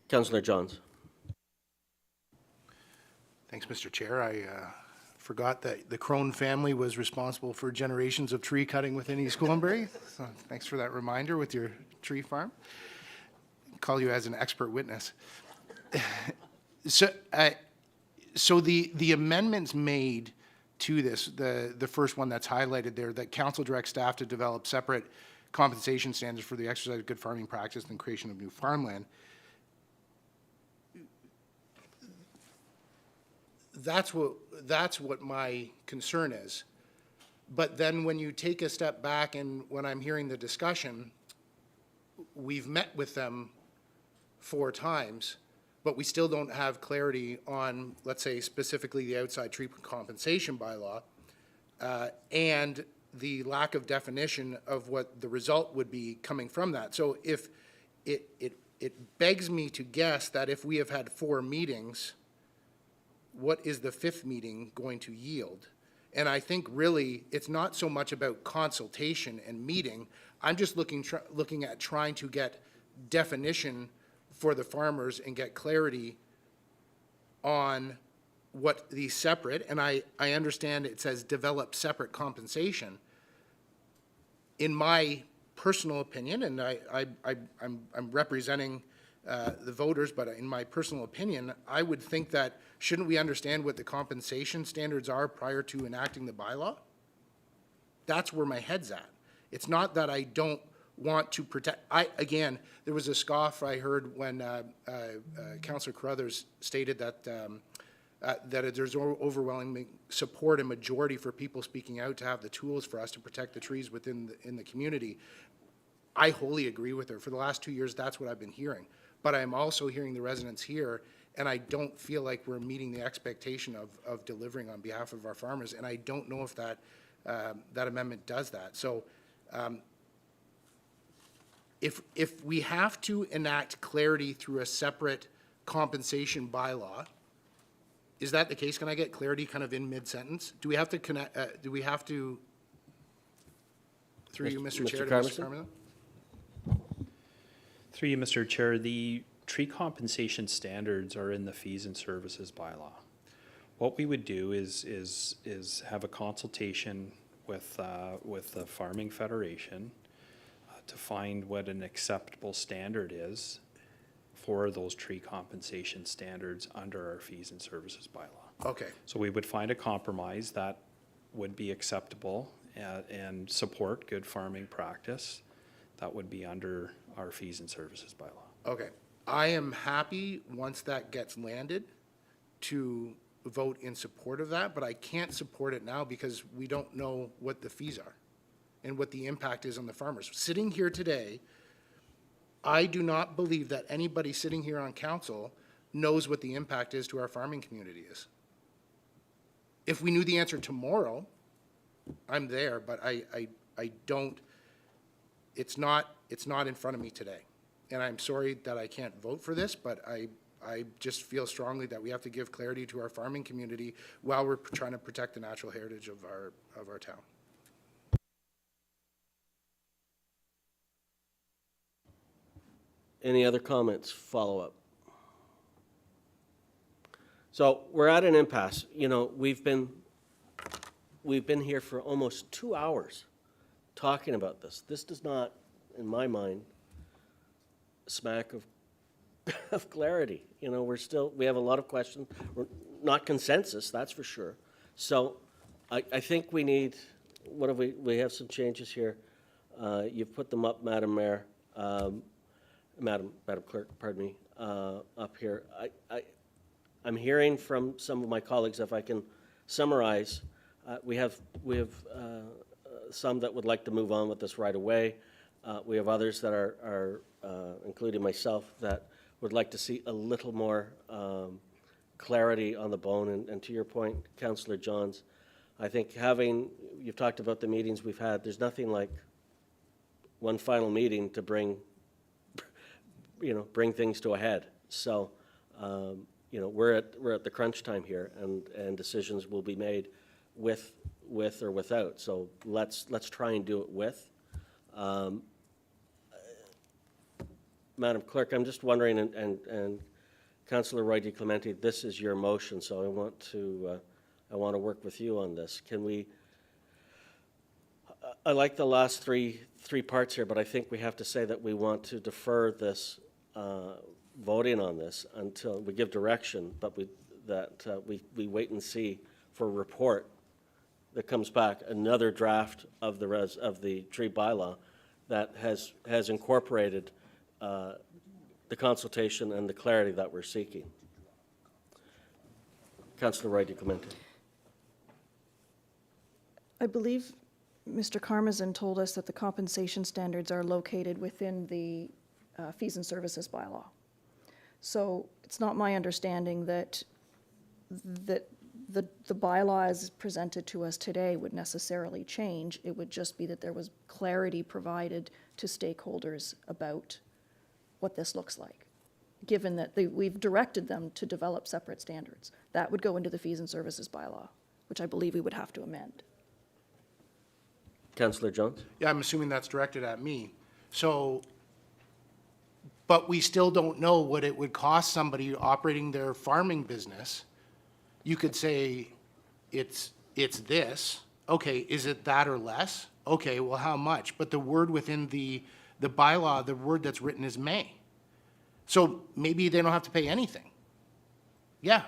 Councillor Johns. Thanks, Mr. Chair. I forgot that the Crone family was responsible for generations of tree cutting within East Gwillimbury. So thanks for that reminder with your tree farm. Call you as an expert witness. So the amendments made to this, the first one that's highlighted there, that council directs staff to develop separate compensation standards for the exercise of good farming practice and creation of new farmland. That's what my concern is. But then when you take a step back and when I'm hearing the discussion, we've met with them 4 times, but we still don't have clarity on, let's say, specifically the outside tree compensation bylaw. And the lack of definition of what the result would be coming from that. So if it begs me to guess that if we have had 4 meetings, what is the 5th meeting going to yield? And I think really it's not so much about consultation and meeting. I'm just looking at trying to get definition for the farmers and get clarity on what the separate, and I understand it says develop separate compensation. In my personal opinion, and I'm representing the voters, but in my personal opinion, I would think that shouldn't we understand what the compensation standards are prior to enacting the bylaw? That's where my head's at. It's not that I don't want to protect. Again, there was a scoff I heard when Councillor Carruthers stated that that there's overwhelming support and majority for people speaking out to have the tools for us to protect the trees within the community. I wholly agree with her. For the last 2 years, that's what I've been hearing. But I'm also hearing the residents here, and I don't feel like we're meeting the expectation of delivering on behalf of our farmers, and I don't know if that amendment does that. So if we have to enact clarity through a separate compensation bylaw, is that the case? Can I get clarity kind of in mid-sentence? Do we have to connect, through you, Mr. Chair, to Mr. Carmazin? Through you, Mr. Chair, the tree compensation standards are in the fees and services bylaw. What we would do is have a consultation with the Farming Federation to find what an acceptable standard is for those tree compensation standards under our fees and services bylaw. Okay. So we would find a compromise that would be acceptable and support good farming practice that would be under our fees and services bylaw. Okay. I am happy once that gets landed to vote in support of that, but I can't support it now because we don't know what the fees are and what the impact is on the farmers. Sitting here today, I do not believe that anybody sitting here on council knows what the impact is to our farming community is. If we knew the answer tomorrow, I'm there, but I don't, it's not in front of me today. And I'm sorry that I can't vote for this, but I just feel strongly that we have to give clarity to our farming community while we're trying to protect the natural heritage of our town. Any other comments, follow-up? So we're at an impasse. You know, we've been here for almost 2 hours talking about this. This does not, in my mind, smack of clarity. You know, we have a lot of questions. We're not consensus, that's for sure. So I think we need, what have we have some changes here. You've put them up, Madam Mayor. Madam Clerk, pardon me, up here. I'm hearing from some of my colleagues, if I can summarize, we have some that would like to move on with this right away. We have others that are including myself, that would like to see a little more clarity on the bone. And to your point, Councillor Johns, I think you've talked about the meetings we've had, there's nothing like one final meeting to bring things to a head. So, we're at the crunch time here, and decisions will be made with or without. So let's try and do it with. Madam Clerk, I'm just wondering, and Councillor Roy DiClemente, this is your motion, so I want to work with you on this. Can we? I like the last three parts here, but I think we have to say that we want to defer this voting on this until we give direction, but we wait and see for a report that comes back, another draft of the tree bylaw that has incorporated the consultation and the clarity that we're seeking. Councillor Roy DiClemente. I believe Mr. Karmazin told us that the compensation standards are located within the fees and services bylaw. So it's not my understanding that the bylaw as presented to us today would necessarily change. It would just be that there was clarity provided to stakeholders about what this looks like, given that we've directed them to develop separate standards. That would go into the fees and services bylaw, which I believe we would have to amend. Councillor Jones? Yeah, I'm assuming that's directed at me. So, but we still don't know what it would cost somebody operating their farming business. You could say it's this. Okay, is it that or less? Okay, well, how much? But the word within the bylaw, the word that's written is may. So maybe they don't have to pay anything. Yeah,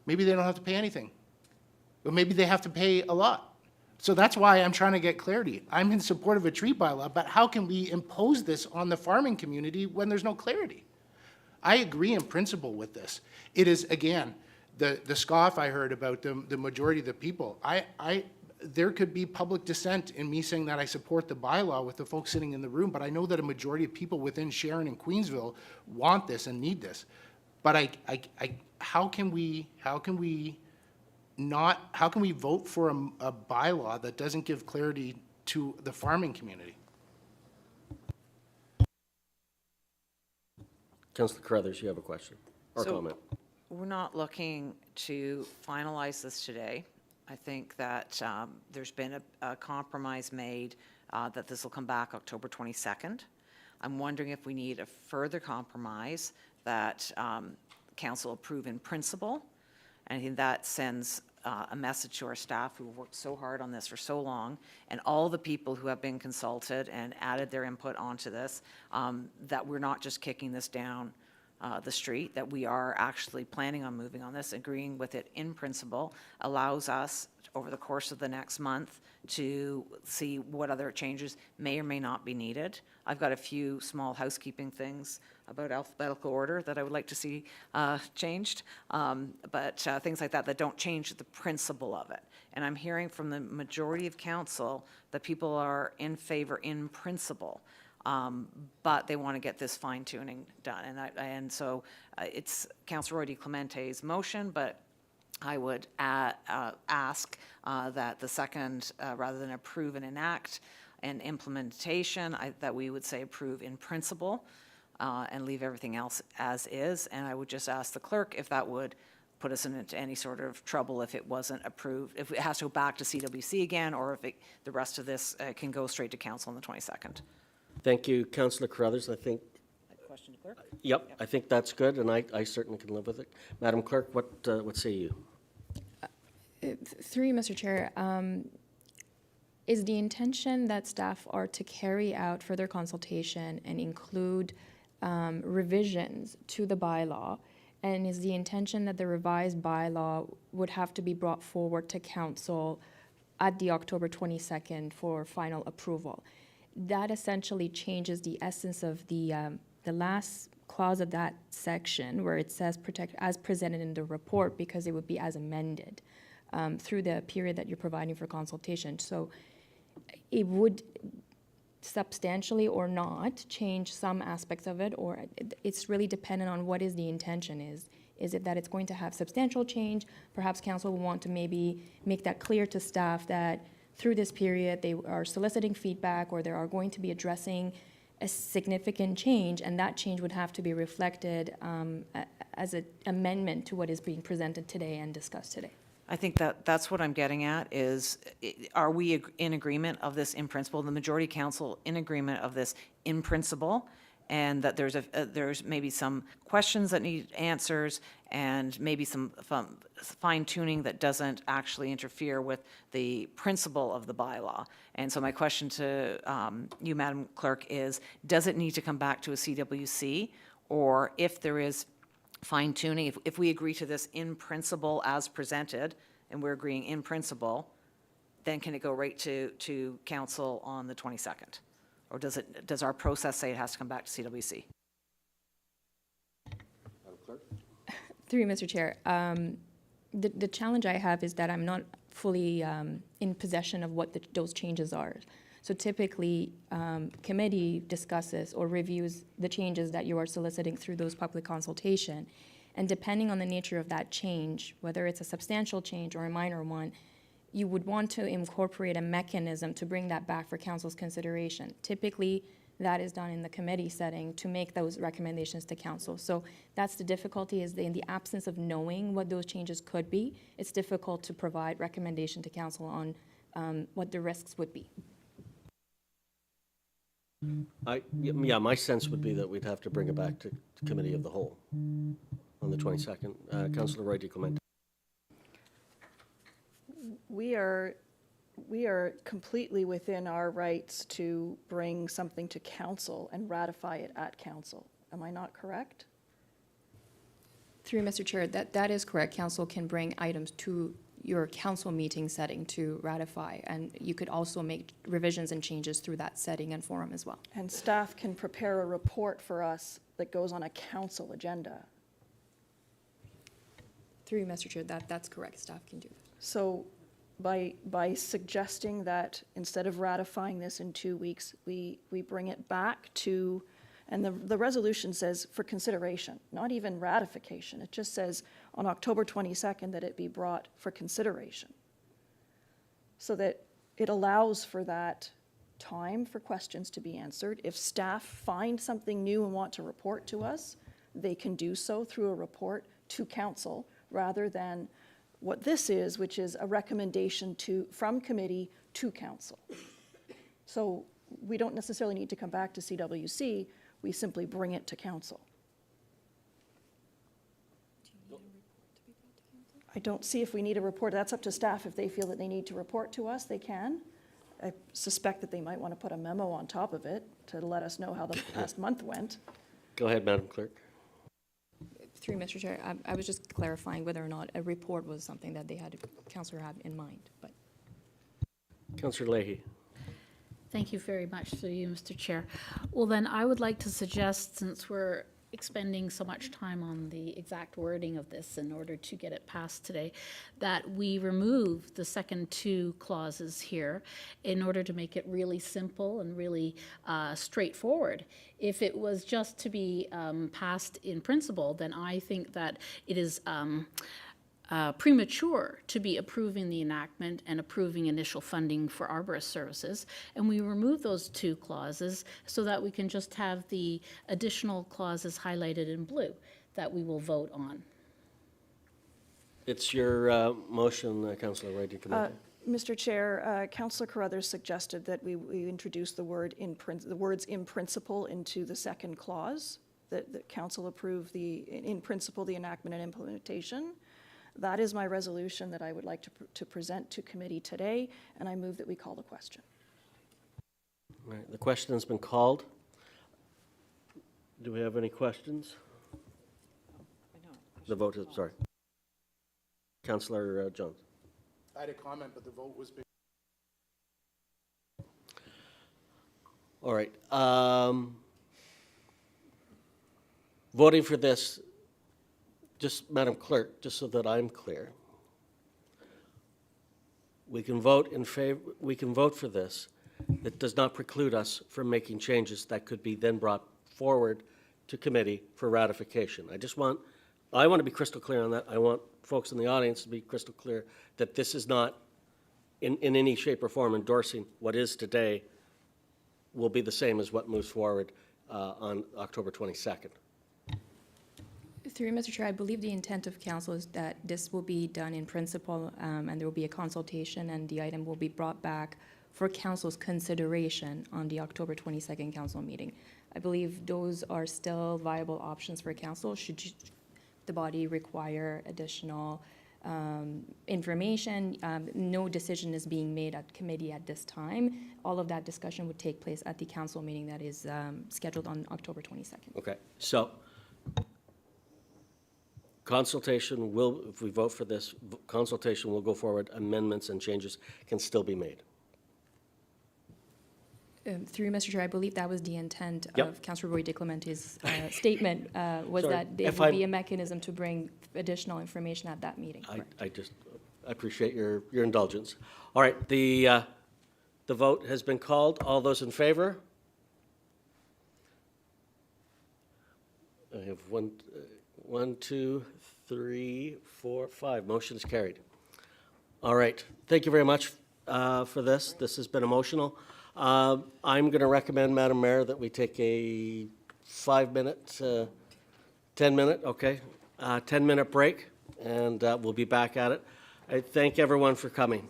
maybe they don't have to pay anything. But maybe they have to pay a lot. So that's why I'm trying to get clarity. I'm in support of a tree bylaw, but how can we impose this on the farming community when there's no clarity? I agree in principle with this. It is, again, the scoff I heard about the majority of the people. There could be public dissent in me saying that I support the bylaw with the folks sitting in the room, but I know that a majority of people within Sharon and Queensville want this and need this. But how can we vote for a bylaw that doesn't give clarity to the farming community? Councillor Carruthers, you have a question or So, comment? We're not looking to finalize this today. I think that there's been a compromise made that this will come back October 22nd. I'm wondering if we need a further compromise that council approve in principle. And I think that sends a message to our staff who have worked so hard on this for so long, and all the people who have been consulted and added their input onto this, that we're not just kicking this down the street, that we are actually planning on moving on this, agreeing with it in principle, allows us over the course of the next month to see what other changes may or may not be needed. I've got a few small housekeeping things about alphabetical order that I would like to see changed, but things like that don't change the principle of it. And I'm hearing from the majority of council that people are in favor in principle. But they want to get this fine tuning done. And so it's Councillor Roy DiClemente's motion, but I would ask that the second, rather than approve and enact and implementation, that we would say approve in principle and leave everything else as is. And I would just ask the clerk if that would put us into any sort of trouble if it wasn't approved, if it has to go back to CWC again, or if the rest of this can go straight to council on the 22nd. Thank you, Councillor Carruthers. I think. Question to clerk? Yep, I think that's good, and I certainly can live with it. Madam Clerk, what say you? Through you, Mr. Chair, is the intention that staff are to carry out further consultation and include revisions to the bylaw? And is the intention that the revised bylaw would have to be brought forward to council at the October 22nd for final approval? That essentially changes the essence of the last clause of that section where it says protect as presented in the report, because it would be as amended through the period that you're providing for consultation. So it would substantially or not change some aspects of it, or it's really dependent on what is the intention is. Is it that it's going to have substantial change? Perhaps council will want to maybe make that clear to staff that through this period they are soliciting feedback, or they are going to be addressing a significant change, and that change would have to be reflected as an amendment to what is being presented today and discussed today. I think that's what I'm getting at is, are we in agreement of this in principle? The majority council in agreement of this in principle, and that there's maybe some questions that need answers, and maybe some fine tuning that doesn't actually interfere with the principle of the bylaw. And so my question to you, Madam Clerk, is, does it need to come back to a CWC, or if there is fine tuning, if we agree to this in principle as presented, and we're agreeing in principle, then can it go right to council on the 22nd? Or does our process say it has to come back to CWC? Madam Clerk? Through you, Mr. Chair, the challenge I have is that I'm not fully in possession of what those changes are. So typically, committee discusses or reviews the changes that you are soliciting through those public consultation. And depending on the nature of that change, whether it's a substantial change or a minor one, you would want to incorporate a mechanism to bring that back for council's consideration. Typically, that is done in the committee setting to make those recommendations to council. So that's the difficulty, is in the absence of knowing what those changes could be, it's difficult to provide recommendation to council on what the risks would be. Yeah, my sense would be that we'd have to bring it back to committee of the whole on the 22nd. Councillor Roy DeClement. We are completely within our rights to bring something to council and ratify it at council. Am I not correct? Through Mr. Chair, that is correct. Council can bring items to your council meeting setting to ratify, and you could also make revisions and changes through that setting and forum as well. And staff can prepare a report for us that goes on a council agenda. Through you, Mr. Chair, that's correct. Staff can do that. So by suggesting that instead of ratifying this in 2 weeks, we bring it back to, and the resolution says for consideration, not even ratification. It just says on October 22nd that it be brought for consideration. So that it allows for that time for questions to be answered. If staff find something new and want to report to us, they can do so through a report to council, rather than what this is, which is a recommendation from committee to council. So we don't necessarily need to come back to CWC, we simply bring it to council. I don't see if we need a report. That's up to staff. If they feel that they need to report to us, they can. I suspect that they might want to put a memo on top of it to let us know how the past month went. Go ahead, Madam Clerk. Through Mr. Chair, I was just clarifying whether or not a report was something that they had, councillor had in mind, but. Councillor Leahy. Thank you very much through you, Mr. Chair. Well, then I would like to suggest, since we're expending so much time on the exact wording of this in order to get it passed today, that we remove the second two clauses here in order to make it really simple and really straightforward. If it was just to be passed in principle, then I think that it is premature to be approving the enactment and approving initial funding for arborist services. And we remove those two clauses so that we can just have the additional clauses highlighted in blue that we will vote on. It's your motion, Councillor Roy DeClement. Mr. Chair, Councillor Carruthers suggested that we introduce the words in principle into the second clause, that council approve in principle the enactment and implementation. That is my resolution that I would like to present to committee today, and I move that we call the question. All right, the question has been called. Do we have any questions? The vote is, sorry. Councillor Jones. I had a comment, but the vote was big. All right. Voting for this, just Madam Clerk, just so that I'm clear, we can vote in favor. We can vote for this. That does not preclude us from making changes that could be then brought forward to committee for ratification. I want to be crystal clear on that. I want folks in the audience to be crystal clear that this is not in any shape or form endorsing what is today will be the same as what moves forward on October 22nd. Through you, Mr. Chair, I believe the intent of council is that this will be done in principle, and there will be a consultation, and the item will be brought back for council's consideration on the October 22nd council meeting. I believe those are still viable options for council should the body require additional information. No decision is being made at committee at this time. All of that discussion would take place at the council meeting that is scheduled on October 22nd. Okay, so consultation will, if we vote for this, consultation will go forward. Amendments and changes can still be made. Through you, Mr. Chair, I believe that was the intent Yep. of Councillor Roy DeClemente's statement, was Sorry, that there if would I'm- be a mechanism to bring additional information at that meeting. I appreciate your indulgence. All right, the vote has been called. All those in favor? I have one 1, 2, 3, 4, 5. Motion is carried. All right. Thank you very much for this. This has been emotional. I'm going to recommend, Madam Mayor, that we take a 5-minute, 10-minute, okay, 10-minute break, and we'll be back at it. I thank everyone for coming.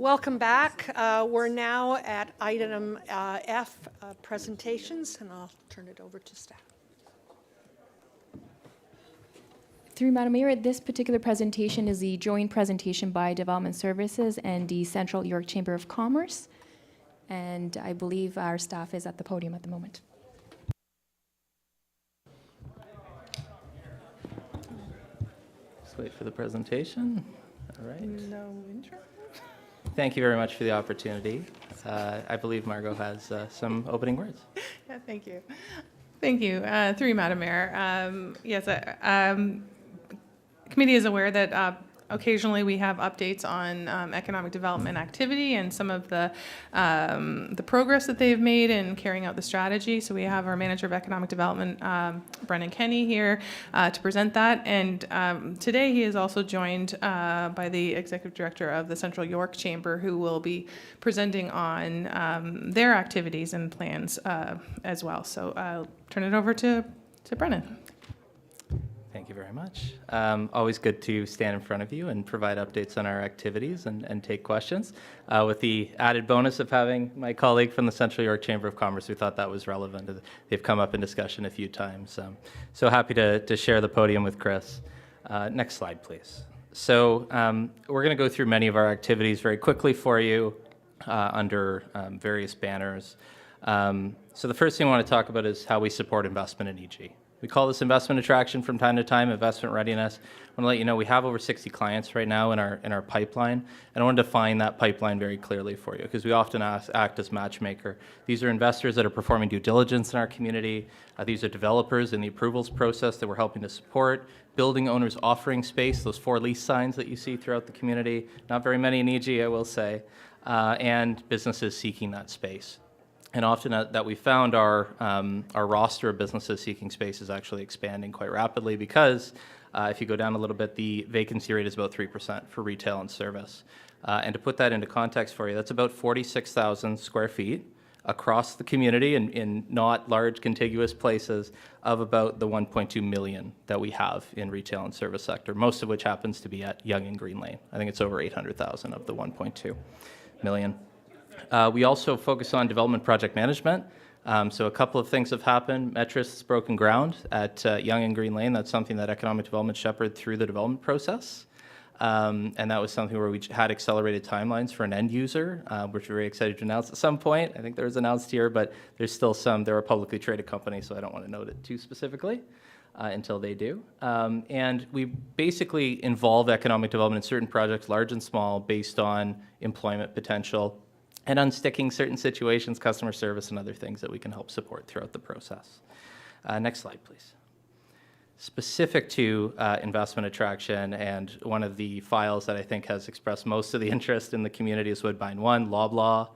Welcome back. We're now at item F, presentations, and I'll turn it over to staff. Through Madam Mayor, this particular presentation is the joint presentation by Development Services and the Central York Chamber of Commerce. And I believe our staff is at the podium at the moment. Just wait for the presentation. All right. No intro? Thank you very much for the opportunity. I believe Margot has some opening words. Yeah, thank you. Thank you. Through you, Madam Mayor. Yes, committee is aware that occasionally we have updates on economic development activity and some of the progress that they've made in carrying out the strategy. So we have our Manager of Economic Development, Brennan Kenny, here to present that. And today he is also joined by the Executive Director of the Central York Chamber, who will be presenting on their activities and plans as well. So I'll turn it over to Brennan. Thank you very much. Always good to stand in front of you and provide updates on our activities and take questions. With the added bonus of having my colleague from the Central York Chamber of Commerce, we thought that was relevant. They've come up in discussion a few times. So happy to share the podium with Chris. Next slide, please. So we're going to go through many of our activities very quickly for you under various banners. So the first thing I want to talk about is how we support investment in EG. We call this investment attraction from time to time, investment readiness. I want to let you know we have over 60 clients right now in our pipeline, and I want to define that pipeline very clearly for you because we often act as matchmaker. These are investors that are performing due diligence in our community. These are developers in the approvals process that we're helping to support, building owners offering space, those 4 lease signs that you see throughout the community, not very many in EG, I will say, and businesses seeking that space. And often that we found our roster of businesses seeking space is actually expanding quite rapidly because if you go down a little bit, the vacancy rate is about 3% for retail and service. And to put that into context for you, that's about 46,000 square feet across the community in not large contiguous places of about the 1.2 million that we have in retail and service sector, most of which happens to be at Yonge and Green Lane. I think it's over 800,000 of the 1.2 million. We also focus on development project management. So a couple of things have happened. Metris has broken ground at Yonge and Green Lane. That's something that economic development shepherded through the development process. And that was something where we had accelerated timelines for an end user, which we're very excited to announce at some point. I think there was announced here, but there's still some. They're a publicly traded company, so I don't want to note it too specifically until they do. And we basically involve economic development in certain projects, large and small, based on employment potential and unsticking certain situations, customer service, and other things that we can help support throughout the process. Next slide, please. Specific to investment attraction, and one of the files that I think has expressed most of the interest in the community is Woodbine 1, Loblaw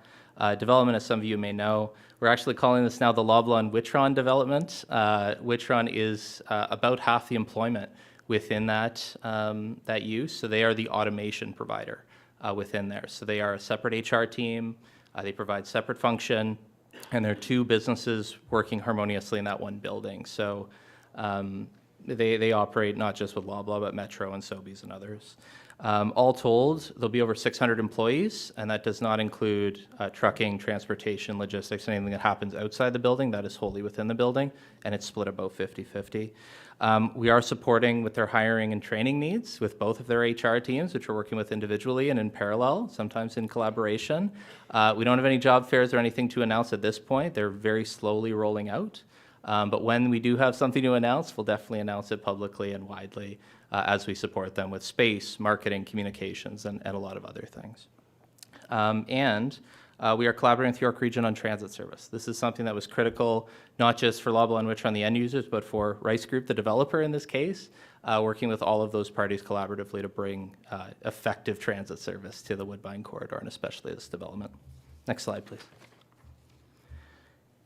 development, as some of you may know. We're actually calling this now the Loblaw and Witron development. Witron is about half the employment within that use, so they are the automation provider within there. So they are a separate HR team, they provide separate function, and there are 2 businesses working harmoniously in that one building. So they operate not just with Loblaw, but Metro and Sobeys and others. All told, there'll be over 600 employees, and that does not include trucking, transportation, logistics, anything that happens outside the building. That is wholly within the building, and it's split about 50-50. We are supporting with their hiring and training needs with both of their HR teams, which we're working with individually and in parallel, sometimes in collaboration. We don't have any job fairs or anything to announce at this point. They're very slowly rolling out. But when we do have something to announce, we'll definitely announce it publicly and widely as we support them with space, marketing, communications, and a lot of other things. We are collaborating with York Region on transit service. This is something that was critical, not just for Loblaw and Witron, the end users, but for Rice Group, the developer in this case, working with all of those parties collaboratively to bring effective transit service to the Woodbine corridor, and especially this development. Next slide, please.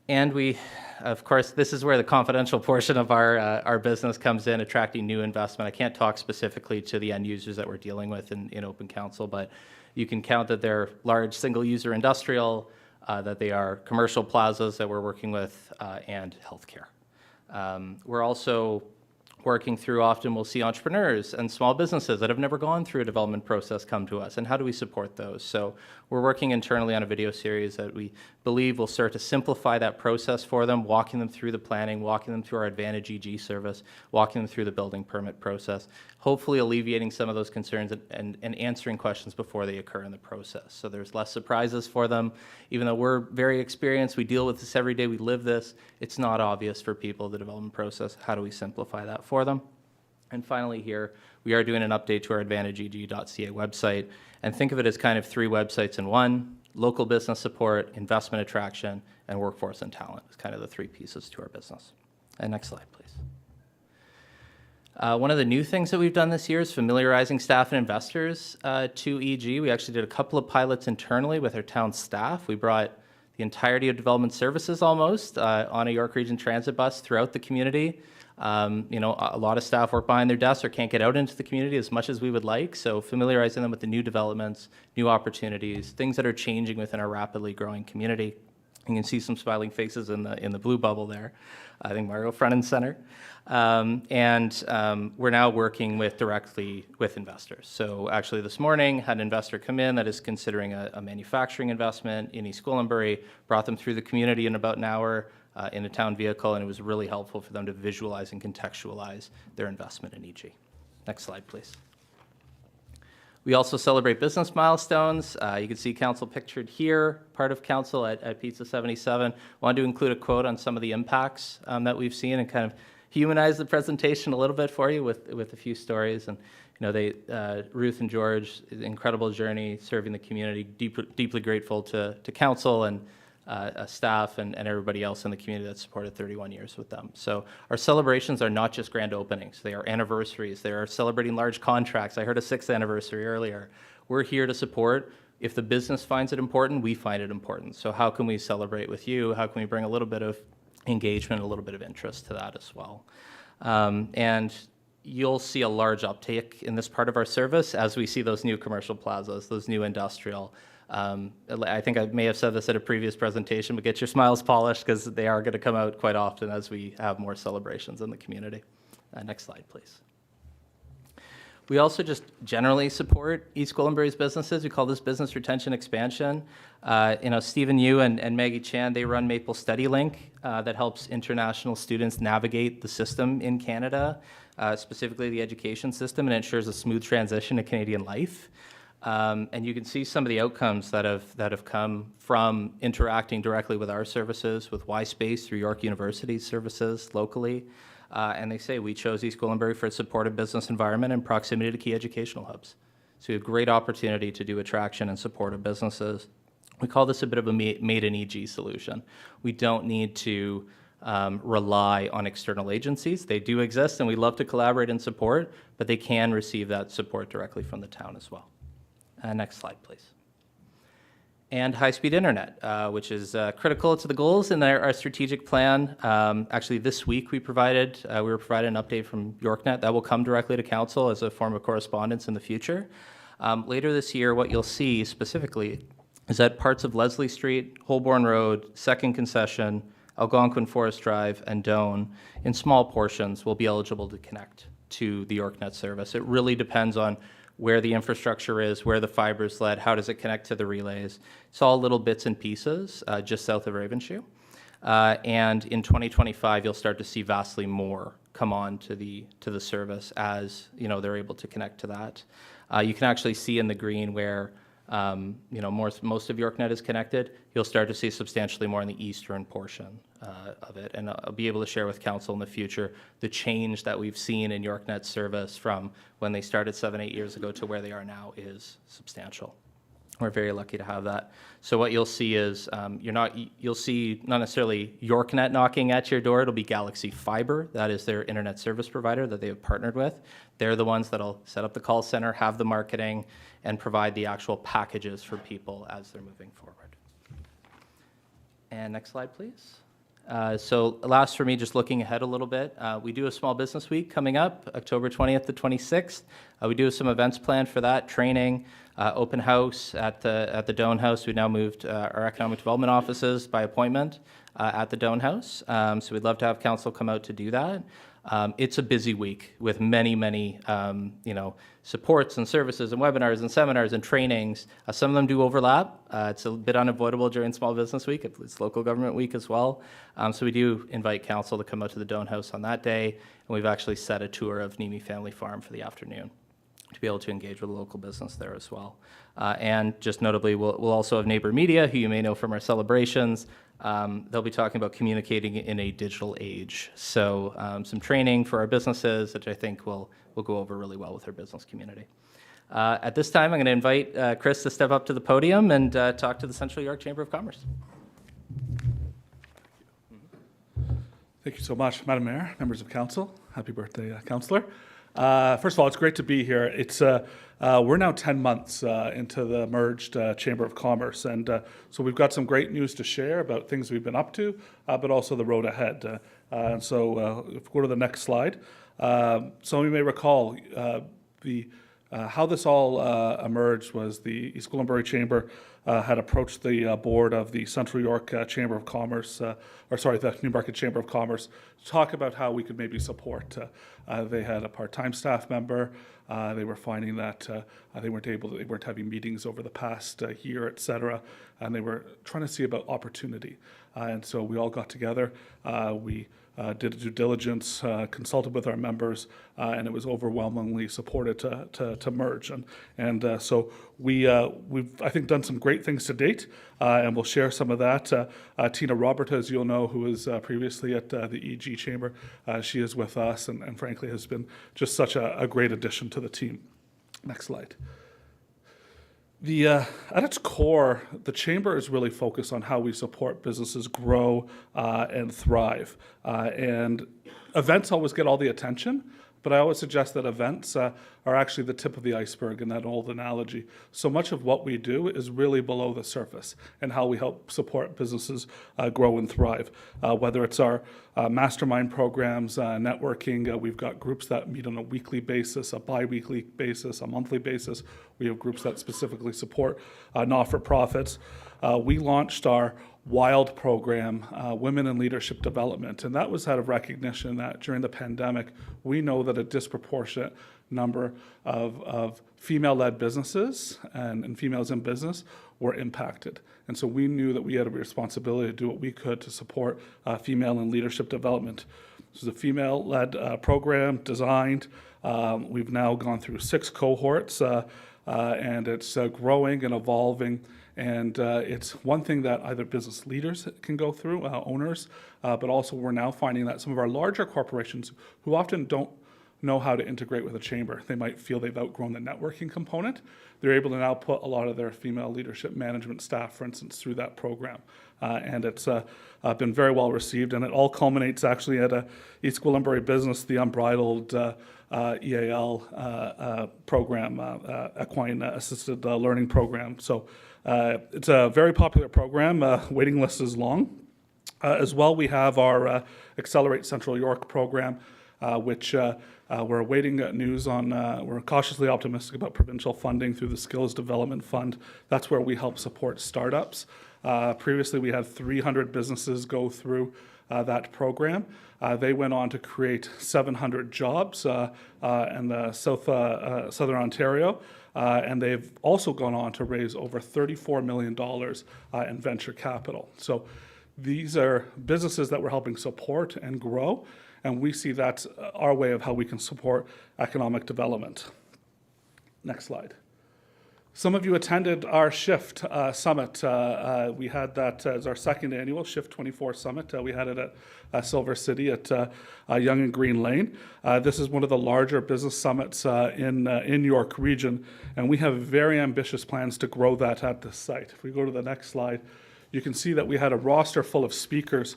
And we, of course, this is where the confidential portion of our business comes in, attracting new investment. I can't talk specifically to the end users that we're dealing with in open council, but you can count that they're large single-user industrial, that they are commercial plazas that we're working with, and healthcare. We're also working through, often we'll see entrepreneurs and small businesses that have never gone through a development process come to us, and how do we support those? So we're working internally on a video series that we believe will start to simplify that process for them, walking them through the planning, walking them through our Advantage EG service, walking them through the building permit process, hopefully alleviating some of those concerns and answering questions before they occur in the process. So there's less surprises for them. Even though we're very experienced, we deal with this every day, we live this, it's not obvious for people, the development process. How do we simplify that for them? And finally here, we are doing an update to our advantageg.ca website, and think of it as kind of 3 websites in one: local business support, investment attraction, and workforce and talent is kind of the 3 pieces to our business. And next slide, please. One of the new things that we've done this year is familiarizing staff and investors to EG. We actually did a couple of pilots internally with our town staff. We brought the entirety of development services almost on a York Region Transit bus throughout the community. You know, a lot of staff work behind their desks or can't get out into the community as much as we would like, so familiarizing them with the new developments, new opportunities, things that are changing within our rapidly growing community. You can see some smiling faces in the blue bubble there. I think Mario front and center. We're now working directly with investors. So actually this morning, had an investor come in that is considering a manufacturing investment in East Gwillimbury, brought them through the community in about an hour in a town vehicle, and it was really helpful for them to visualize and contextualize their investment in EG. Next slide, please. We also celebrate business milestones. You can see council pictured here, part of council at Pizza 77. Wanted to include a quote on some of the impacts that we've seen and kind of humanize the presentation a little bit for you with a few stories. And you know, Ruth and George, incredible journey serving the community. Deeply grateful to council and staff and everybody else in the community that supported 31 years with them. So our celebrations are not just grand openings, they are anniversaries, they are celebrating large contracts. I heard a 6th anniversary earlier. We're here to support. If the business finds it important, we find it important. So how can we celebrate with you? How can we bring a little bit of engagement, a little bit of interest to that as well? And you'll see a large uptake in this part of our service as we see those new commercial plazas, those new industrial. I think I may have said this at a previous presentation, but get your smiles polished because they are going to come out quite often as we have more celebrations in the community. Next slide, please. We also just generally support East Gwillimbury's businesses. We call this business retention expansion. You know, Stephen Yu and Maggie Chan, they run Maple Study Link that helps international students navigate the system in Canada, specifically the education system, and ensures a smooth transition to Canadian life. And you can see some of the outcomes that have come from interacting directly with our services, with Y-Space through York University's services locally. And they say we chose East Gwillimbury for its supportive business environment and proximity to key educational hubs. So we have a great opportunity to do attraction and support of businesses. We call this a bit of a made in EG solution. We don't need to rely on external agencies. They do exist and we love to collaborate and support, but they can receive that support directly from the town as well. Next slide, please. And high-speed internet, which is critical to the goals in our strategic plan. Actually, this week we were provided an update from YorkNet that will come directly to council as a form of correspondence in the future. Later this year, what you'll see specifically is that parts of Leslie Street, Holborn Road, Second Concession, Algonquin Forest Drive, and Doane, in small portions, will be eligible to connect to the YorkNet service. It really depends on where the infrastructure is, where the fiber is led, how does it connect to the relays. It's all little bits and pieces just south of Ravenshoe. And in 2025, you'll start to see vastly more come on to the service as they're able to connect to that. You can actually see in the green where most of YorkNet is connected. You'll start to see substantially more in the eastern portion of it. And I'll be able to share with council in the future the change that we've seen in YorkNet's service from when they started 7-8 years ago to where they are now is substantial. We're very lucky to have that. So what you'll see is you'll see not necessarily YorkNet knocking at your door. It'll be Galaxy Fiber. That is their internet service provider that they have partnered with. They're the ones that'll set up the call center, have the marketing, and provide the actual packages for people as they're moving forward. And next slide, please. So last for me, just looking ahead a little bit, we do a small business week coming up, October 20th to 26th. We do have some events planned for that, training, open house at the Doane House. We now moved our economic development offices by appointment at the Doane House. So we'd love to have council come out to do that. It's a busy week with many, many, supports and services and webinars and seminars and trainings. Some of them do overlap. It's a bit unavoidable during Small Business Week. It's Local Government Week as well. So we do invite council to come out to the Doan House on that day, and we've actually set a tour of Nimi Family Farm for the afternoon to be able to engage with local business there as well. And just notably, we'll also have Neighbor Media, who you may know from our celebrations. They'll be talking about communicating in a digital age. So some training for our businesses, which I think will go over really well with our business community. At this time, I'm going to invite Chris to step up to the podium and talk to the Central York Chamber of Commerce. Thank you so much, Madam Mayor, members of council. Happy birthday, Councillor. First of all, it's great to be here. We're now 10 months into the merged Chamber of Commerce, and so we've got some great news to share about things we've been up to, but also the road ahead. And so if we go to the next slide, some of you may recall how this all emerged was the East Gwillimbury Chamber had approached the board of the Central York Chamber of Commerce, the Newmarket Chamber of Commerce, to talk about how we could maybe support. They had a part-time staff member. They were finding that they weren't having meetings over the past year, et cetera, and they were trying to see about opportunity. And so we all got together. We did due diligence, consulted with our members, and it was overwhelmingly supported to merge. And so we've, I think, done some great things to date, and we'll share some of that. Tina Robert, as you'll know, who was previously at the EG Chamber, she is with us and frankly has been just such a great addition to the team. Next slide. At its core, the Chamber is really focused on how we support businesses grow and thrive. And events always get all the attention, but I always suggest that events are actually the tip of the iceberg in that old analogy. So much of what we do is really below the surface and how we help support businesses grow and thrive. Whether it's our mastermind programs, networking, we've got groups that meet on a weekly basis, a bi-weekly basis, a monthly basis. We have groups that specifically support not-for-profits. We launched our WILD program, Women in Leadership Development, and that was out of recognition that during the pandemic, we know that a disproportionate number of female-led businesses and females in business were impacted. And so we knew that we had a responsibility to do what we could to support female in leadership development. This is a female-led program designed. We've now gone through 6 cohorts, and it's growing and evolving. And it's one thing that either business leaders can go through, owners, but also we're now finding that some of our larger corporations who often don't know how to integrate with a chamber, they might feel they've outgrown the networking component. They're able to now put a lot of their female leadership management staff, for instance, through that program. And it's been very well received, and it all culminates actually at a East Gwillimbury Business, the Unbridled EAL program, Equine Assisted Learning Program. So it's a very popular program. Waiting list is long. As well, we have our Accelerate Central York program, which we're awaiting news on. We're cautiously optimistic about provincial funding through the Skills Development Fund. That's where we help support startups. Previously, we had 300 businesses go through that program. They went on to create 700 jobs in the Southern Ontario. And they've also gone on to raise over $34 million in venture capital. So these are businesses that we're helping support and grow, and we see that's our way of how we can support economic development. Next slide. Some of you attended our SHIFT Summit. We had that as our second annual SHIFT 24 Summit. We had it at Silver City at Yonge and Green Lane. This is one of the larger business summits in York Region, and we have very ambitious plans to grow that at this site. If we go to the next slide, you can see that we had a roster full of speakers.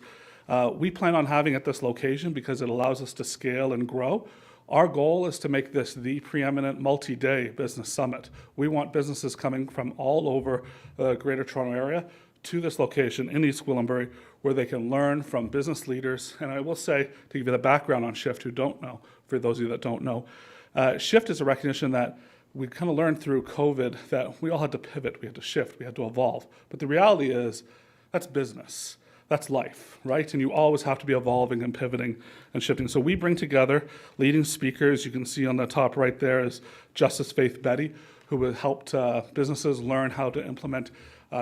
We plan on having at this location because it allows us to scale and grow. Our goal is to make this the preeminent multi-day business summit. We want businesses coming from all over the Greater Toronto Area to this location in East Gwillimbury, where they can learn from business leaders. And I will say, to give you the background on SHIFT, who don't know, for those of you that don't know, SHIFT is a recognition that we kind of learned through COVID that we all had to pivot, we had to shift, we had to evolve. But the reality is, that's business. that's life, right? And you always have to be evolving and pivoting and shifting. So we bring together leading speakers. You can see on the top right there is Justice Faith Betty, who has helped businesses learn how to implement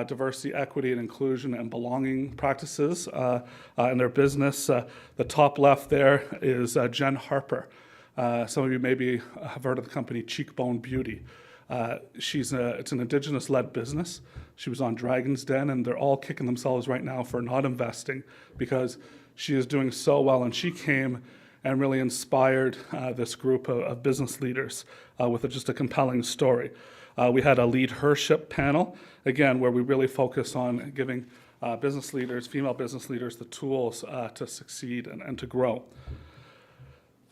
diversity, equity, and inclusion and belonging practices in their business. The top left there is Jen Harper. Some of you maybe have heard of the company Cheekbone Beauty. It's an Indigenous-led business. She was on Dragon's Den, and they're all kicking themselves right now for not investing because she is doing so well, and she came and really inspired this group of business leaders with just a compelling story. We had a Lead Hership panel, again, where we really focus on giving business leaders, female business leaders, the tools to succeed and to grow.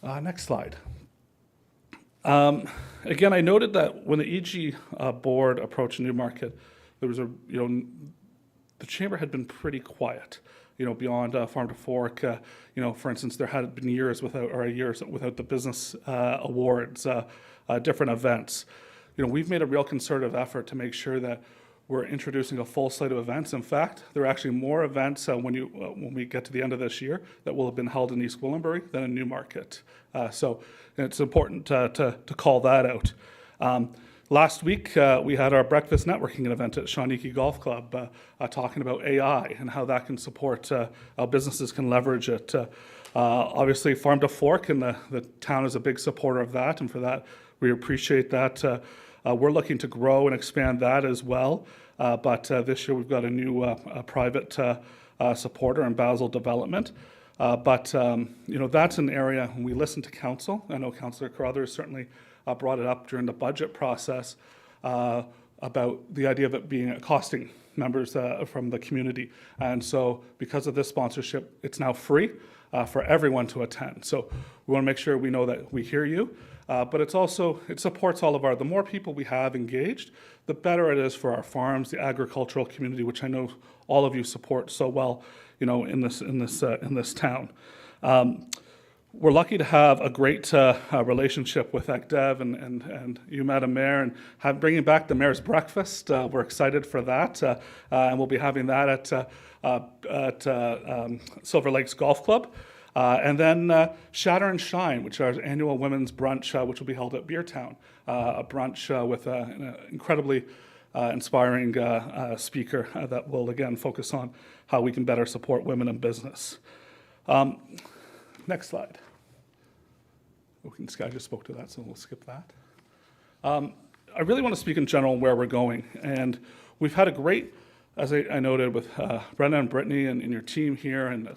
Next slide. Again, I noted that when the EG board approached Newmarket, there was the chamber had been pretty quiet, beyond Farm to Fork. For instance, there had been years without the business awards, different events. We've made a real concerted effort to make sure that we're introducing a full slate of events. In fact, there are actually more events when we get to the end of this year that will have been held in East Gwillimbury than in Newmarket. So it's important to call that out. Last week, we had our breakfast networking event at Shawnee Golf Club talking about AI and how that can support how businesses can leverage it. Obviously, Farm to Fork and the town is a big supporter of that, and for that, we appreciate that. We're looking to grow and expand that as well. But this year we've got a new private supporter in Basel Development. But that's an area when we listen to council. I know Councillor Carruthers certainly brought it up during the budget process about the idea of it being costing members from the community. And so because of this sponsorship, it's now free for everyone to attend. So we want to make sure we know that we hear you. But it supports all of the more people we have engaged, the better it is for our farms, the agricultural community, which I know all of you support so well, in this town. We're lucky to have a great relationship with ECDEV and you, Madam Mayor, and bringing back the Mayor's Breakfast. We're excited for that, and we'll be having that at Silver Lakes Golf Club. And then Shatter and Shine, which is our annual women's brunch, which will be held at Beertown, a brunch with an incredibly inspiring speaker that will, again, focus on how we can better support women in business. Next slide. I just spoke to that, so we'll skip that. I really want to speak in general where we're going. And we've had a great, as I noted, with Brenda and Brittany and your team here, and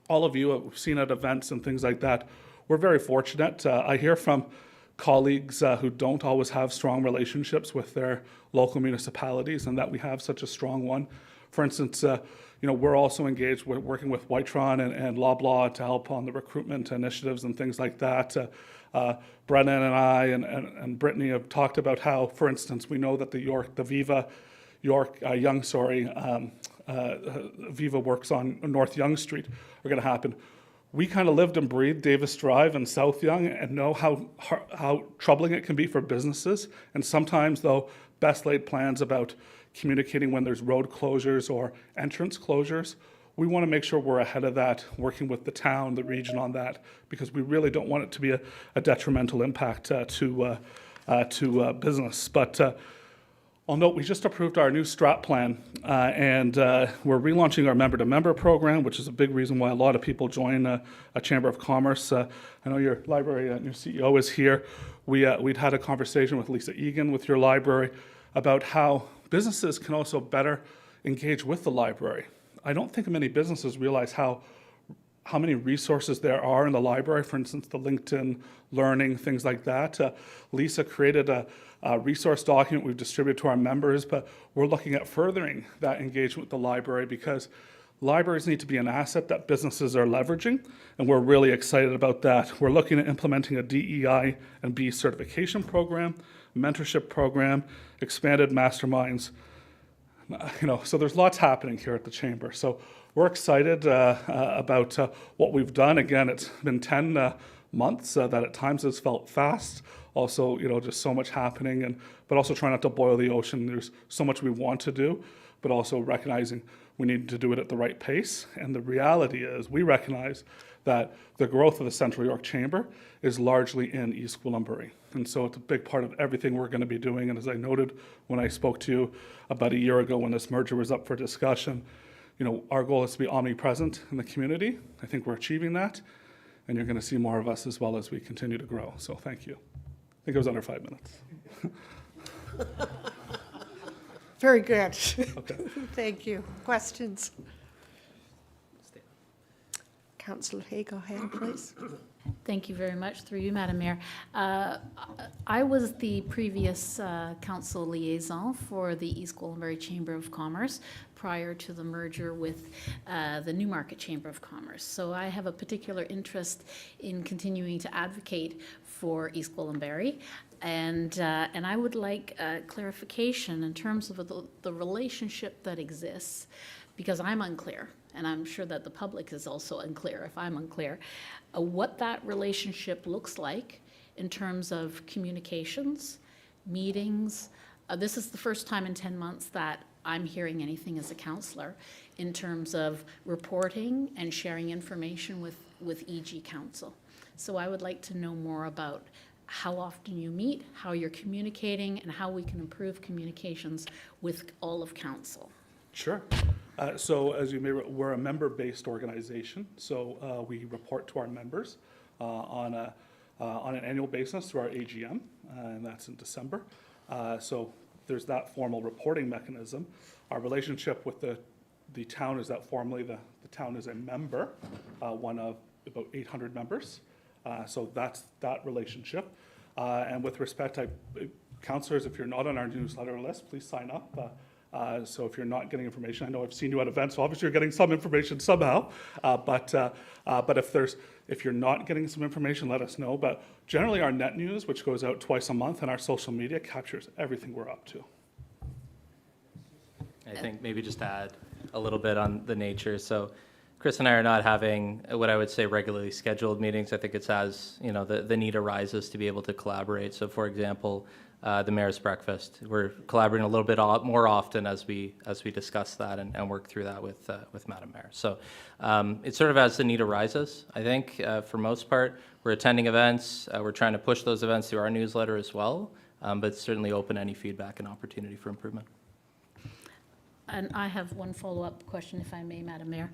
all of you we've seen at events and things like that. We're very fortunate. I hear from colleagues who don't always have strong relationships with their local municipalities, and that we have such a strong one. For instance, we're also engaged with working with Whitron and Loblaw to help on the recruitment initiatives and things like that. Brennan and I and Brittany have talked about how, for instance, we know that the Viva Viva works on North Yonge Street are going to happen. We kind of lived and breathed Davis Drive and South Yonge and know how troubling it can be for businesses. And sometimes, though, best laid plans about communicating when there's road closures or entrance closures, we want to make sure we're ahead of that, working with the town, the region on that, because we really don't want it to be a detrimental impact to business. But I'll note we just approved our new strat plan, and we're relaunching our member-to-member program, which is a big reason why a lot of people join a Chamber of Commerce. I know your library and your CEO is here. We'd had a conversation with Lisa Egan with your library about how businesses can also better engage with the library. I don't think many businesses realize how many resources there are in the library, for instance, the LinkedIn learning, things like that. Lisa created a resource document we've distributed to our members, but we're looking at furthering that engagement with the library because libraries need to be an asset that businesses are leveraging, and we're really excited about that. We're looking at implementing a DEI and B certification program, mentorship program, expanded masterminds. So there's lots happening here at the Chamber. So we're excited about what we've done. Again, it's been 10 months that at times has felt fast. Also, just so much happening, but also trying not to boil the ocean. There's so much we want to do, but also recognizing We need to do it at the right pace. And the reality is, we recognize that the growth of the Central York Chamber is largely in East Gwillimbury. And so it's a big part of everything we're going to be doing. And as I noted when I spoke to you about a year ago when this merger was up for discussion, our goal is to be omnipresent in the community. I think we're achieving that. And you're going to see more of us as well as we continue to grow. So thank you. I think it was under 5 minutes. Very good. Okay. Thank you. Questions? Councillor Hay, go ahead, please. Thank you very much. Through you, Madam Mayor. I was the previous council liaison for the East Gwillimbury Chamber of Commerce prior to the merger with the Newmarket Chamber of Commerce. So I have a particular interest in continuing to advocate for East Gwillimbury. And I would like clarification in terms of the relationship that exists, because I'm unclear, and I'm sure that the public is also unclear, if I'm unclear, what that relationship looks like in terms of communications, meetings. This is the first time in 10 months that I'm hearing anything as a councillor in terms of reporting and sharing information with EG Council. So I would like to know more about how often you meet, how you're communicating, and how we can improve communications with all of council. Sure. So as you may, we're a member-based organization. So we report to our members on an annual basis through our AGM, and that's in December. So there's that formal reporting mechanism. Our relationship with the town is that formally the town is a member, one of about 800 members. So that's that relationship. And with respect, councillors, if you're not on our newsletter list, please sign up. So if you're not getting information, I know I've seen you at events, so obviously you're getting some information somehow. But if you're not getting some information, let us know. But generally our net news, which goes out twice a month, and our social media captures everything we're up to. I think maybe just add a little bit on the nature. So Chris and I are not having what I would say regularly scheduled meetings. I think it's as, the need arises to be able to collaborate. So for example, the Mayor's Breakfast, we're collaborating a little bit more often as we discuss that and work through that with Madam Mayor. So it's sort of as the need arises. I think for most part, we're attending events. We're trying to push those events through our newsletter as well, but certainly open any feedback and opportunity for improvement. And I have one follow-up question, if I may, Madam Mayor.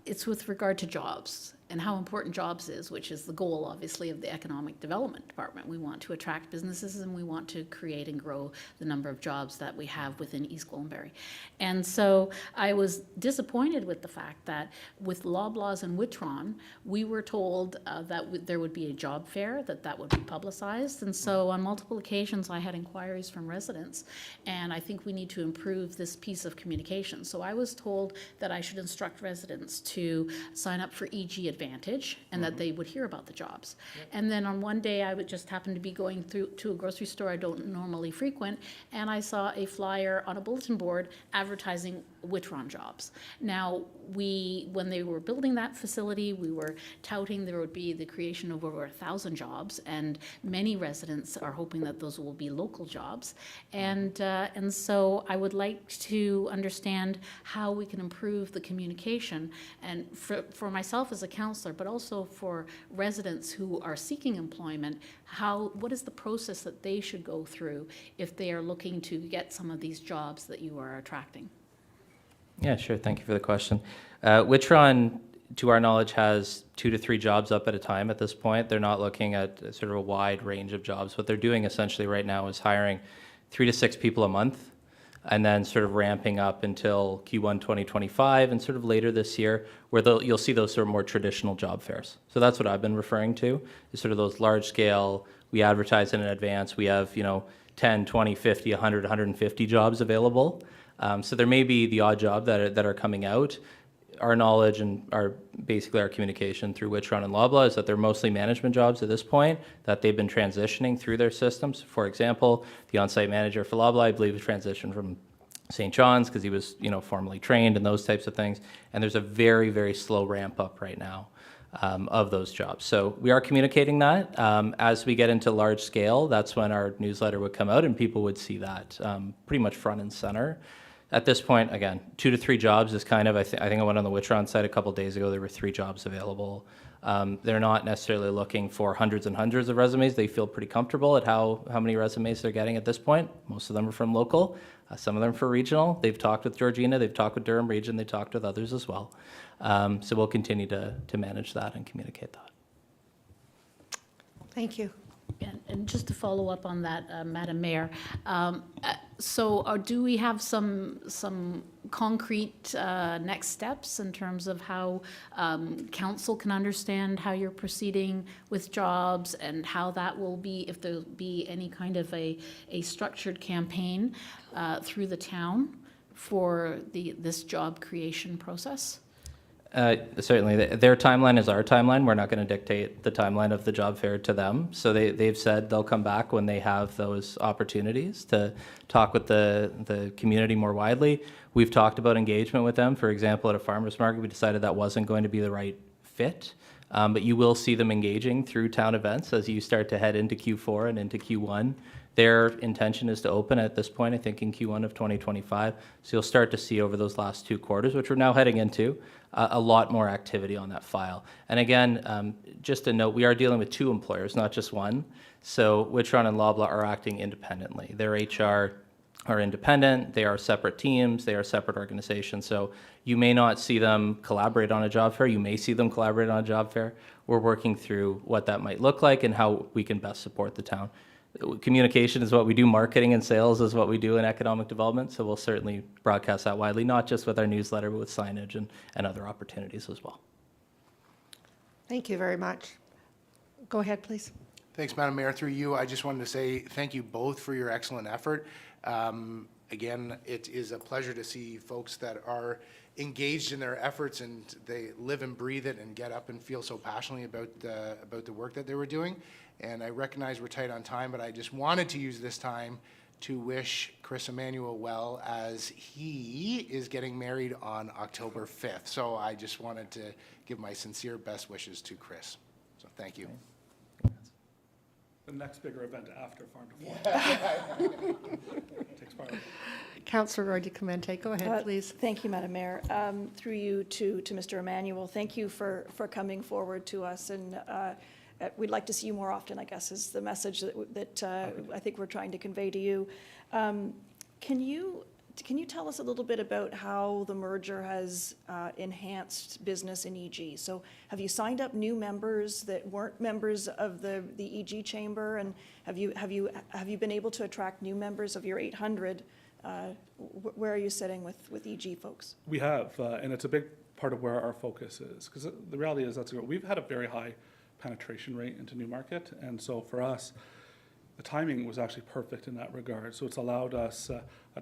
It's with regard to jobs and how important jobs is, which is the goal, obviously, of the Economic Development Department. We want to attract businesses and we want to create and grow the number of jobs that we have within East Gwillimbury. And so I was disappointed with the fact that with Loblaws and Withdrawn, we were told that there would be a job fair, that would be publicized. And so on multiple occasions, I had inquiries from residents, and I think we need to improve this piece of communication. So I was told that I should instruct residents to sign up for EG Advantage and that they would hear about the jobs. Yep. And then on one day I would just happen to be going through to a grocery store I don't normally frequent, and I saw a flyer on a bulletin board advertising Withdrawn jobs. Now, when they were building that facility, we were touting there would be the creation of over 1,000 jobs, and many residents are hoping that those will be local jobs. And so I would like to understand how we can improve the communication, and for myself as a counselor, but also for residents who are seeking employment, what is the process that they should go through if they are looking to get some of these jobs that you are attracting? Yeah, sure. Thank you for the question. Withdrawn, to our knowledge, has 2 to 3 jobs up at a time at this point. They're not looking at sort of a wide range of jobs. What they're doing essentially right now is hiring 3 to 6 people a month, and then sort of ramping up until Q1 2025 and sort of later this year, where you'll see those sort of more traditional job fairs. So that's what I've been referring to, is sort of those large scale, we advertise in advance, we have 10, 20, 50, 100, 150 jobs available. So there may be the odd job that are coming out. Our knowledge and basically our communication through Withdrawn and Loblaw is that they're mostly management jobs at this point, that they've been transitioning through their systems. For example, the on-site manager for Loblaw, I believe, transitioned from St. John's because he was formally trained and those types of things. And there's a very, very slow ramp up right now of those jobs. So we are communicating that. As we get into large scale, that's when our newsletter would come out and people would see that pretty much front and center. At this point, again, 2 to 3 jobs is kind of, I think I went on the withdrawn site a couple days ago, there were 3 jobs available. They're not necessarily looking for hundreds and hundreds of resumes. They feel pretty comfortable at how many resumes they're getting at this point. Most of them are from local, some of them for regional. They've talked with Georgina, they've talked with Durham Region, they talked with others as well. So we'll continue to manage that and communicate that. Thank you. And just to follow up on that, Madam Mayor, so do we have some concrete next steps in terms of how council can understand how you're proceeding with jobs and how that will be, if there'll be any kind of a structured campaign through the town for this job creation process? Certainly. Their timeline is our timeline. We're not going to dictate the timeline of the job fair to them. So they've said they'll come back when they have those opportunities to talk with the community more widely. We've talked about engagement with them. For example, at a farmer's market, we decided that wasn't going to be the right fit. But you will see them engaging through town events as you start to head into Q4 and into Q1. Their intention is to open at this point, I think, in Q1 of 2025. So you'll start to see over those last 2 quarters, which we're now heading into, a lot more activity on that file. And again, just a note, we are dealing with 2 employers, not just one. So Withdrawn and Loblaw are acting independently. Their HR are independent, they are separate teams, they are separate organizations. So you may not see them collaborate on a job fair, you may see them collaborate on a job fair. We're working through what that might look like and how we can best support the town. Communication is what we do, marketing and sales is what we do in economic development, so we'll certainly broadcast that widely, not just with our newsletter, but with signage and other opportunities as well. Thank you very much. Go ahead, please. Thanks, Madam Mayor. Through you, I just wanted to say thank you both for your excellent effort. Again, it is a pleasure to see folks that are engaged in their efforts and they live and breathe it and get up and feel so passionately about the work that they were doing. And I recognize we're tight on time, but I just wanted to use this time to wish Chris Emmanuel well as he is getting married on October 5th. So I just wanted to give my sincere best wishes to Chris. So thank you. The next bigger event after Farm to Fork. Takes priority. Councillor Roy DeClemente, go ahead, please. Thank you, Madam Mayor. Through you to Mr. Emmanuel, thank you for coming forward to us, and we'd like to see you more often, I guess, is the message that I think we're trying to convey to you. Can you tell us a little bit about how the merger has enhanced business in EG? So have you signed up new members that weren't members of the EG chamber, and have you been able to attract new members of your 800? Where are you sitting with EG folks? We have, and it's a big part of where our focus is, because the reality is we've had a very high penetration rate into Newmarket, and so for us, the timing was actually perfect in that regard. So it's allowed us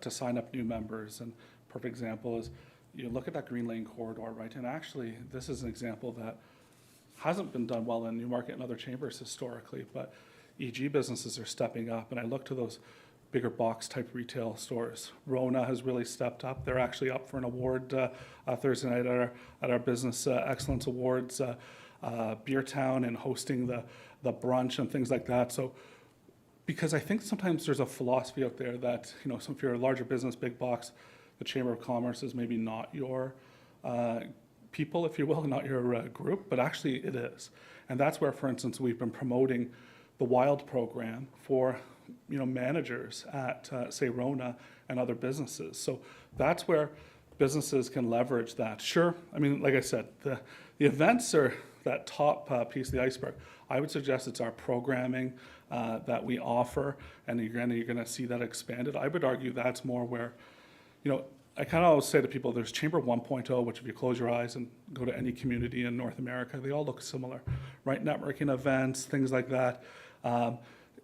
to sign up new members, and perfect example is, you look at that Green Lane corridor, right? And actually, this is an example that hasn't been done well in Newmarket and other chambers historically, but EG businesses are stepping up, and I look to those bigger box type retail stores. Rona has really stepped up. They're actually up for an award Thursday night at our Business Excellence Awards. Beer Town and hosting the brunch and things like that. So, because I think sometimes there's a philosophy out there that, if you're a larger business, big box, the Chamber of Commerce is maybe not your people, if you will, not your group, but actually it is. And that's where, for instance, we've been promoting the WILD program for, managers at, say, Rona and other businesses. So that's where businesses can leverage that. Sure, like I said, the events are that top piece of the iceberg. I would suggest it's our programming that we offer, and you're going to see that expanded. I would argue that's more where, I kind of always say to people, there's Chamber 1.0, which if you close your eyes and go to any community in North America, they all look similar, right? Networking events, things like that,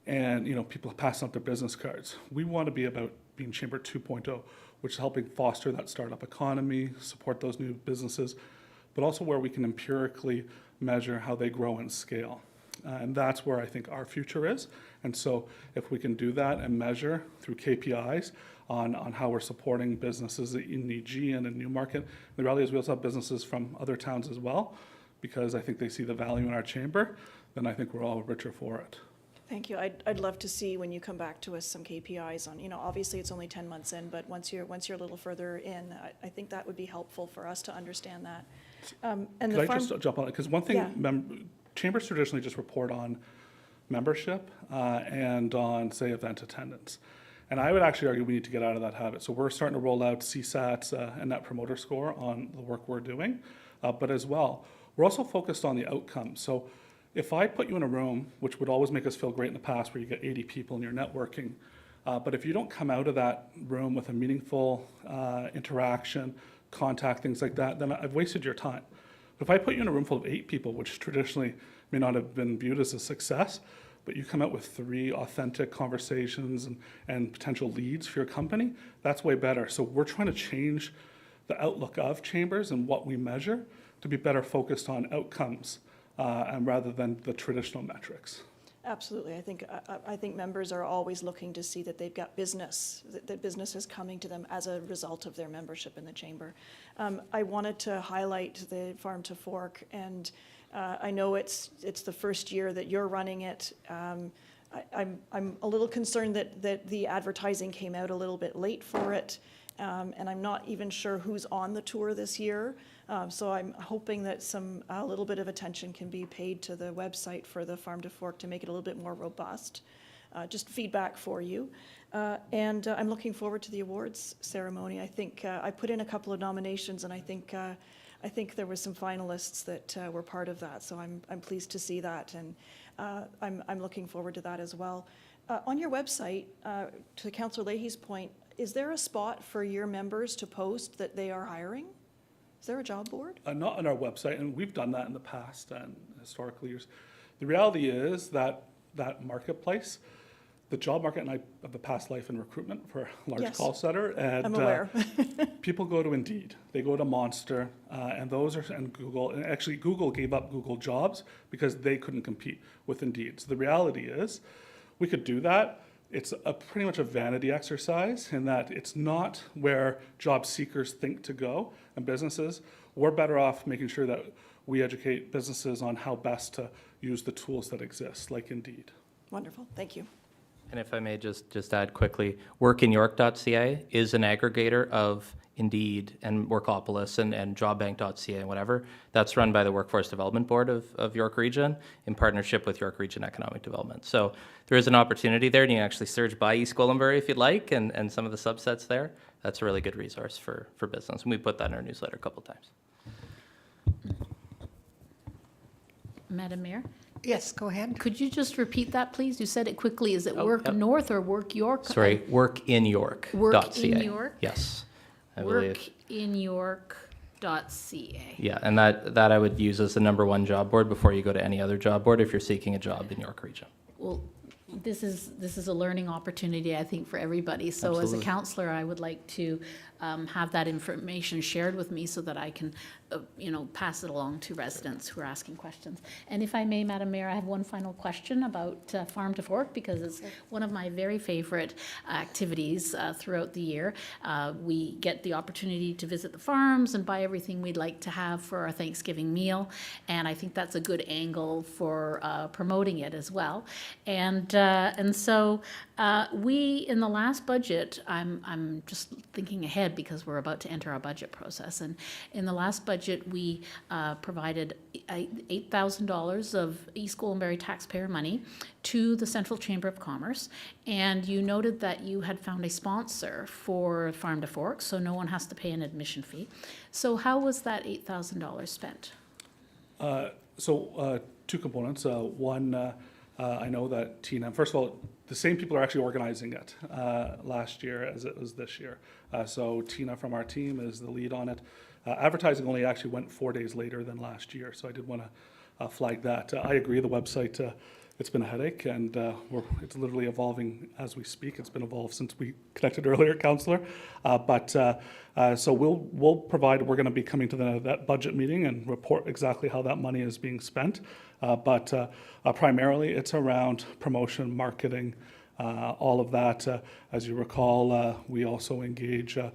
and people passing out their business cards. We want to be about being Chamber 2.0, which is helping foster that startup economy, support those new businesses, but also where we can empirically measure how they grow and scale. And that's where I think our future is. And so if we can do that and measure through KPIs on how we're supporting businesses in EG and in Newmarket, the reality is we also have businesses from other towns as well, because I think they see the value in our chamber, then I think we're all richer for it. Thank you. I'd love to see when you come back to us some KPIs on, obviously it's only 10 months in, but once you're a little further in, I think that would be helpful for us to understand that. And Could the I farm, just jump on it? Because one thing, Yeah. chambers traditionally just report on membership and on, say, event attendance. And I would actually argue we need to get out of that habit. So we're starting to roll out CSATs and Net Promoter Score on the work we're doing. But as well, we're also focused on the outcomes. So if I put you in a room, which would always make us feel great in the past, where you get 80 people and you're networking, but if you don't come out of that room with a meaningful interaction, contact, things like that, then I've wasted your time. But if I put you in a room full of 8 people, which traditionally may not have been viewed as a success, but you come out with 3 authentic conversations and potential leads for your company, that's way better. So we're trying to change the outlook of chambers and what we measure to be better focused on outcomes and rather than the traditional metrics. absolutely. I think members are always looking to see that they've got business, that business is coming to them as a result of their membership in the chamber. I wanted to highlight the Farm to Fork, and I know it's the first year that you're running it. I'm a little concerned that the advertising came out a little bit late for it, and I'm not even sure who's on the tour this year. So I'm hoping that a little bit of attention can be paid to the website for the Farm to Fork to make it a little bit more robust. Just feedback for you. And I'm looking forward to the awards ceremony. I think I put in a couple of nominations, and I think there were some finalists that were part of that. So I'm pleased to see that, and I'm looking forward to that as well. On your website, to Councillor Leahy's point, is there a spot for your members to post that they are hiring? Is there a job board? Not on our website, and we've done that in the past and historically years. The reality is that marketplace, the job market, and I have a past life in recruitment for a large Yes. call center, and I'm aware. people go to Indeed, they go to Monster, and Google, and actually Google gave up Google Jobs because they couldn't compete with Indeed. So the reality is, we could do that. It's pretty much a vanity exercise in that it's not where job seekers think to go and businesses. We're better off making sure that we educate businesses on how best to use the tools that exist, like Indeed. Wonderful, thank you. And if I may just add quickly, workinyork.ca is an aggregator of Indeed and Workopolis and jobbank.ca and whatever. That's run by the Workforce Development Board of York Region in partnership with York Region Economic Development. So there is an opportunity there, and you can actually search by East Gwillimbury if you'd like, and some of the subsets there. That's a really good resource for business, and we put that in our newsletter a couple times. Madam Mayor? Yes, go ahead. Could you just repeat that, please? You said it quickly. Is it Oh, Work yep. North or Work York? Sorry, workinyork.ca. Work in York? Yes, I believe. Workinyork.ca. Yeah, and that I would use as the #1 job board before you go to any other job board if you're seeking a job in York Region. Well, this is a learning opportunity, I think, for everybody. So as a Absolutely. counselor, I would like to have that information shared with me so that I can, pass it along to residents who are asking questions. And if I may, Madam Mayor, I have one final question about Farm to Fork, because it's one of my very favorite activities throughout the year. We get the opportunity to visit the farms and buy everything we'd like to have for our Thanksgiving meal, and I think that's a good angle for promoting it as well. And so we, in the last budget, I'm just thinking ahead because we're about to enter our budget process, and in the last budget, we provided $8,000 of East Gwillimbury taxpayer money to the Central Chamber of Commerce, and you noted that you had found a sponsor for Farm to Fork, so no one has to pay an admission fee. So how was that $8,000 spent? Two components. One, I know that Tina, first of all, the same people are actually organizing it last year as it was this year. So Tina from our team is the lead on it. Advertising only actually went 4 days later than last year, so I did want to flag that. I agree, the website, it's been a headache, and it's literally evolving as we speak. It's been evolved since we connected earlier, Councillor. So we'll provide, we're going to be coming to that budget meeting and report exactly how that money is being spent. Primarily, it's around promotion, marketing, all of that. As you recall, we also engage a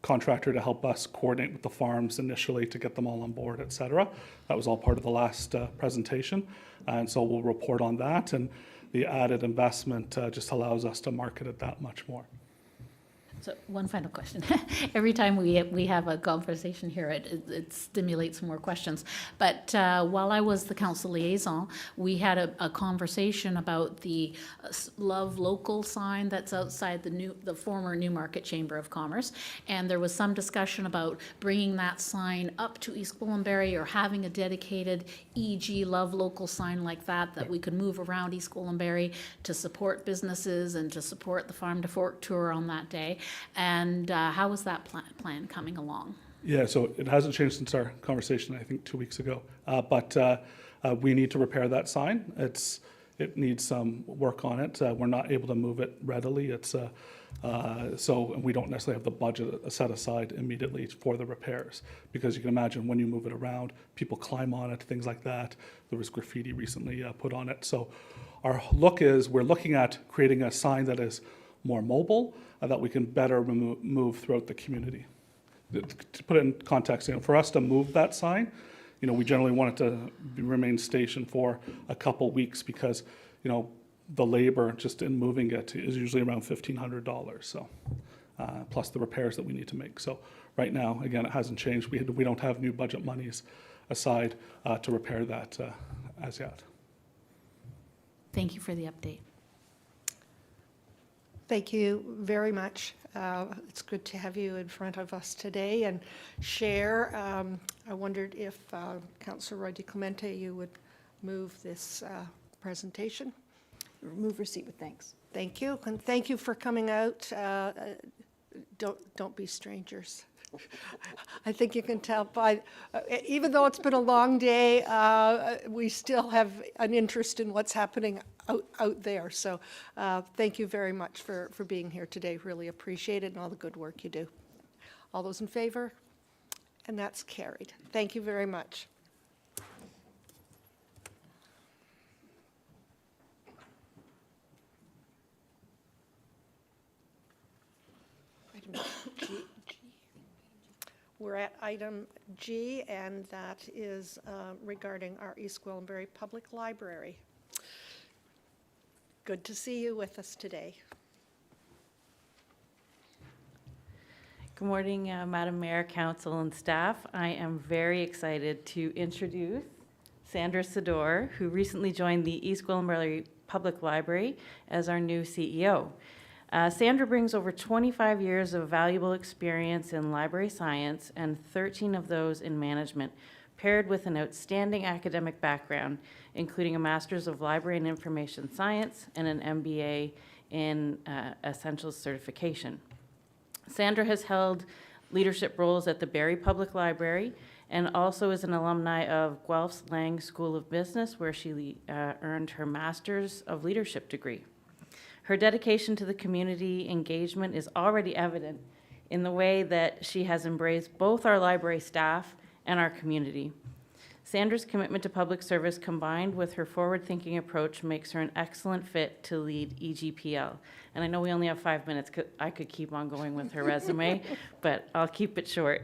contractor to help us coordinate with the farms initially to get them all on board, et cetera. That was all part of the last presentation. And so we'll report on that. And the added investment just allows us to market it that much more. So one final question. Every time we have a conversation here, it stimulates more questions. But while I was the council liaison, we had a conversation about the Love Local sign that's outside the former Newmarket Chamber of Commerce. And there was some discussion about bringing that sign up to East Gwillimbury or having a dedicated EG Love Local sign like that we could move around East Gwillimbury to support businesses and to support the Farm to Fork tour on that day. And how is that plan coming along? Yeah, so it hasn't changed since our conversation, I think, 2 weeks ago. But we need to repair that sign. It needs some work on it. We're not able to move it readily. So we don't necessarily have the budget set aside immediately for the repairs, because you can imagine when you move it around, people climb on it, things like that. There was graffiti recently put on it. So our look is we're looking at creating a sign that is more mobile, that we can better move throughout the community. To put it in context, for us to move that sign, we generally want it to remain stationed for a couple weeks because, the labor just in moving it is usually around $1,500. So, plus the repairs that we need to make. So right now, again, it hasn't changed. We don't have new budget monies aside to repair that as yet. Thank you for the update. Thank you very much. It's good to have you in front of us today and share. I wondered if Councillor Roy DiClemente, you would move this presentation. Move receipt with thanks. Thank you, and thank you for coming out. Don't be strangers. I think you can tell by, even though it's been a long day, we still have an interest in what's happening out there. So thank you very much for being here today. Really appreciate it and all the good work you do. All those in favor? And that's carried. Thank you very much. We're at item G, and that is regarding our East Gwillimbury Public Library. Good to see you with us today. Good morning, Madam Mayor, Council, and staff. I am very excited to introduce Sandra Sador, who recently joined the East Gwillimbury Public Library as our new CEO. Sandra brings over 25 years of valuable experience in library science and 13 of those in management, paired with an outstanding academic background, including a Master's of Library and Information Science and an MBA in Essentials Certification. Sandra has held leadership roles at the Barrie Public Library and also is an alumni of Guelph's Lang School of Business, where she earned her Master's of Leadership degree. Her dedication to the community engagement is already evident in the way that she has embraced both our library staff and our community. Sandra's commitment to public service combined with her forward-thinking approach makes her an excellent fit to lead EGPL. And I know we only have 5 minutes. I could keep on going with her resume, but I'll keep it short.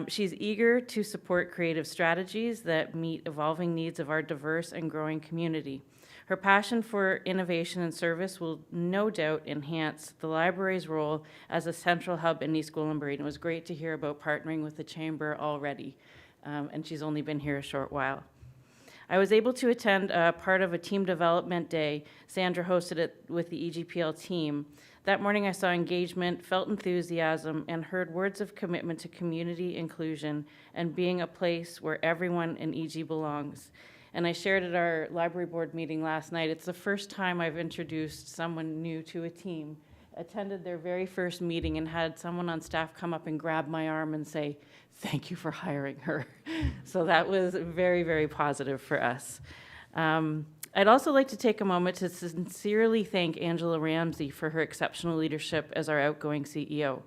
She's eager to support creative strategies that meet evolving needs of our diverse and growing community. Her passion for innovation and service will no doubt enhance the library's role as a central hub in East Gwillimbury. And it was great to hear about partnering with the Chamber already, and she's only been here a short while. I was able to attend part of a team development day Sandra hosted it with the EGPL team. That morning I saw engagement, felt enthusiasm, and heard words of commitment to community inclusion and being a place where everyone in EG belongs. And I shared at our library board meeting last night, it's the first time I've introduced someone new to a team, attended their very first meeting and had someone on staff come up and grab my arm and say, "Thank you for hiring her." So that was very, very positive for us. I'd also like to take a moment to sincerely thank Angela Ramsey for her exceptional leadership as our outgoing CEO.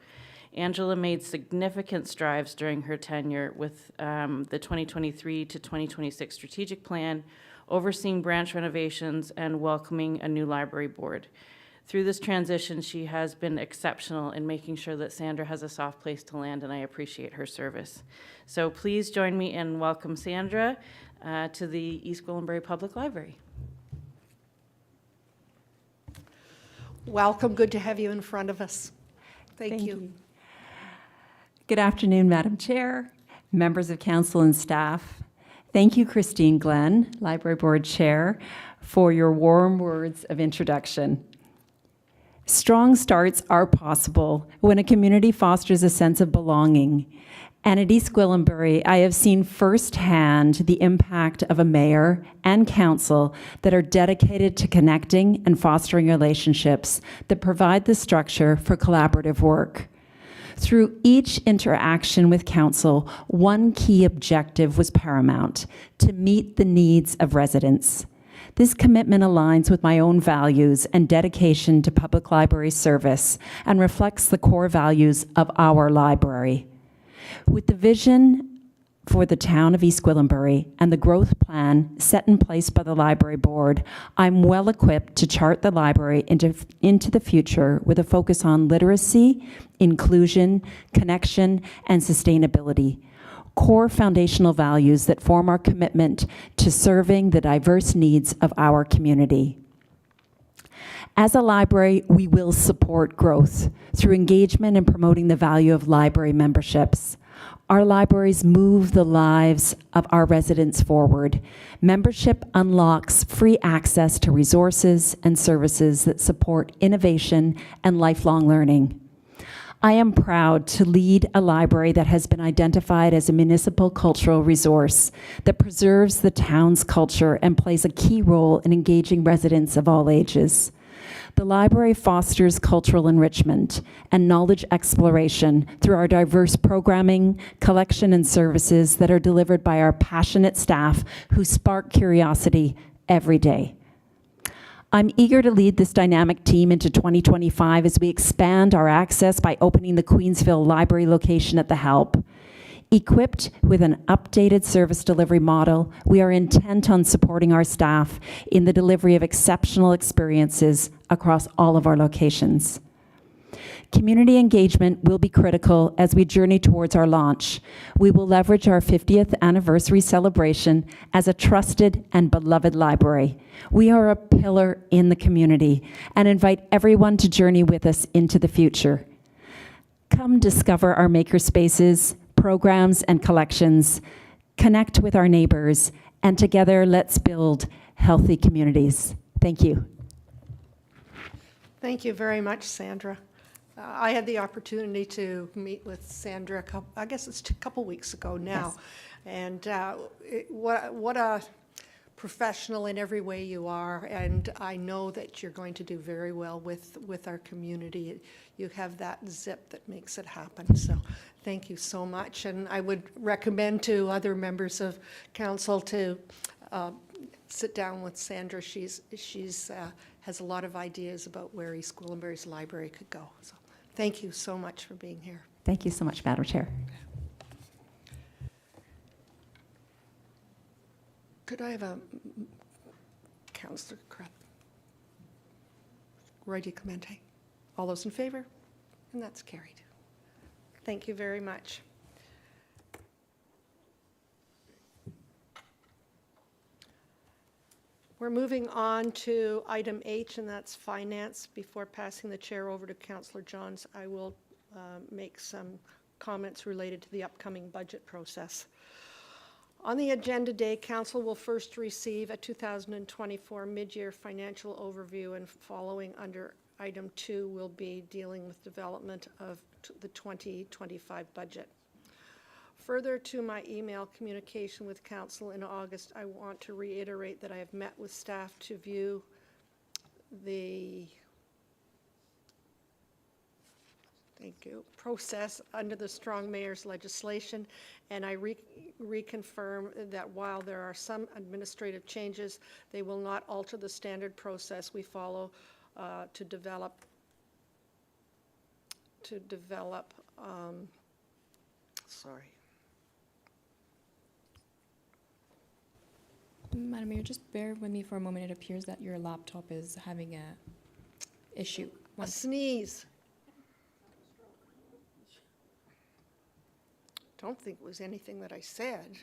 Angela made significant strides during her tenure with the 2023 to 2026 strategic plan, overseeing branch renovations and welcoming a new library board. Through this transition, she has been exceptional in making sure that Sandra has a soft place to land, and I appreciate her service. So please join me in welcome Sandra to the East Gwillimbury Public Library. Welcome. Good to have you in front of us. Thank you. Good afternoon, Madam Chair, members of council and staff. Thank you, Christine Glenn, Library Board Chair, for your warm words of introduction. Strong starts are possible when a community fosters a sense of belonging. And at East Gwillimbury, I have seen firsthand the impact of a mayor and council that are dedicated to connecting and fostering relationships that provide the structure for collaborative work. Through each interaction with council, one key objective was paramount: to meet the needs of residents. This commitment aligns with my own values and dedication to public library service and reflects the core values of our library. With the vision for the town of East Gwillimbury and the growth plan set in place by the library board, I'm well equipped to chart the library into the future with a focus on literacy, inclusion, connection, and sustainability. Core foundational values that form our commitment to serving the diverse needs of our community. As a library, we will support growth through engagement and promoting the value of library memberships. Our libraries move the lives of our residents forward. Membership unlocks free access to resources and services that support innovation and lifelong learning. I am proud to lead a library that has been identified as a municipal cultural resource that preserves the town's culture and plays a key role in engaging residents of all ages. The library fosters cultural enrichment and knowledge exploration through our diverse programming, collection, and services that are delivered by our passionate staff who spark curiosity every day. I'm eager to lead this dynamic team into 2025 as we expand our access by opening the Queensville Library location at the Help. Equipped with an updated service delivery model, we are intent on supporting our staff in the delivery of exceptional experiences across all of our locations. Community engagement will be critical as we journey towards our launch. We will leverage our 50th anniversary celebration as a trusted and beloved library. We are a pillar in the community and invite everyone to journey with us into the future. Come discover our makerspaces, programs, and collections. Connect with our neighbors, and together let's build healthy communities. Thank you. Thank you very much, Sandra. I had the opportunity to meet with Sandra, I guess it's a couple weeks ago now. Yes. And what a professional in every way you are, and I know that you're going to do very well with our community. You have that zip that makes it happen, so thank you so much. And I would recommend to other members of council to sit down with Sandra. She's has a lot of ideas about where East Gwillimbury's library could go. So thank you so much for being here. Thank you so much, Madam Chair. Could I have a Councillor Krupp? Roy DiClemente. All those in favor? And that's carried. Thank you very much. We're moving on to item H, and that's finance. Before passing the chair over to Councillor Johns, I will make some comments related to the upcoming budget process. On the agenda day, Council will first receive a 2024 mid-year financial overview, and following under item 2 will be dealing with development of the 2025 budget. Further to my email communication with Council in August, I want to reiterate that I have met with staff to view the process under the Strong Mayors legislation, and I reconfirm that while there are some administrative changes, they will not alter the standard process we follow to develop Madam Mayor, just bear with me for a moment. It appears that your laptop is having a issue. A sneeze. Don't think it was anything that I said.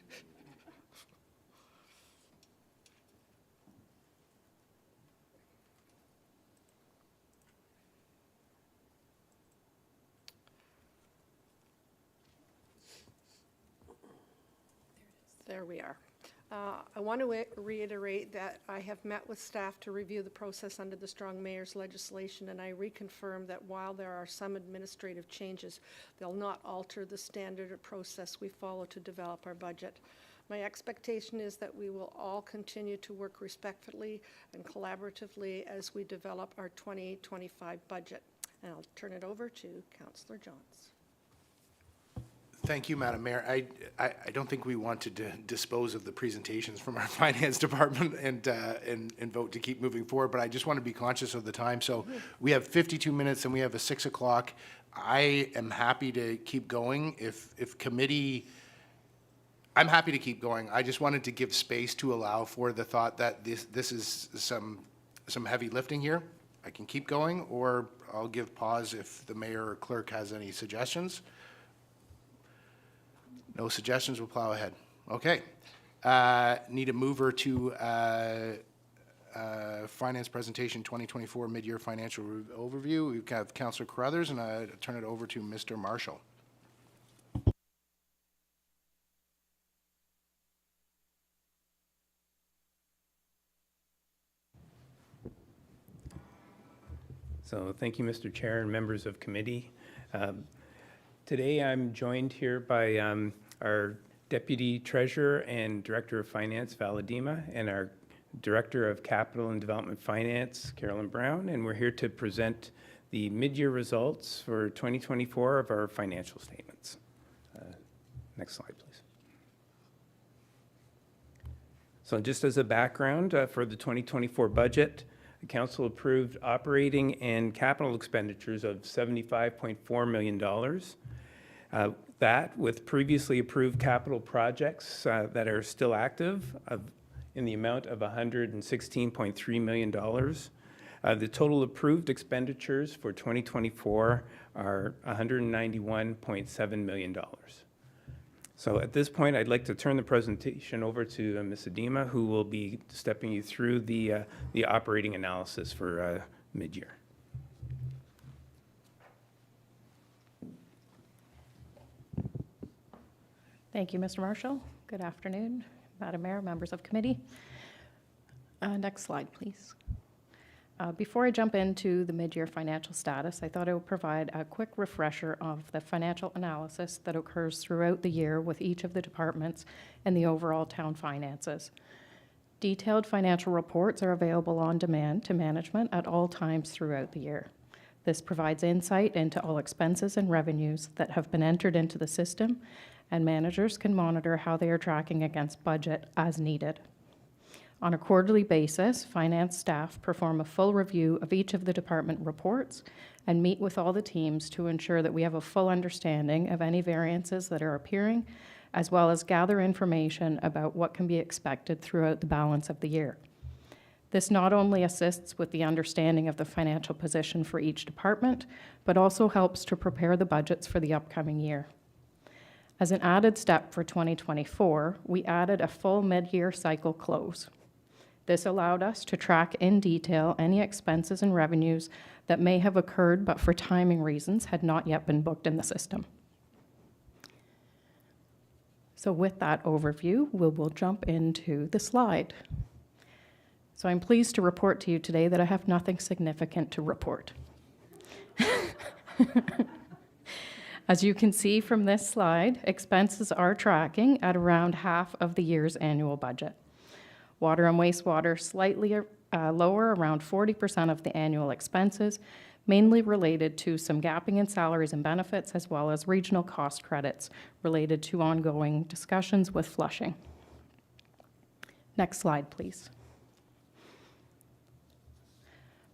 There we are. I want to reiterate that I have met with staff to review the process under the Strong Mayor's legislation, and I reconfirm that while there are some administrative changes, they'll not alter the standard or process we follow to develop our budget. My expectation is that we will all continue to work respectfully and collaboratively as we develop our 2025 budget. And I'll turn it over to Councillor Johns. Thank you, Madam Mayor. I don't think we want to dispose of the presentations from our finance department and vote to keep moving forward, but I just want to be conscious of the time. So we have 52 minutes and we have a 6 o'clock. I am happy to keep going. If committee, I'm happy to keep going. I just wanted to give space to allow for the thought that this is some heavy lifting here. I can keep going, or I'll give pause if the mayor or clerk has any suggestions. No suggestions, we'll plow ahead. Okay. Need a mover to Finance Presentation 2024 Mid-Year Financial Overview. We have Councillor Carruthers, and I turn it over to Mr. Marshall. So thank you, Mr. Chair and members of committee. Today I'm joined here by our Deputy Treasurer and Director of Finance, Valadima, and our Director of Capital and Development Finance, Carolyn Brown, and we're here to present the mid-year results for 2024 of our financial statements. Next slide, please. So just as a background for the 2024 budget, the Council approved operating and capital expenditures of $75.4 million. That, with previously approved capital projects that are still active in the amount of $116.3 million. The total approved expenditures for 2024 are $191.7 million. So at this point, I'd like to turn the presentation over to Ms. Adima, who will be stepping you through the operating analysis for mid-year. Thank you, Mr. Marshall. Good afternoon, Madam Mayor, members of committee. Next slide, please. Before I jump into the mid-year financial status, I thought I would provide a quick refresher of the financial analysis that occurs throughout the year with each of the departments and the overall town finances. Detailed financial reports are available on demand to management at all times throughout the year. This provides insight into all expenses and revenues that have been entered into the system, and managers can monitor how they are tracking against budget as needed. On a quarterly basis, finance staff perform a full review of each of the department reports and meet with all the teams to ensure that we have a full understanding of any variances that are appearing, as well as gather information about what can be expected throughout the balance of the year. This not only assists with the understanding of the financial position for each department, but also helps to prepare the budgets for the upcoming year. As an added step for 2024, we added a full mid-year cycle close. This allowed us to track in detail any expenses and revenues that may have occurred but for timing reasons had not yet been booked in the system. So with that overview, we'll jump into the slide. So I'm pleased to report to you today that I have nothing significant to report. As you can see from this slide, expenses are tracking at around half of the year's annual budget. Water and wastewater slightly lower, around 40% of the annual expenses, mainly related to some gapping in salaries and benefits, as well as regional cost credits related to ongoing discussions with Flushing. Next slide, please.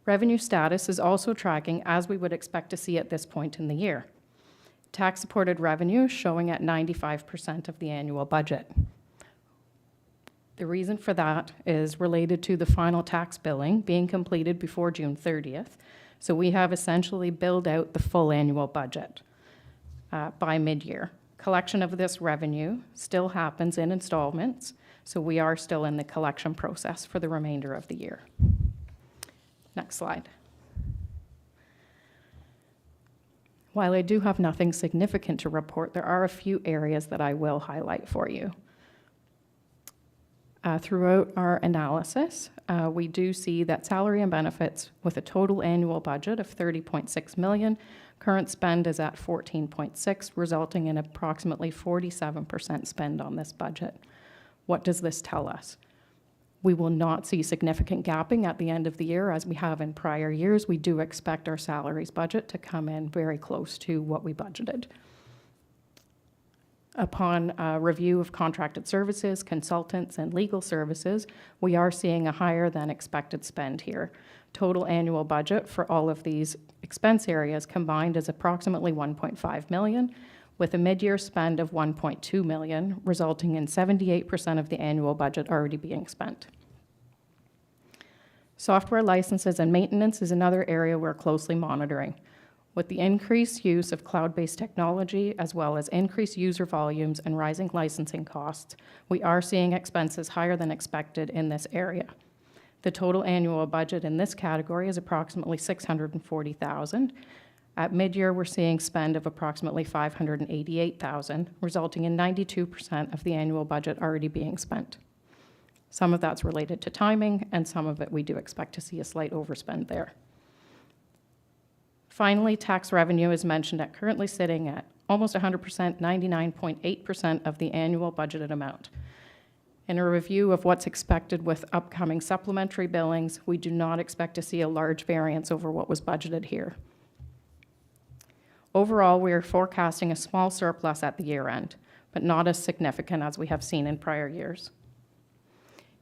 Revenue status is also tracking as we would expect to see at this point in the year. Tax-supported revenue showing at 95% of the annual budget. The reason for that is related to the final tax billing being completed before June 30th. So we have essentially billed out the full annual budget by mid-year. Collection of this revenue still happens in installments, so we are still in the collection process for the remainder of the year. Next slide. While I do have nothing significant to report, there are a few areas that I will highlight for you. Throughout our analysis, we do see that salary and benefits with a total annual budget of $30.6 million, current spend is at 14.6, resulting in approximately 47% spend on this budget. What does this tell us? We will not see significant gapping at the end of the year as we have in prior years. We do expect our salaries budget to come in very close to what we budgeted. Upon review of contracted services, consultants, and legal services, we are seeing a higher than expected spend here. Total annual budget for all of these expense areas combined is approximately $1.5 million, with a mid-year spend of $1.2 million, resulting in 78% of the annual budget already being spent. Software licenses and maintenance is another area we're closely monitoring. With the increased use of cloud-based technology, as well as increased user volumes and rising licensing costs, we are seeing expenses higher than expected in this area. The total annual budget in this category is approximately $640,000. At mid-year, we're seeing spend of approximately $588,000, resulting in 92% of the annual budget already being spent. Some of that's related to timing, and some of it we do expect to see a slight overspend there. Finally, tax revenue is mentioned at currently sitting at almost 100%, 99.8% of the annual budgeted amount. In a review of what's expected with upcoming supplementary billings, we do not expect to see a large variance over what was budgeted here. Overall, we are forecasting a small surplus at the year end, but not as significant as we have seen in prior years.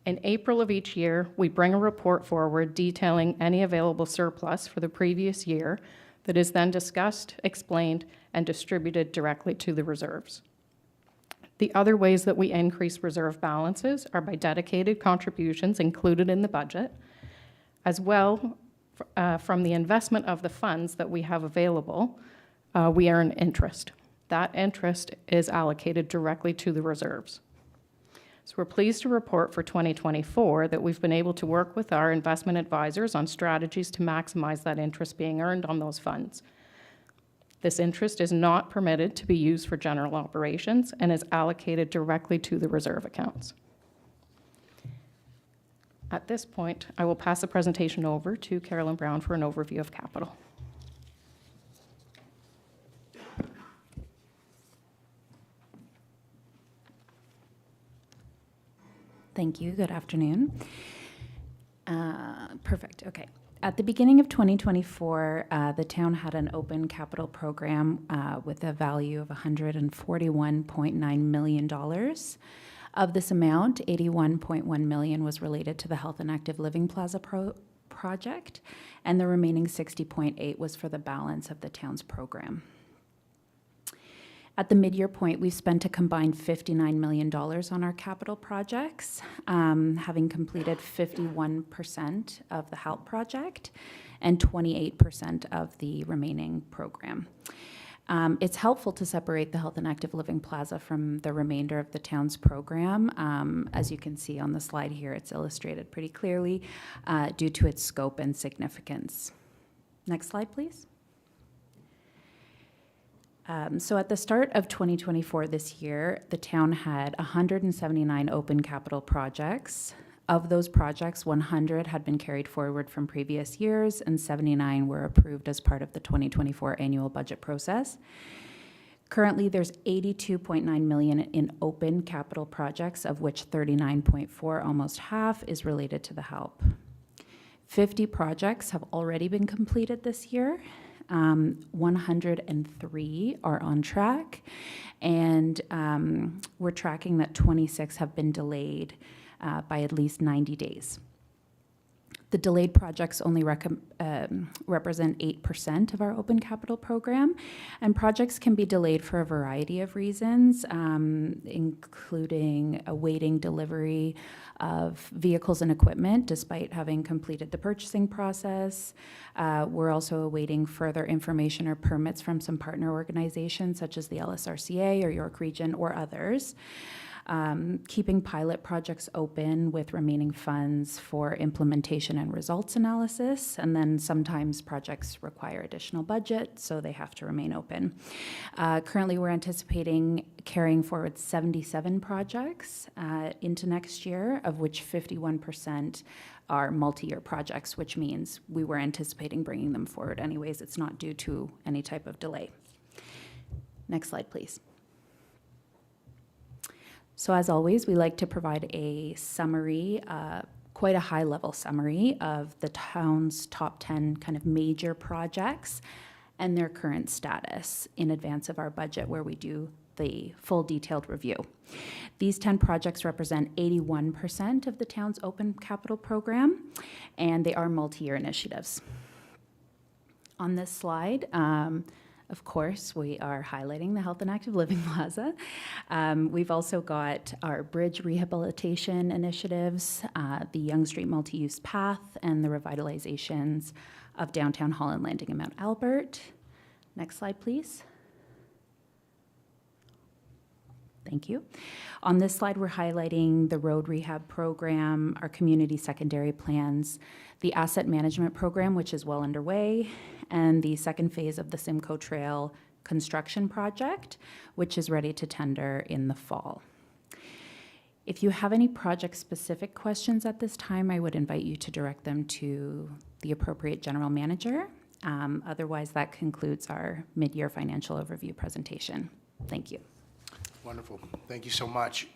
In April of each year, we bring a report forward detailing any available surplus for the previous year that is then discussed, explained, and distributed directly to the reserves. The other ways that we increase reserve balances are by dedicated contributions included in the budget, as well from the investment of the funds that we have available, we earn interest. That interest is allocated directly to the reserves. So we're pleased to report for 2024 that we've been able to work with our investment advisors on strategies to maximize that interest being earned on those funds. This interest is not permitted to be used for general operations and is allocated directly to the reserve accounts. At this point, I will pass the presentation over to Carolyn Brown for an overview of capital. Thank you. Good afternoon. Perfect. Okay. At the beginning of 2024, the town had an open capital program with a value of $141.9 million. Of this amount, $81.1 million was related to the Health and Active Living Plaza project, and the remaining $60.8 million was for the balance of the town's program. At the mid-year point, we spent a combined $59 million on our capital projects, having completed 51% of the HALP project and 28% of the remaining program. It's helpful to separate the Health and Active Living Plaza from the remainder of the town's program. As you can see on the slide here, it's illustrated pretty clearly due to its scope and significance. Next slide, please. So at the start of 2024 this year, the town had 179 open capital projects. Of those projects, 100 had been carried forward from previous years and 79 were approved as part of the 2024 annual budget process. Currently, there's $82.9 million in open capital projects, of which 39.4, almost half, is related to the HELP. 50 projects have already been completed this year. 103 are on track, and we're tracking that 26 have been delayed by at least 90 days. The delayed projects only represent 8% of our open capital program, and projects can be delayed for a variety of reasons, including awaiting delivery of vehicles and equipment despite having completed the purchasing process. We're also awaiting further information or permits from some partner organizations such as the LSRCA or York Region or others. Keeping pilot projects open with remaining funds for implementation and results analysis, and then sometimes projects require additional budget, so they have to remain open. Currently, we're anticipating carrying forward 77 projects into next year, of which 51% are multi-year projects, which means we were anticipating bringing them forward anyways. It's not due to any type of delay. Next slide, please. So as always, we like to provide a summary, quite a high-level summary of the town's top 10 kind of major projects and their current status in advance of our budget, where we do the full detailed review. These 10 projects represent 81% of the town's open capital program, and they are multi-year initiatives. On this slide, of course, we are highlighting the Health and Active Living Plaza. We've also got our bridge rehabilitation initiatives, the Yonge Street multi-use path, and the revitalizations of downtown Holland Landing and Mount Albert. Next slide, please. Thank you. On this slide, we're highlighting the road rehab program, our community secondary plans, the asset management program, which is well underway, and the second phase of the Simcoe Trail construction project, which is ready to tender in the fall. If you have any project-specific questions at this time, I would invite you to direct them to the appropriate general manager. Otherwise, that concludes our mid-year financial overview presentation. Thank you. Wonderful. Thank you so much.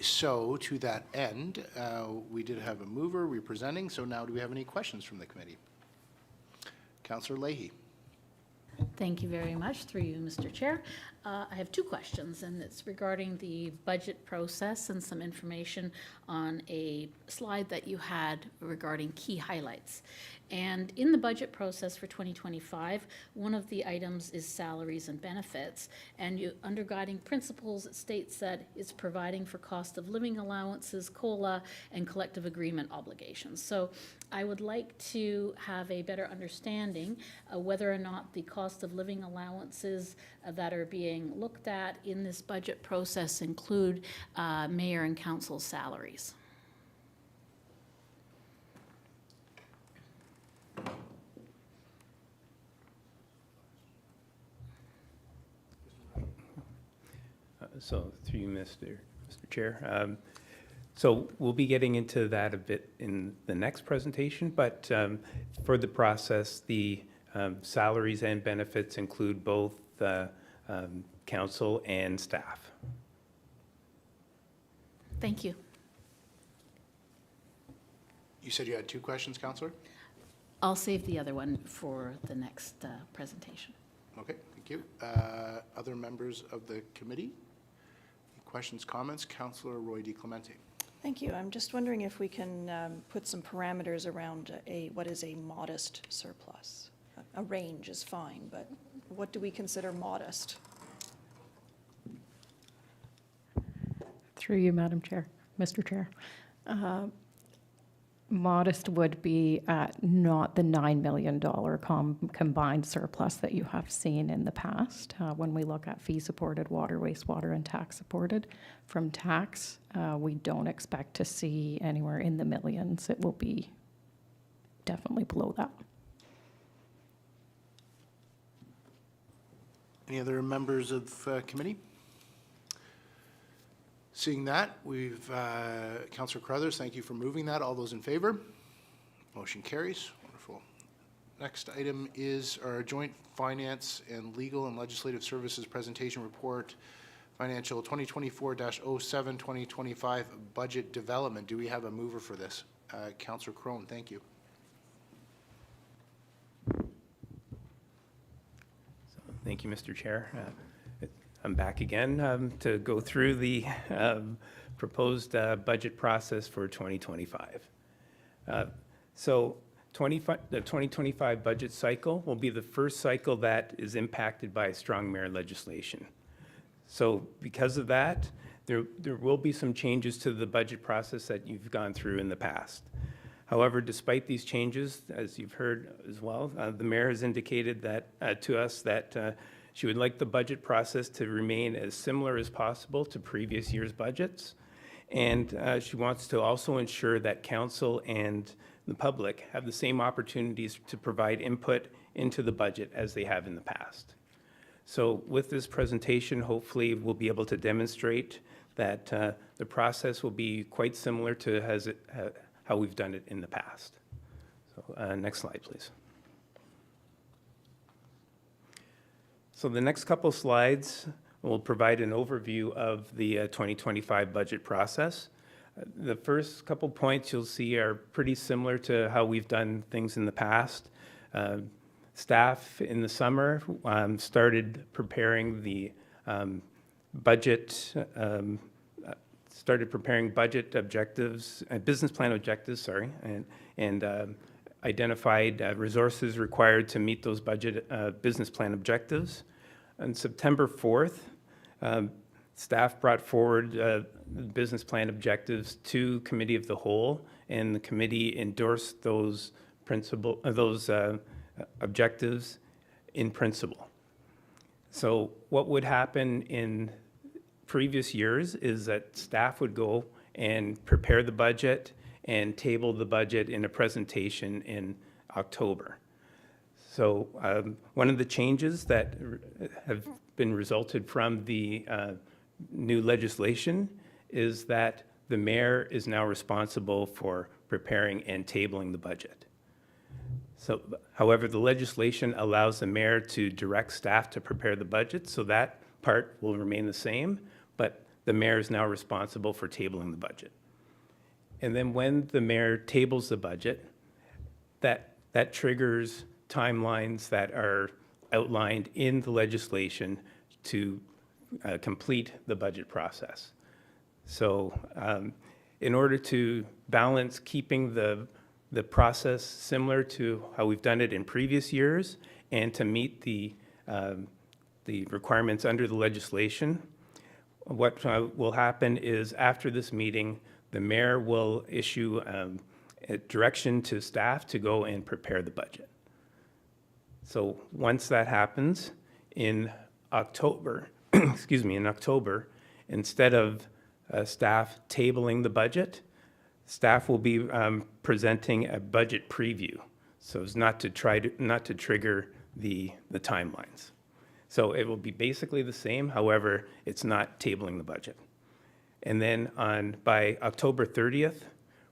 So to that end, we did have a mover representing. So now do we have any questions from the committee? Councillor Leahy. Thank you very much, through you, Mr. Chair. I have two questions, and it's regarding the budget process and some information on a slide that you had regarding key highlights. And in the budget process for 2025, one of the items is salaries and benefits. And under guiding principles, it states that it's providing for cost of living allowances, COLA, and collective agreement obligations. So I would like to have a better understanding of whether or not the cost of living allowances that are being looked at in this budget process include mayor and council salaries. So through you, Mr. Chair. So we'll be getting into that a bit in the next presentation, but for the process, the salaries and benefits include both council and staff. Thank you. You said you had two questions, Councillor? I'll save the other one for the next presentation. Okay, thank you. Other members of the committee? Questions, comments? Councillor Roy DiClemente. Thank you. I'm just wondering if we can put some parameters around what is a modest surplus. A range is fine, but what do we consider modest? Through you, Madam Chair, Mr. Chair. Modest would be not the $9 million combined surplus that you have seen in the past. When we look at fee-supported water, wastewater, and tax-supported. From tax, we don't expect to see anywhere in the millions. It will be definitely below that. Any other members of committee? Seeing that, we've, Councillor Carruthers, thank you for moving that. All those in favor? Motion carries. Wonderful. Next item is our joint finance and legal and legislative services presentation report, financial 2024-07, 2025 budget development. Do we have a mover for this? Councillor Crone, thank you. Thank you, Mr. Chair. I'm back again to go through the proposed budget process for 2025. So the 2025 budget cycle will be the first cycle that is impacted by strong mayor legislation. So because of that, there will be some changes to the budget process that you've gone through in the past. However, despite these changes, as you've heard as well, the mayor has indicated that to us that she would like the budget process to remain as similar as possible to previous year's budgets. And she wants to also ensure that council and the public have the same opportunities to provide input into the budget as they have in the past. So with this presentation, hopefully we'll be able to demonstrate that the process will be quite similar to how we've done it in the past. So next slide, please. So the next couple slides will provide an overview of the 2025 budget process. The first couple points you'll see are pretty similar to how we've done things in the past. Staff in the summer started preparing the budget, objectives, business plan objectives, sorry, and identified resources required to meet those business plan objectives. On September 4th, staff brought forward the business plan objectives to Committee of the Whole, and the committee endorsed those objectives in principle. So what would happen in previous years is that staff would go and prepare the budget and table the budget in a presentation in October. So one of the changes that have been resulted from the new legislation is that the mayor is now responsible for preparing and tabling the budget. So, however, the legislation allows the mayor to direct staff to prepare the budget, so that part will remain the same, but the mayor is now responsible for tabling the budget. And then when the mayor tables the budget, that triggers timelines that are outlined in the legislation to complete the budget process. So in order to balance keeping the process similar to how we've done it in previous years and to meet the requirements under the legislation, what will happen is after this meeting, the mayor will issue a direction to staff to go and prepare the budget. So once that happens in October, instead of staff tabling the budget, staff will be presenting a budget preview, so as not to trigger the timelines. So it will be basically the same, however, it's not tabling the budget. And then by October 30th,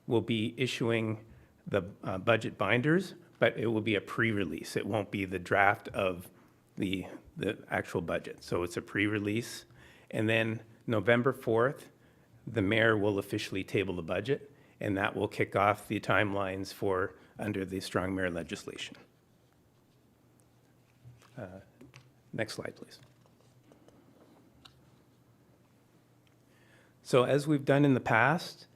we'll be issuing the budget binders, but it will be a pre-release. It won't be the draft of the actual budget. So it's a pre-release. And then November 4th, the mayor will officially table the budget, and that will kick off the timelines for under the strong mayor legislation. Next slide, please. So as we've done in the past,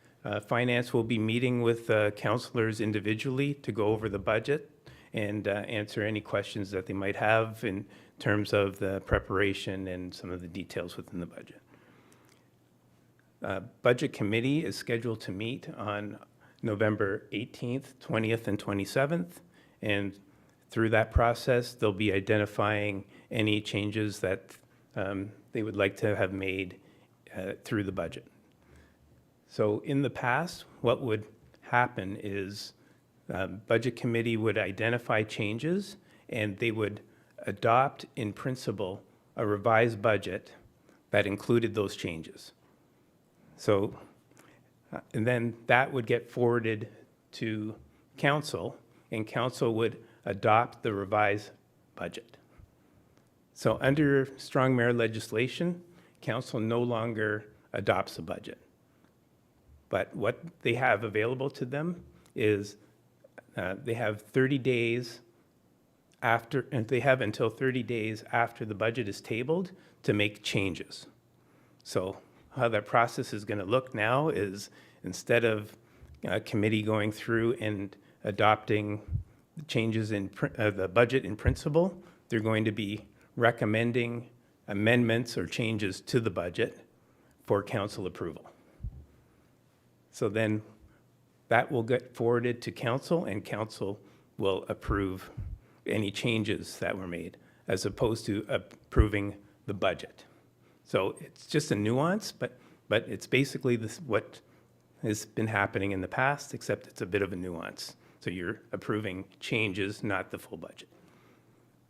Finance will be meeting with councillors individually to go over the budget and answer any questions that they might have in terms of the preparation and some of the details within the budget. Budget Committee is scheduled to meet on November 18th, 20th, and 27th, and through that process, they'll be identifying any changes that they would like to have made through the budget. So in the past, what would happen is Budget Committee would identify changes and they would adopt in principle a revised budget that included those changes. So, and then that would get forwarded to council, and council would adopt the revised budget. So under strong mayor legislation, council no longer adopts the budget. But what they have available to them is they have 30 days after, and they have until 30 days after the budget is tabled to make changes. So how that process is going to look now is instead of a committee going through and adopting changes in the budget in principle. They're going to be recommending amendments or changes to the budget for council approval. So then that will get forwarded to council, and council will approve any changes that were made, as opposed to approving the budget. So it's just a nuance, but it's basically what has been happening in the past, except it's a bit of a nuance. So you're approving changes, not the full budget.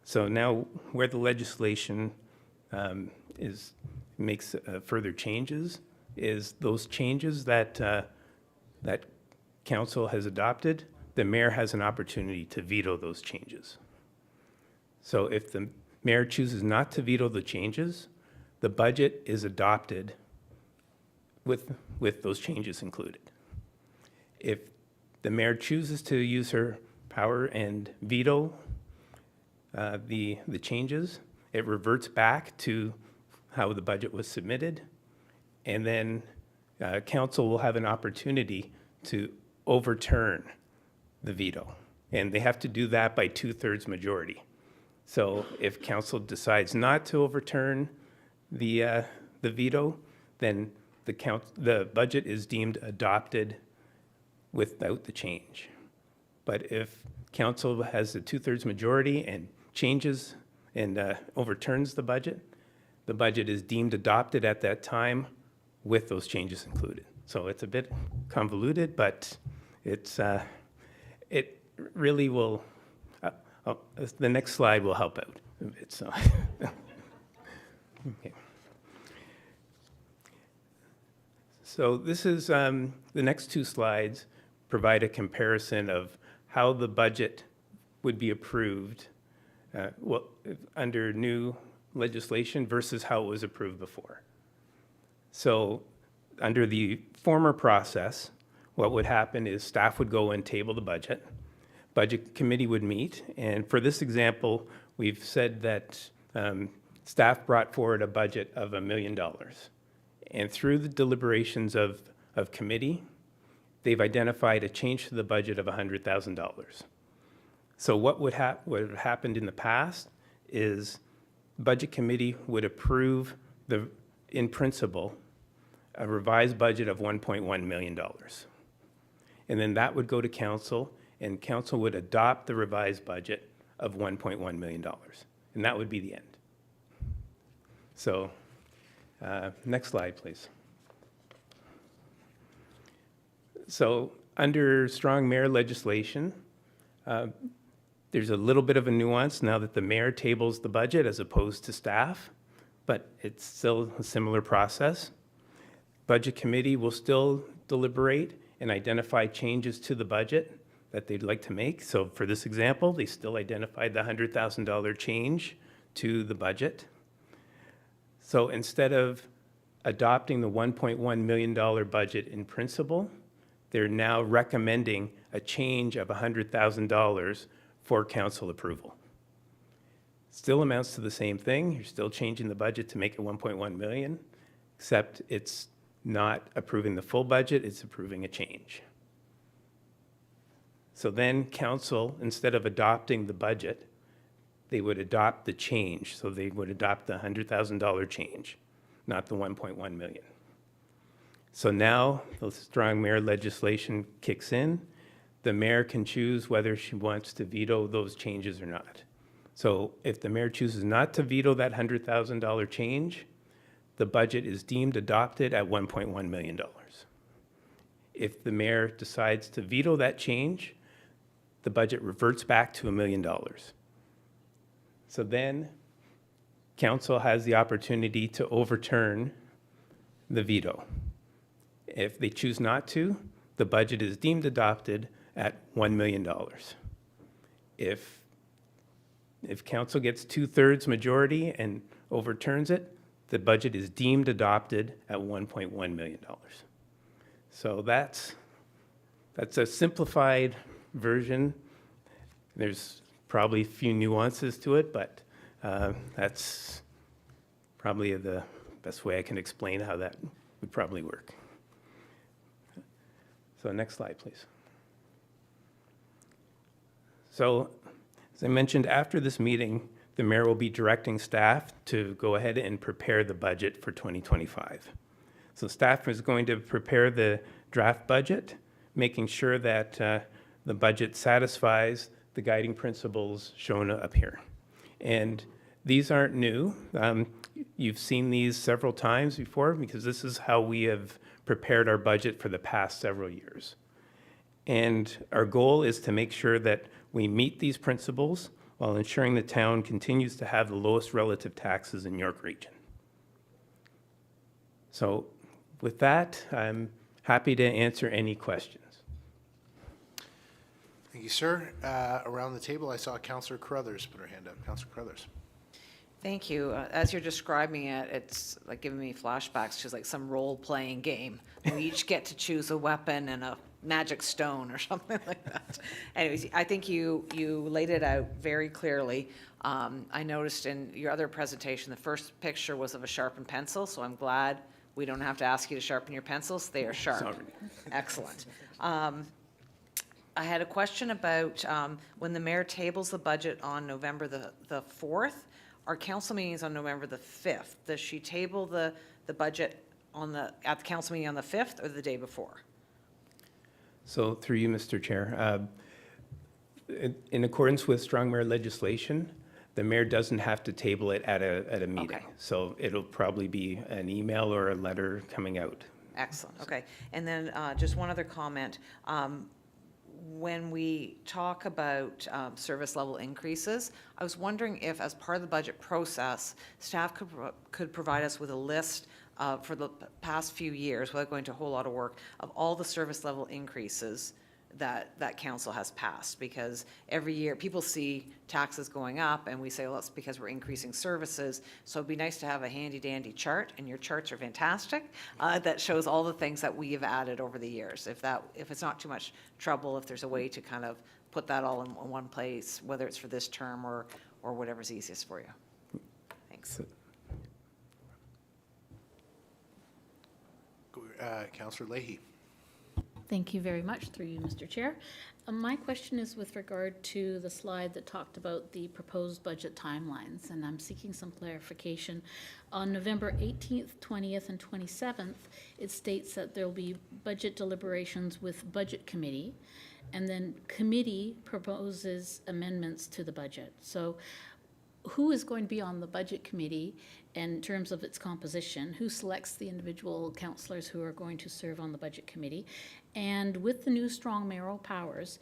So now where the legislation makes further changes is those changes that council has adopted, the mayor has an opportunity to veto those changes. So if the mayor chooses not to veto the changes, the budget is adopted with those changes included. If the mayor chooses to use her power and veto the changes, it reverts back to how the budget was submitted, and then council will have an opportunity to overturn the veto. And they have to do that by 2/3 majority. So if council decides not to overturn the veto, then the budget is deemed adopted without the change. But if council has a 2/3 majority and changes and overturns the budget is deemed adopted at that time with those changes included. So it's a bit convoluted, but it really will, the next slide will help out a bit, so. Okay. So this is, the next two slides provide a comparison of how the budget would be approved under new legislation versus how it was approved before. So under the former process, what would happen is staff would go and table the budget. Budget committee would meet, and for this example, we've said that staff brought forward a budget of $1 million. And through the deliberations of committee, they've identified a change to the budget of $100,000. So what would have happened in the past is budget committee would approve in principle, a revised budget of $1.1 million. And then that would go to council, and council would adopt the revised budget of $1.1 million. And that would be the end. So, next slide, please. So, under strong mayor legislation, there's a little bit of a nuance now that the mayor tables the budget as opposed to staff, but it's still a similar process. Budget committee will still deliberate and identify changes to the budget that they'd like to make. So for this example, they still identified the $100,000 change to the budget. So instead of adopting the $1.1 million budget in principle, they're now recommending a change of $100,000 for council approval. Still amounts to the same thing. You're still changing the budget to make it 1.1 million, except it's not approving the full budget, it's approving a change. So then council, instead of adopting the budget, they would adopt the change. So they would adopt the $100,000 change, not the 1.1 million. So now the strong mayor legislation kicks in. The mayor can choose whether she wants to veto those changes or not. So if the mayor chooses not to veto that $100,000 change, the budget is deemed adopted at $1.1 million. If the mayor decides to veto that change, the budget reverts back to $1 million. So then council has the opportunity to overturn the veto. If they choose not to, the budget is deemed adopted at $1 million. If council gets 2/3 majority and overturns it, the budget is deemed adopted at $1.1 million. So that's a simplified version. There's probably a few nuances to it, but that's probably the best way I can explain how that would probably work. So next slide, please. So, as I mentioned, after this meeting, the mayor will be directing staff to go ahead and prepare the budget for 2025. So staff is going to prepare the draft budget, making sure that the budget satisfies the guiding principles shown up here. And these aren't new. You've seen these several times before because this is how we have prepared our budget for the past several years. And our goal is to make sure that we meet these principles while ensuring the town continues to have the lowest relative taxes in York Region. So with that, I'm happy to answer any questions. Thank you, sir. Around the table, I saw Councillor Carruthers put her hand up. Councillor Carruthers. Thank you. As you're describing it, it's like giving me flashbacks to like some role-playing game. We each get to choose a weapon and a magic stone or something like that. Anyways, I think you laid it out very clearly. I noticed in your other presentation, the first picture was of a sharpened pencil, so I'm glad we don't have to ask you to sharpen your pencils. They are sharp. Sorry. Excellent. I had a question about when the mayor tables the budget on November the 4th, our council meeting is on November the 5th. Does she table the budget at the council meeting on the 5th or the day before? So through you, Mr. Chair, in accordance with strong mayor legislation, the mayor doesn't have to table it at a meeting. Okay. So it'll probably be an email or a letter coming out. Excellent, okay. And then just one other comment. When we talk about service level increases, I was wondering if, as part of the budget process, staff could provide us with a list for the past few years, without going to a whole lot of work, of all the service level increases that council has passed. Because every year, people see taxes going up, and we say, well, that's because we're increasing services. So it'd be nice to have a handy-dandy chart, and your charts are fantastic, that shows all the things that we have added over the years. If it's not too much trouble, if there's a way to kind of put that all in one place, whether it's for this term or whatever's easiest for you. Thanks. Councillor Leahy. Thank you very much, through you, Mr. Chair. My question is with regard to the slide that talked about the proposed budget timelines, and I'm seeking some clarification. On November 18th, 20th, and 27th, it states that there will be budget deliberations with Budget Committee, and then committee proposes amendments to the budget. So who is going to be on the Budget Committee in terms of its composition? Who selects the individual councillors who are going to serve on the Budget Committee? And with the new strong mayoral powers,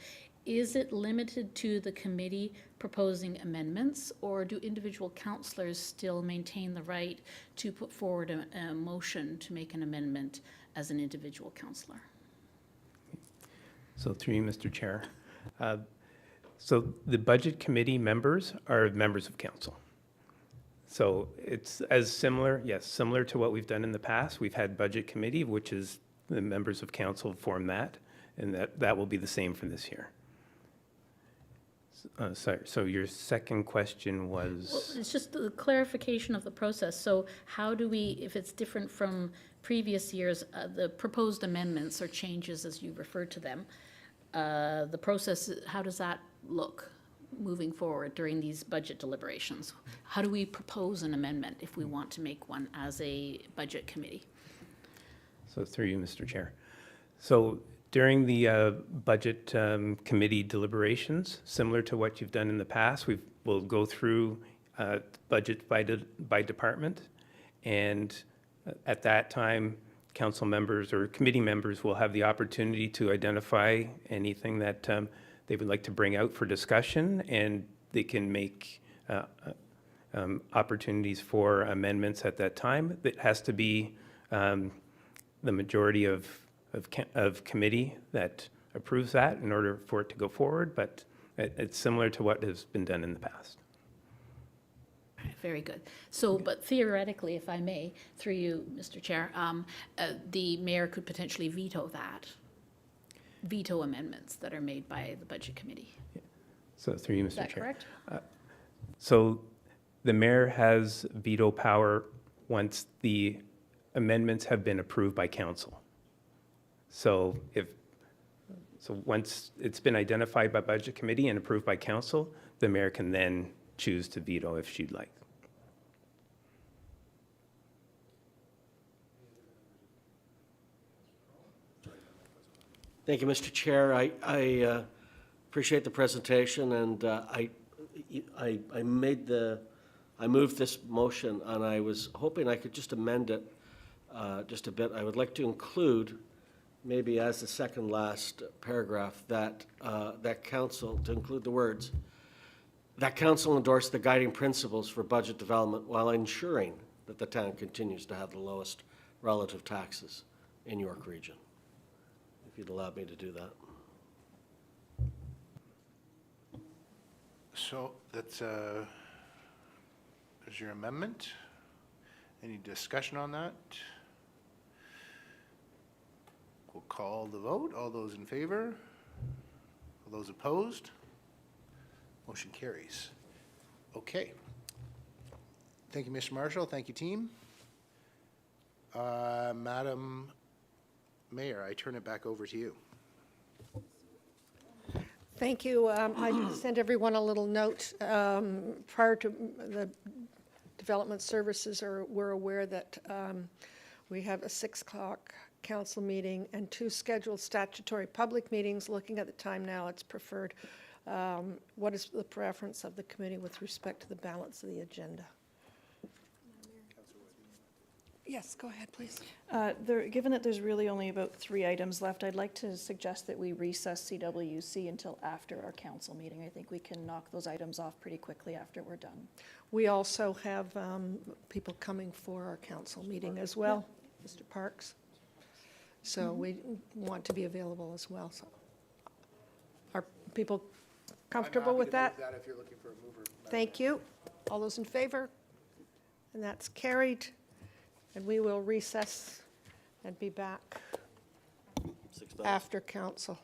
is it limited to the committee proposing amendments, or do individual councillors still maintain the right to put forward a motion to make an amendment as an individual councillor? So through you, Mr. Chair. So the Budget Committee members are members of council. So it's similar to what we've done in the past. We've had Budget Committee, which is the members of council form that, and that will be the same for this year. Sorry, so your second question was? Well, it's just the clarification of the process. So how do we, if it's different from previous years, the proposed amendments or changes as you referred to them, the process, how does that look moving forward during these budget deliberations? How do we propose an amendment if we want to make one as a budget committee? So through you, Mr. Chair. So during the budget committee deliberations, similar to what you've done in the past, we'll go through budget by department, and at that time, council members or committee members will have the opportunity to identify anything that they would like to bring out for discussion, and they can make opportunities for amendments at that time. It has to be the majority of committee that approves that in order for it to go forward, but it's similar to what has been done in the past. Very good. So, but theoretically, if I may, through you, Mr. Chair, the mayor could potentially veto amendments that are made by the Budget Committee. So through you, Mr. Is that Chair. correct? So the mayor has veto power once the amendments have been approved by council. So if So once it's been identified by Budget Committee and approved by Council, the mayor can then choose to veto if she'd like. Thank you, Mr. Chair. I appreciate the presentation, and I moved this motion, and I was hoping I could just amend it just a bit. I would like to include, maybe as the second last paragraph, that council, to include the words, that council endorse the guiding principles for budget development while ensuring that the town continues to have the lowest relative taxes in York Region. If you'd allow me to do that. So that's there's your amendment. Any discussion on that? We'll call the vote. All those in favor? All those opposed? Motion carries. Okay. Thank you, Mr. Marshall. Thank you, team. Madam Mayor, I turn it back over to you. Thank you. I sent everyone a little note prior to the Development Services were aware that we have a 6 o'clock council meeting and 2 scheduled statutory public meetings. Looking at the time now, it's preferred. What is the preference of the committee with respect to the balance of the agenda? Yes, go ahead, please. Given that there's really only about 3 items left, I'd like to suggest that we recess CWC until after our council meeting. I think we can knock those items off pretty quickly after we're done. We also have people coming for our council meeting as well, Mr. Parks. So we want to be available as well. So are people comfortable with that? If you're looking for a mover. Thank you. All those in favor? And that's carried. And we will recess and be back after council.